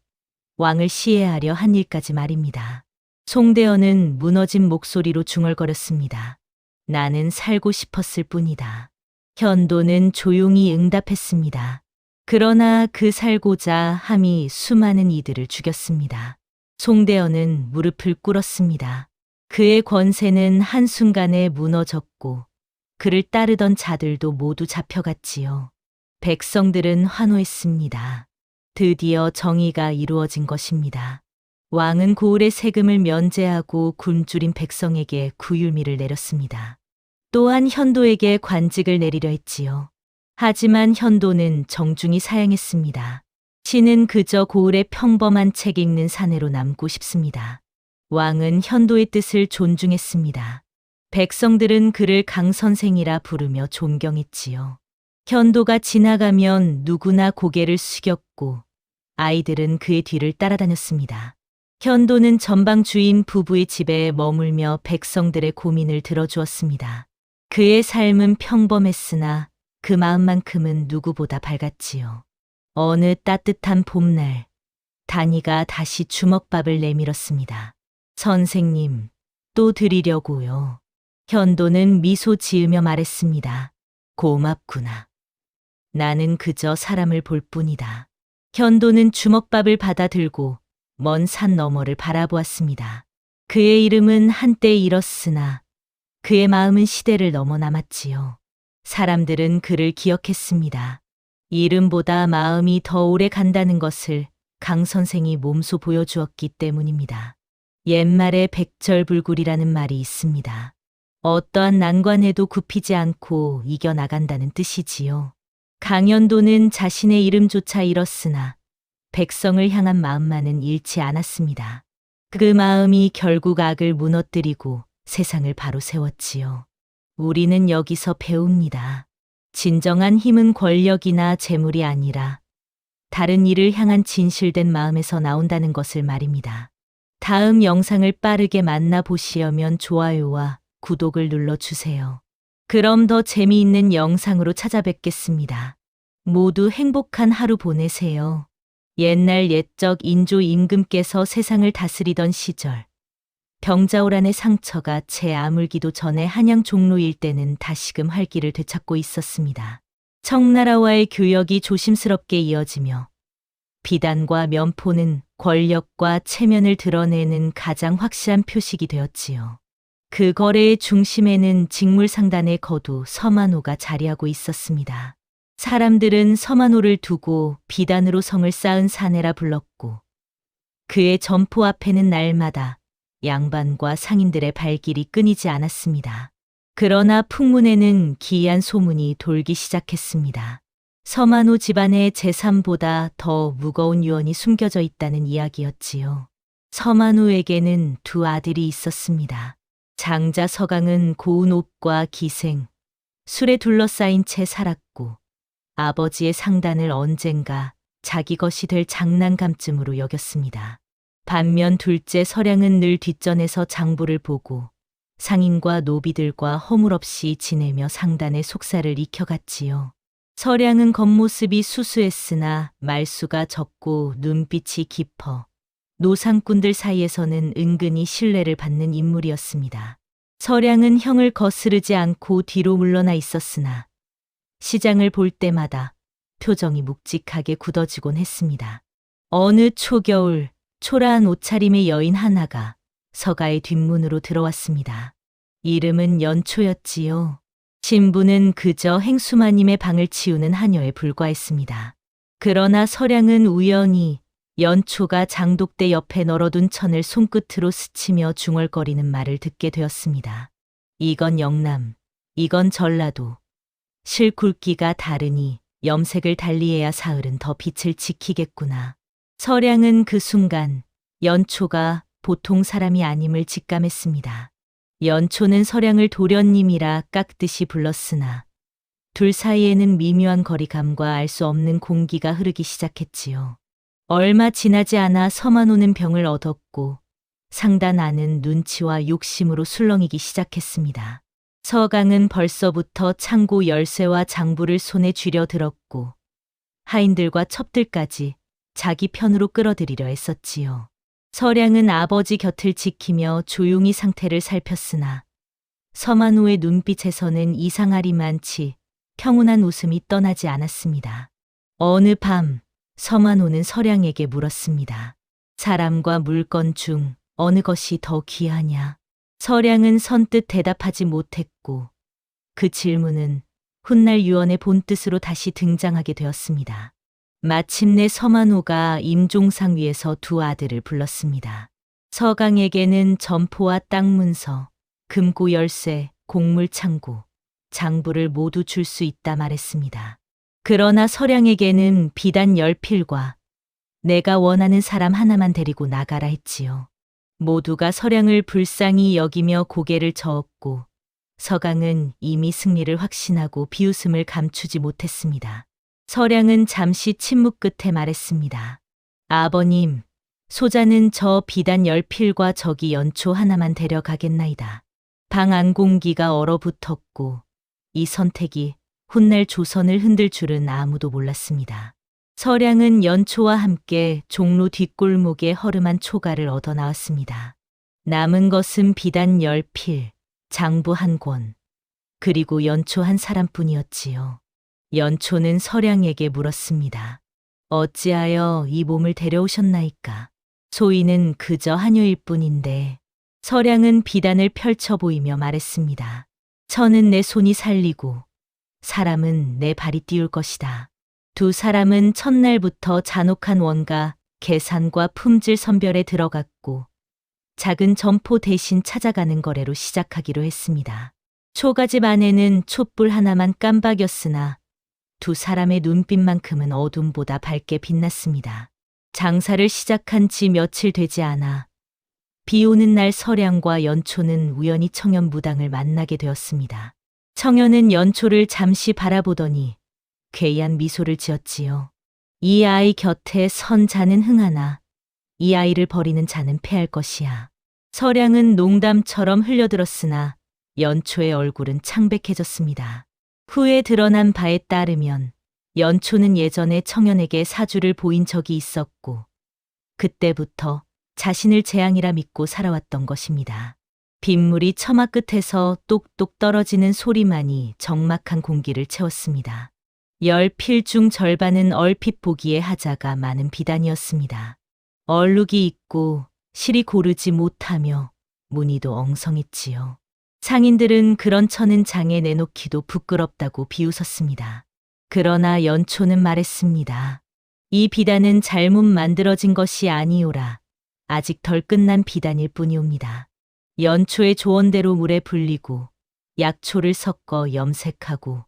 왕을 시해하려 한 일까지 말입니다. 송대원은 무너진 목소리로 중얼거렸습니다. 나는 살고 싶었을 뿐이다. 현도는 조용히 응답했습니다. 그러나 그 살고자 함이 수많은 이들을 죽였습니다. 송대원은 무릎을 꿇었습니다. 그의 권세는 한순간에 무너졌고 그를 따르던 자들도 모두 잡혀갔지요. 백성들은 환호했습니다. 드디어 정의가 이루어진 것입니다. 왕은 고을의 세금을 면제하고 굶주린 백성에게 구휼미를 내렸습니다. 또한 현도에게 관직을 내리려 했지요. 하지만 현도는 정중히 사양했습니다. 신은 그저 고을의 평범한 책 읽는 사내로 남고 싶습니다. 왕은 현도의 뜻을 존중했습니다. 백성들은 그를 강선생이라 부르며 존경했지요. 현도가 지나가면 누구나 고개를 숙였고 아이들은 그의 뒤를 따라다녔습니다. 현도는 전방 주인 부부의 집에 머물며 백성들의 고민을 들어주었습니다. 그의 삶은 평범했으나 그 마음만큼은 누구보다 밝았지요. 어느 따뜻한 봄날, 단이가 다시 주먹밥을 내밀었습니다. 선생님, 또 드리려고요. 현도는 미소 지으며 말했습니다. 고맙구나. 나는 그저 사람을 볼 뿐이다. 현도는 주먹밥을 받아 들고 먼 산 너머를 바라보았습니다. 그의 이름은 한때 잃었으나 그의 마음은 시대를 넘어 남았지요. 사람들은 그를 기억했습니다. 이름보다 마음이 더 오래 간다는 것을 강 선생이 몸소 보여주었기 때문입니다. 옛말에 백절불굴이라는 말이 있습니다. 어떠한 난관에도 굽히지 않고 이겨나간다는 뜻이지요. 강현도는 자신의 이름조차 잃었으나 백성을 향한 마음만은 잃지 않았습니다. 그 마음이 결국 악을 무너뜨리고 세상을 바로 세웠지요. 우리는 여기서 배웁니다. 진정한 힘은 권력이나 재물이 아니라 다른 이를 향한 진실된 마음에서 나온다는 것을 말입니다. 다음 영상을 빠르게 만나보시려면 좋아요와 구독을 눌러주세요. 그럼 더 재미있는 영상으로 찾아뵙겠습니다. 모두 행복한 하루 보내세요. 옛날 옛적 인조 임금께서 세상을 다스리던 시절, 병자호란의 상처가 채 아물기도 전에 한양 종로 일대는 다시금 활기를 되찾고 있었습니다. 청나라와의 교역이 조심스럽게 이어지며 비단과 면포는 권력과 체면을 드러내는 가장 확실한 표식이 되었지요. 그 거래의 중심에는 직물상단의 거두 서만호가 자리하고 있었습니다. 사람들은 서만호를 두고 비단으로 성을 쌓은 사내라 불렀고 그의 점포 앞에는 날마다 양반과 상인들의 발길이 끊이지 않았습니다. 그러나 풍문에는 기이한 소문이 돌기 시작했습니다. 서만호 집안의 재산보다 더 무거운 유언이 숨겨져 있다는 이야기였지요. 서만호에게는 두 아들이 있었습니다. 장자 서강은 고운 옷과 기생, 술에 둘러싸인 채 살았고 아버지의 상단을 언젠가 자기 것이 될 장난감쯤으로 여겼습니다. 반면 둘째 서량은 늘 뒷전에서 장부를 보고 상인과 노비들과 허물없이 지내며 상단의 속살을 익혀갔지요. 서량은 겉모습이 수수했으나 말수가 적고 눈빛이 깊어 노상꾼들 사이에서는 은근히 신뢰를 받는 인물이었습니다. 서량은 형을 거스르지 않고 뒤로 물러나 있었으나 시장을 볼 때마다 표정이 묵직하게 굳어지곤 했습니다. 어느 초겨울 초라한 옷차림의 여인 하나가 서가의 뒷문으로 들어왔습니다. 이름은 연초였지요. 신부는 그저 행수마님의 방을 치우는 하녀에 불과했습니다. 그러나 서량은 우연히 연초가 장독대 옆에 널어둔 천을 손끝으로 스치며 중얼거리는 말을 듣게 되었습니다. 이건 영남, 이건 전라도. 실 굵기가 다르니 염색을 달리해야 사흘은 더 빛을 지키겠구나. 서량은 그 순간 연초가 보통 사람이 아님을 직감했습니다. 연초는 서량을 도련님이라 깍듯이 불렀으나 둘 사이에는 미묘한 거리감과 알 수 없는 공기가 흐르기 시작했지요. 얼마 지나지 않아 서만호는 병을 얻었고 상단 안은 눈치와 욕심으로 술렁이기 시작했습니다. 서강은 벌써부터 창고 열쇠와 장부를 손에 쥐려 들었고 하인들과 첩들까지 자기 편으로 끌어들이려 했었지요. 서량은 아버지 곁을 지키며 조용히 상태를 살폈으나 서만호의 눈빛에서는 이상하리만치 평온한 웃음이 떠나지 않았습니다. 어느 밤 서만호는 서량에게 물었습니다. 사람과 물건 중 어느 것이 더 귀하냐? 서량은 선뜻 대답하지 못했고 그 질문은 훗날 유언의 본뜻으로 다시 등장하게 되었습니다. 마침내 서만호가 임종상 위에서 두 아들을 불렀습니다. 서강에게는 점포와 땅 문서, 금고 열쇠, 곡물 창고, 장부를 모두 줄 수 있다 말했습니다. 그러나 서량에게는 비단 10필과 내가 원하는 사람 하나만 데리고 나가라 했지요. 모두가 서량을 불쌍히 여기며 고개를 저었고 서강은 이미 승리를 확신하고 비웃음을 감추지 못했습니다. 서량은 잠시 침묵 끝에 말했습니다. 아버님, 소자는 저 비단 10필과 저기 연초 하나만 데려가겠나이다. 방 안 공기가 얼어붙었고 이 선택이 훗날 조선을 흔들 줄은 아무도 몰랐습니다. 서량은 연초와 함께 종로 뒷골목에 허름한 초가를 얻어 나왔습니다. 남은 것은 비단 10필, 장부 1권, 그리고 연초 한 사람뿐이었지요. 연초는 서량에게 물었습니다. 어찌하여 이 몸을 데려오셨나이까? 소인은 그저 하녀일 뿐인데. 서량은 비단을 펼쳐 보이며 말했습니다. 천은 내 손이 살리고 사람은 내 발이 띄울 것이다. 두 사람은 첫날부터 잔혹한 원가, 계산과 품질 선별에 들어갔고 작은 점포 대신 찾아가는 거래로 시작하기로 했습니다. 초가집 안에는 촛불 하나만 깜박였으나 두 사람의 눈빛만큼은 어둠보다 밝게 빛났습니다. 장사를 시작한 지 며칠 되지 않아 비 오는 날 서량과 연초는 우연히 청년 무당을 만나게 되었습니다. 청년은 연초를 잠시 바라보더니 괴이한 미소를 지었지요. 이 아이 곁에 선 자는 흥하나 이 아이를 버리는 자는 패할 것이야. 서량은 농담처럼 흘려들었으나 연초의 얼굴은 창백해졌습니다. 후에 드러난 바에 따르면 연초는 예전에 청년에게 사주를 보인 적이 있었고 그때부터 자신을 재앙이라 믿고 살아왔던 것입니다. 빗물이 처마 끝에서 똑똑 떨어지는 소리만이 적막한 공기를 채웠습니다. 10필 중 절반은 얼핏 보기에 하자가 많은 비단이었습니다. 얼룩이 있고 실이 고르지 못하며 무늬도 엉성했지요. 상인들은 그런 천은 장에 내놓기도 부끄럽다고 비웃었습니다. 그러나 연초는 말했습니다. 이 비단은 잘못 만들어진 것이 아니오라. 아직 덜 끝난 비단일 뿐이옵니다. 연초의 조언대로 물에 불리고 약초를 섞어 염색하고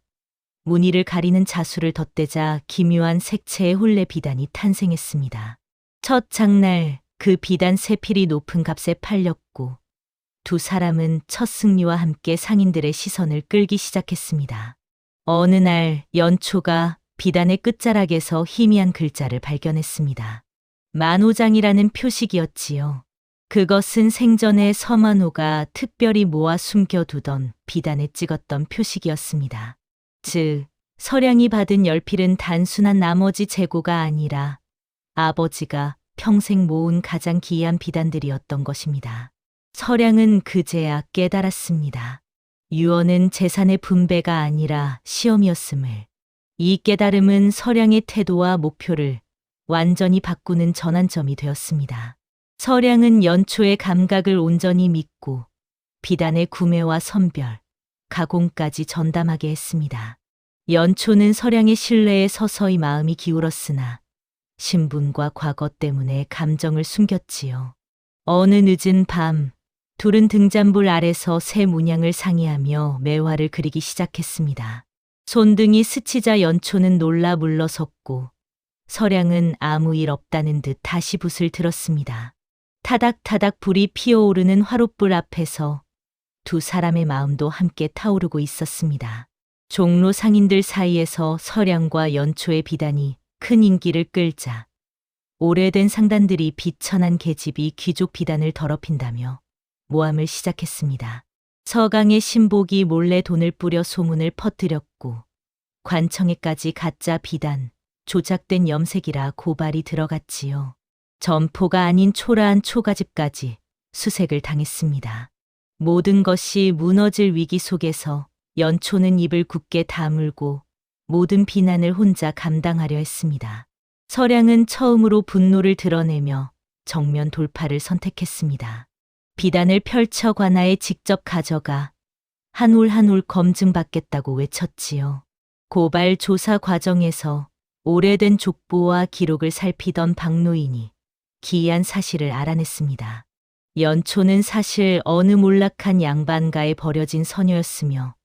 무늬를 가리는 자수를 덧대자 기묘한 색채의 혼례 비단이 탄생했습니다. 첫 장날 그 비단 3필이 높은 값에 팔렸고 두 사람은 첫 승리와 함께 상인들의 시선을 끌기 시작했습니다. 어느 날 연초가 비단의 끝자락에서 희미한 글자를 발견했습니다. 만호장이라는 표식이었지요. 그것은 생전에 서만호가 특별히 모아 숨겨두던 비단에 찍었던 표식이었습니다. 즉, 서량이 받은 10필은 단순한 나머지 재고가 아니라 아버지가 평생 모은 가장 기이한 비단들이었던 것입니다. 서량은 그제야 깨달았습니다. 유언은 재산의 분배가 아니라 시험이었음을. 이 깨달음은 서량의 태도와 목표를 완전히 바꾸는 전환점이 되었습니다. 서량은 연초의 감각을 온전히 믿고 비단의 구매와 선별, 가공까지 전담하게 했습니다. 연초는 서량의 신뢰에 서서히 마음이 기울었으나 신분과 과거 때문에 감정을 숨겼지요. 어느 늦은 밤, 둘은 등잔불 아래서 새 문양을 상의하며 매화를 그리기 시작했습니다. 손등이 스치자 연초는 놀라 물러섰고 서량은 아무 일 없다는 듯 다시 붓을 들었습니다. 타닥타닥 불이 피어오르는 화롯불 앞에서 두 사람의 마음도 함께 타오르고 있었습니다. 종로 상인들 사이에서 서량과 연초의 비단이 큰 인기를 끌자 오래된 상단들이 비천한 계집이 귀족 비단을 더럽힌다며 모함을 시작했습니다. 서강의 신복이 몰래 돈을 뿌려 소문을 퍼뜨렸고 관청에까지 가짜 비단, 조작된 염색이라 고발이 들어갔지요. 점포가 아닌 초라한 초가집까지 수색을 당했습니다. 모든 것이 무너질 위기 속에서 연초는 입을 굳게 다물고 모든 비난을 혼자 감당하려 했습니다. 서량은 처음으로 분노를 드러내며 정면 돌파를 선택했습니다. 비단을 펼쳐 관아에 직접 가져가 한 올 한 올 검증받겠다고 외쳤지요. 고발 조사 과정에서 오래된 족보와 기록을 살피던 박노인이 기이한 사실을 알아냈습니다. 연초는 사실 어느 몰락한 양반가에 버려진 서녀였으며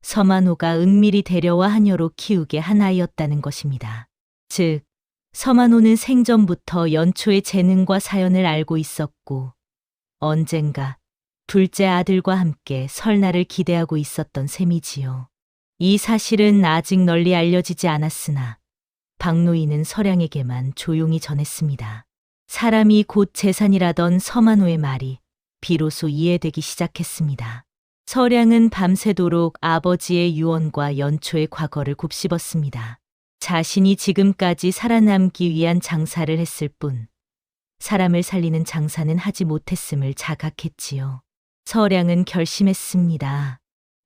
서만호가 은밀히 데려와 하녀로 키우게 한 아이였다는 것입니다. 즉, 서만호는 생전부터 연초의 재능과 사연을 알고 있었고 언젠가 둘째 아들과 함께 설날을 기대하고 있었던 셈이지요. 이 사실은 아직 널리 알려지지 않았으나 박노인은 서량에게만 조용히 전했습니다. 사람이 곧 재산이라던 서만호의 말이 비로소 이해되기 시작했습니다. 서량은 밤새도록 아버지의 유언과 연초의 과거를 곱씹었습니다. 자신이 지금까지 살아남기 위한 장사를 했을 뿐 사람을 살리는 장사는 하지 못했음을 자각했지요. 서량은 결심했습니다.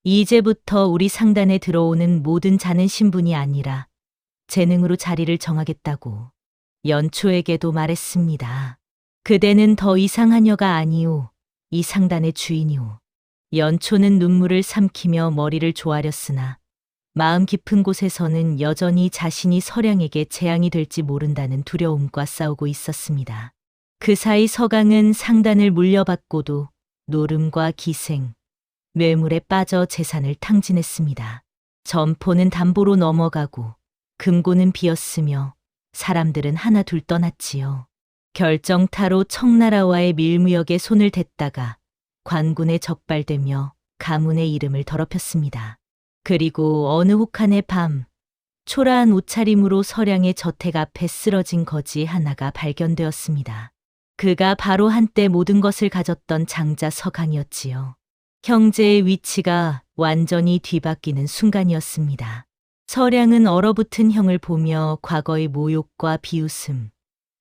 이제부터 우리 상단에 들어오는 모든 자는 신분이 아니라 재능으로 자리를 정하겠다고 연초에게도 말했습니다. 그대는 더 이상 하녀가 아니오. 이 상단의 주인이오. 연초는 눈물을 삼키며 머리를 조아렸으나 마음 깊은 곳에서는 여전히 자신이 서량에게 재앙이 될지 모른다는 두려움과 싸우고 있었습니다. 그 사이 서강은 상단을 물려받고도 노름과 기생, 뇌물에 빠져 재산을 탕진했습니다. 점포는 담보로 넘어가고 금고는 비었으며 사람들은 하나둘 떠났지요. 결정타로 청나라와의 밀무역에 손을 댔다가 관군에 적발되며 가문의 이름을 더럽혔습니다. 그리고 어느 혹한의 밤, 초라한 옷차림으로 서량의 저택 앞에 쓰러진 거지 하나가 발견되었습니다. 그가 바로 한때 모든 것을 가졌던 장자 서강이었지요. 형제의 위치가 완전히 뒤바뀌는 순간이었습니다. 서량은 얼어붙은 형을 보며 과거의 모욕과 비웃음,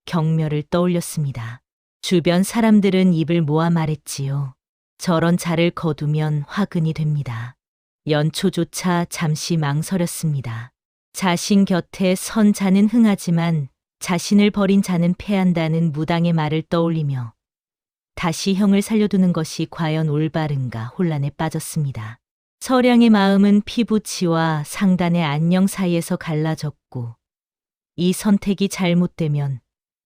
경멸을 떠올렸습니다. 주변 사람들은 입을 모아 말했지요. 저런 자를 거두면 화근이 됩니다. 연초조차 잠시 망설였습니다. 자신 곁에 선 자는 흥하지만 자신을 버린 자는 패한다는 무당의 말을 떠올리며 다시 형을 살려두는 것이 과연 올바른가 혼란에 빠졌습니다. 서량의 마음은 피부치와 상단의 안녕 사이에서 갈라졌고 이 선택이 잘못되면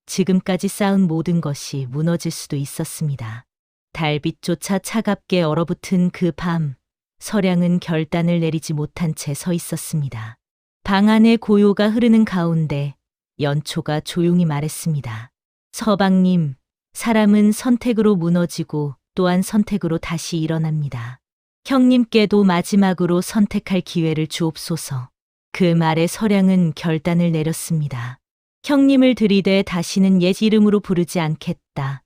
지금까지 쌓은 모든 것이 무너질 수도 있었습니다. 달빛조차 차갑게 얼어붙은 그 밤, 서량은 결단을 내리지 못한 채 서 있었습니다. 방 안에 고요가 흐르는 가운데 연초가 조용히 말했습니다. 서방님, 사람은 선택으로 무너지고 또한 선택으로 다시 일어납니다. 형님께도 마지막으로 선택할 기회를 주옵소서. 그 말에 서량은 결단을 내렸습니다. 형님을 들이대 다시는 옛 이름으로 부르지 않겠다.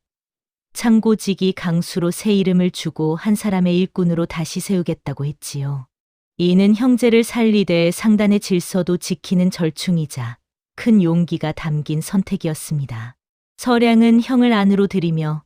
창고직이 강수로 새 이름을 주고 한 사람의 일꾼으로 다시 세우겠다고 했지요. 이는 형제를 살리되 상단의 질서도 지키는 절충이자 큰 용기가 담긴 선택이었습니다. 서량은 형을 안으로 들이며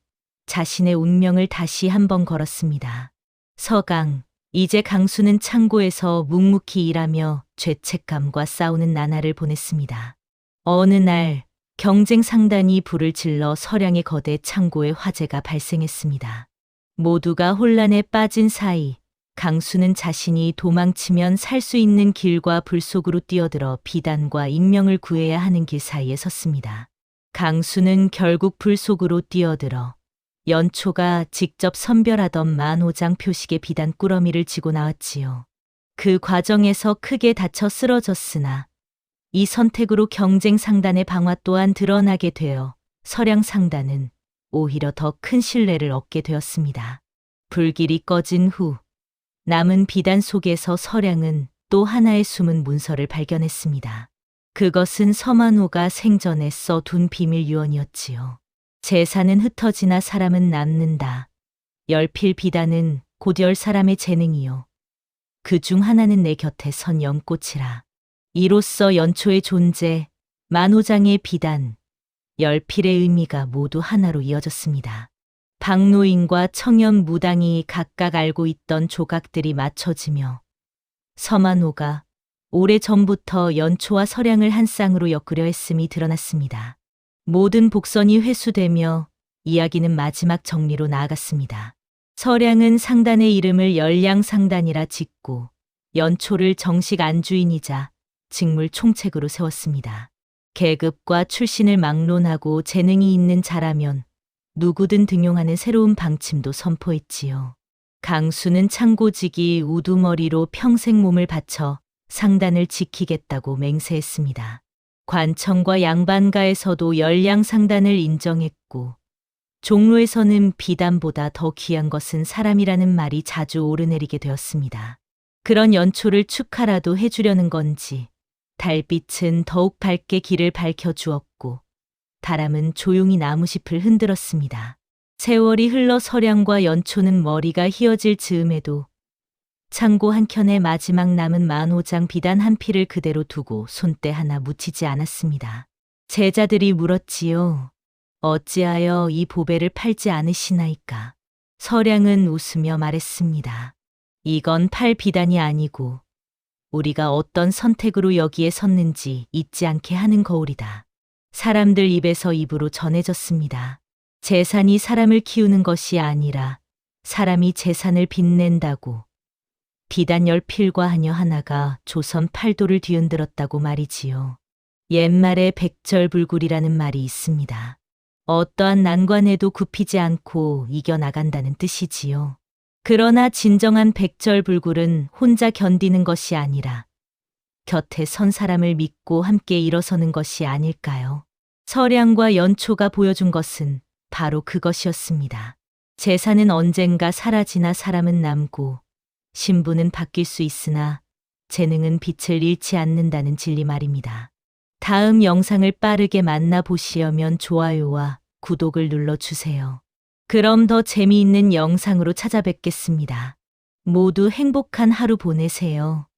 자신의 운명을 다시 한번 걸었습니다. 서강, 이제 강수는 창고에서 묵묵히 일하며 죄책감과 싸우는 나날을 보냈습니다. 어느 날 경쟁 상단이 불을 질러 서량의 거대 창고에 화재가 발생했습니다. 모두가 혼란에 빠진 사이 강수는 자신이 도망치면 살 수 있는 길과 불 속으로 뛰어들어 비단과 인명을 구해야 하는 길 사이에 섰습니다. 강수는 결국 불 속으로 뛰어들어 연초가 직접 선별하던 만호장 표식의 비단 꾸러미를 지고 나왔지요. 그 과정에서 크게 다쳐 쓰러졌으나 이 선택으로 경쟁 상단의 방화 또한 드러나게 되어 서량 상단은 오히려 더 큰 신뢰를 얻게 되었습니다. 불길이 꺼진 후 남은 비단 속에서 서량은 또 하나의 숨은 문서를 발견했습니다. 그것은 서만호가 생전에 써둔 비밀 유언이었지요. 재산은 흩어지나 사람은 남는다. 열필 비단은 곧 10사람의 재능이요. 그 중 하나는 내 곁에 선 연꽃이라. 이로써 연초의 존재, 만호장의 비단, 열필의 의미가 모두 하나로 이어졌습니다. 박노인과 청년 무당이 각각 알고 있던 조각들이 맞춰지며 서만호가 오래전부터 연초와 서량을 한 쌍으로 엮으려 했음이 드러났습니다. 모든 복선이 회수되며 이야기는 마지막 정리로 나아갔습니다. 서량은 상단의 이름을 열량상단이라 짓고 연초를 정식 안주인이자 직물 총책으로 세웠습니다. 계급과 출신을 막론하고 재능이 있는 자라면 누구든 등용하는 새로운 방침도 선포했지요. 강수는 창고직이 우두머리로 평생 몸을 바쳐 상단을 지키겠다고 맹세했습니다. 관청과 양반가에서도 열량상단을 인정했고 종로에서는 비단보다 더 귀한 것은 사람이라는 말이 자주 오르내리게 되었습니다. 그런 연초를 축하라도 해주려는 건지 달빛은 더욱 밝게 길을 밝혀주었고 바람은 조용히 나무잎을 흔들었습니다. 세월이 흘러 서량과 연초는 머리가 휘어질 즈음에도 창고 한켠에 마지막 남은 만호장 비단 한 필을 그대로 두고 손때 하나 묻히지 않았습니다. 제자들이 물었지요. 어찌하여 이 보배를 팔지 않으시나이까. 서량은 웃으며 말했습니다. 이건 팔 비단이 아니고 우리가 어떤 선택으로 여기에 섰는지 잊지 않게 하는 거울이다. 사람들 입에서 입으로 전해졌습니다. 재산이 사람을 키우는 것이 아니라 사람이 재산을 빛낸다고. 비단 10필과 하녀 하나가 조선 팔도를 뒤흔들었다고 말이지요. 옛말에 백절불굴이라는 말이 있습니다. 어떠한 난관에도 굽히지 않고 이겨나간다는 뜻이지요. 그러나 진정한 백절불굴은 혼자 견디는 것이 아니라 곁에 선 사람을 믿고 함께 일어서는 것이 아닐까요? 서량과 연초가 보여준 것은 바로 그것이었습니다. 재산은 언젠가 사라지나 사람은 남고 신분은 바뀔 수 있으나 재능은 빛을 잃지 않는다는 진리 말입니다. 다음 영상을 빠르게 만나보시려면 좋아요와 구독을 눌러주세요. 그럼 더 재미있는 영상으로 찾아뵙겠습니다. 모두 행복한 하루 보내세요.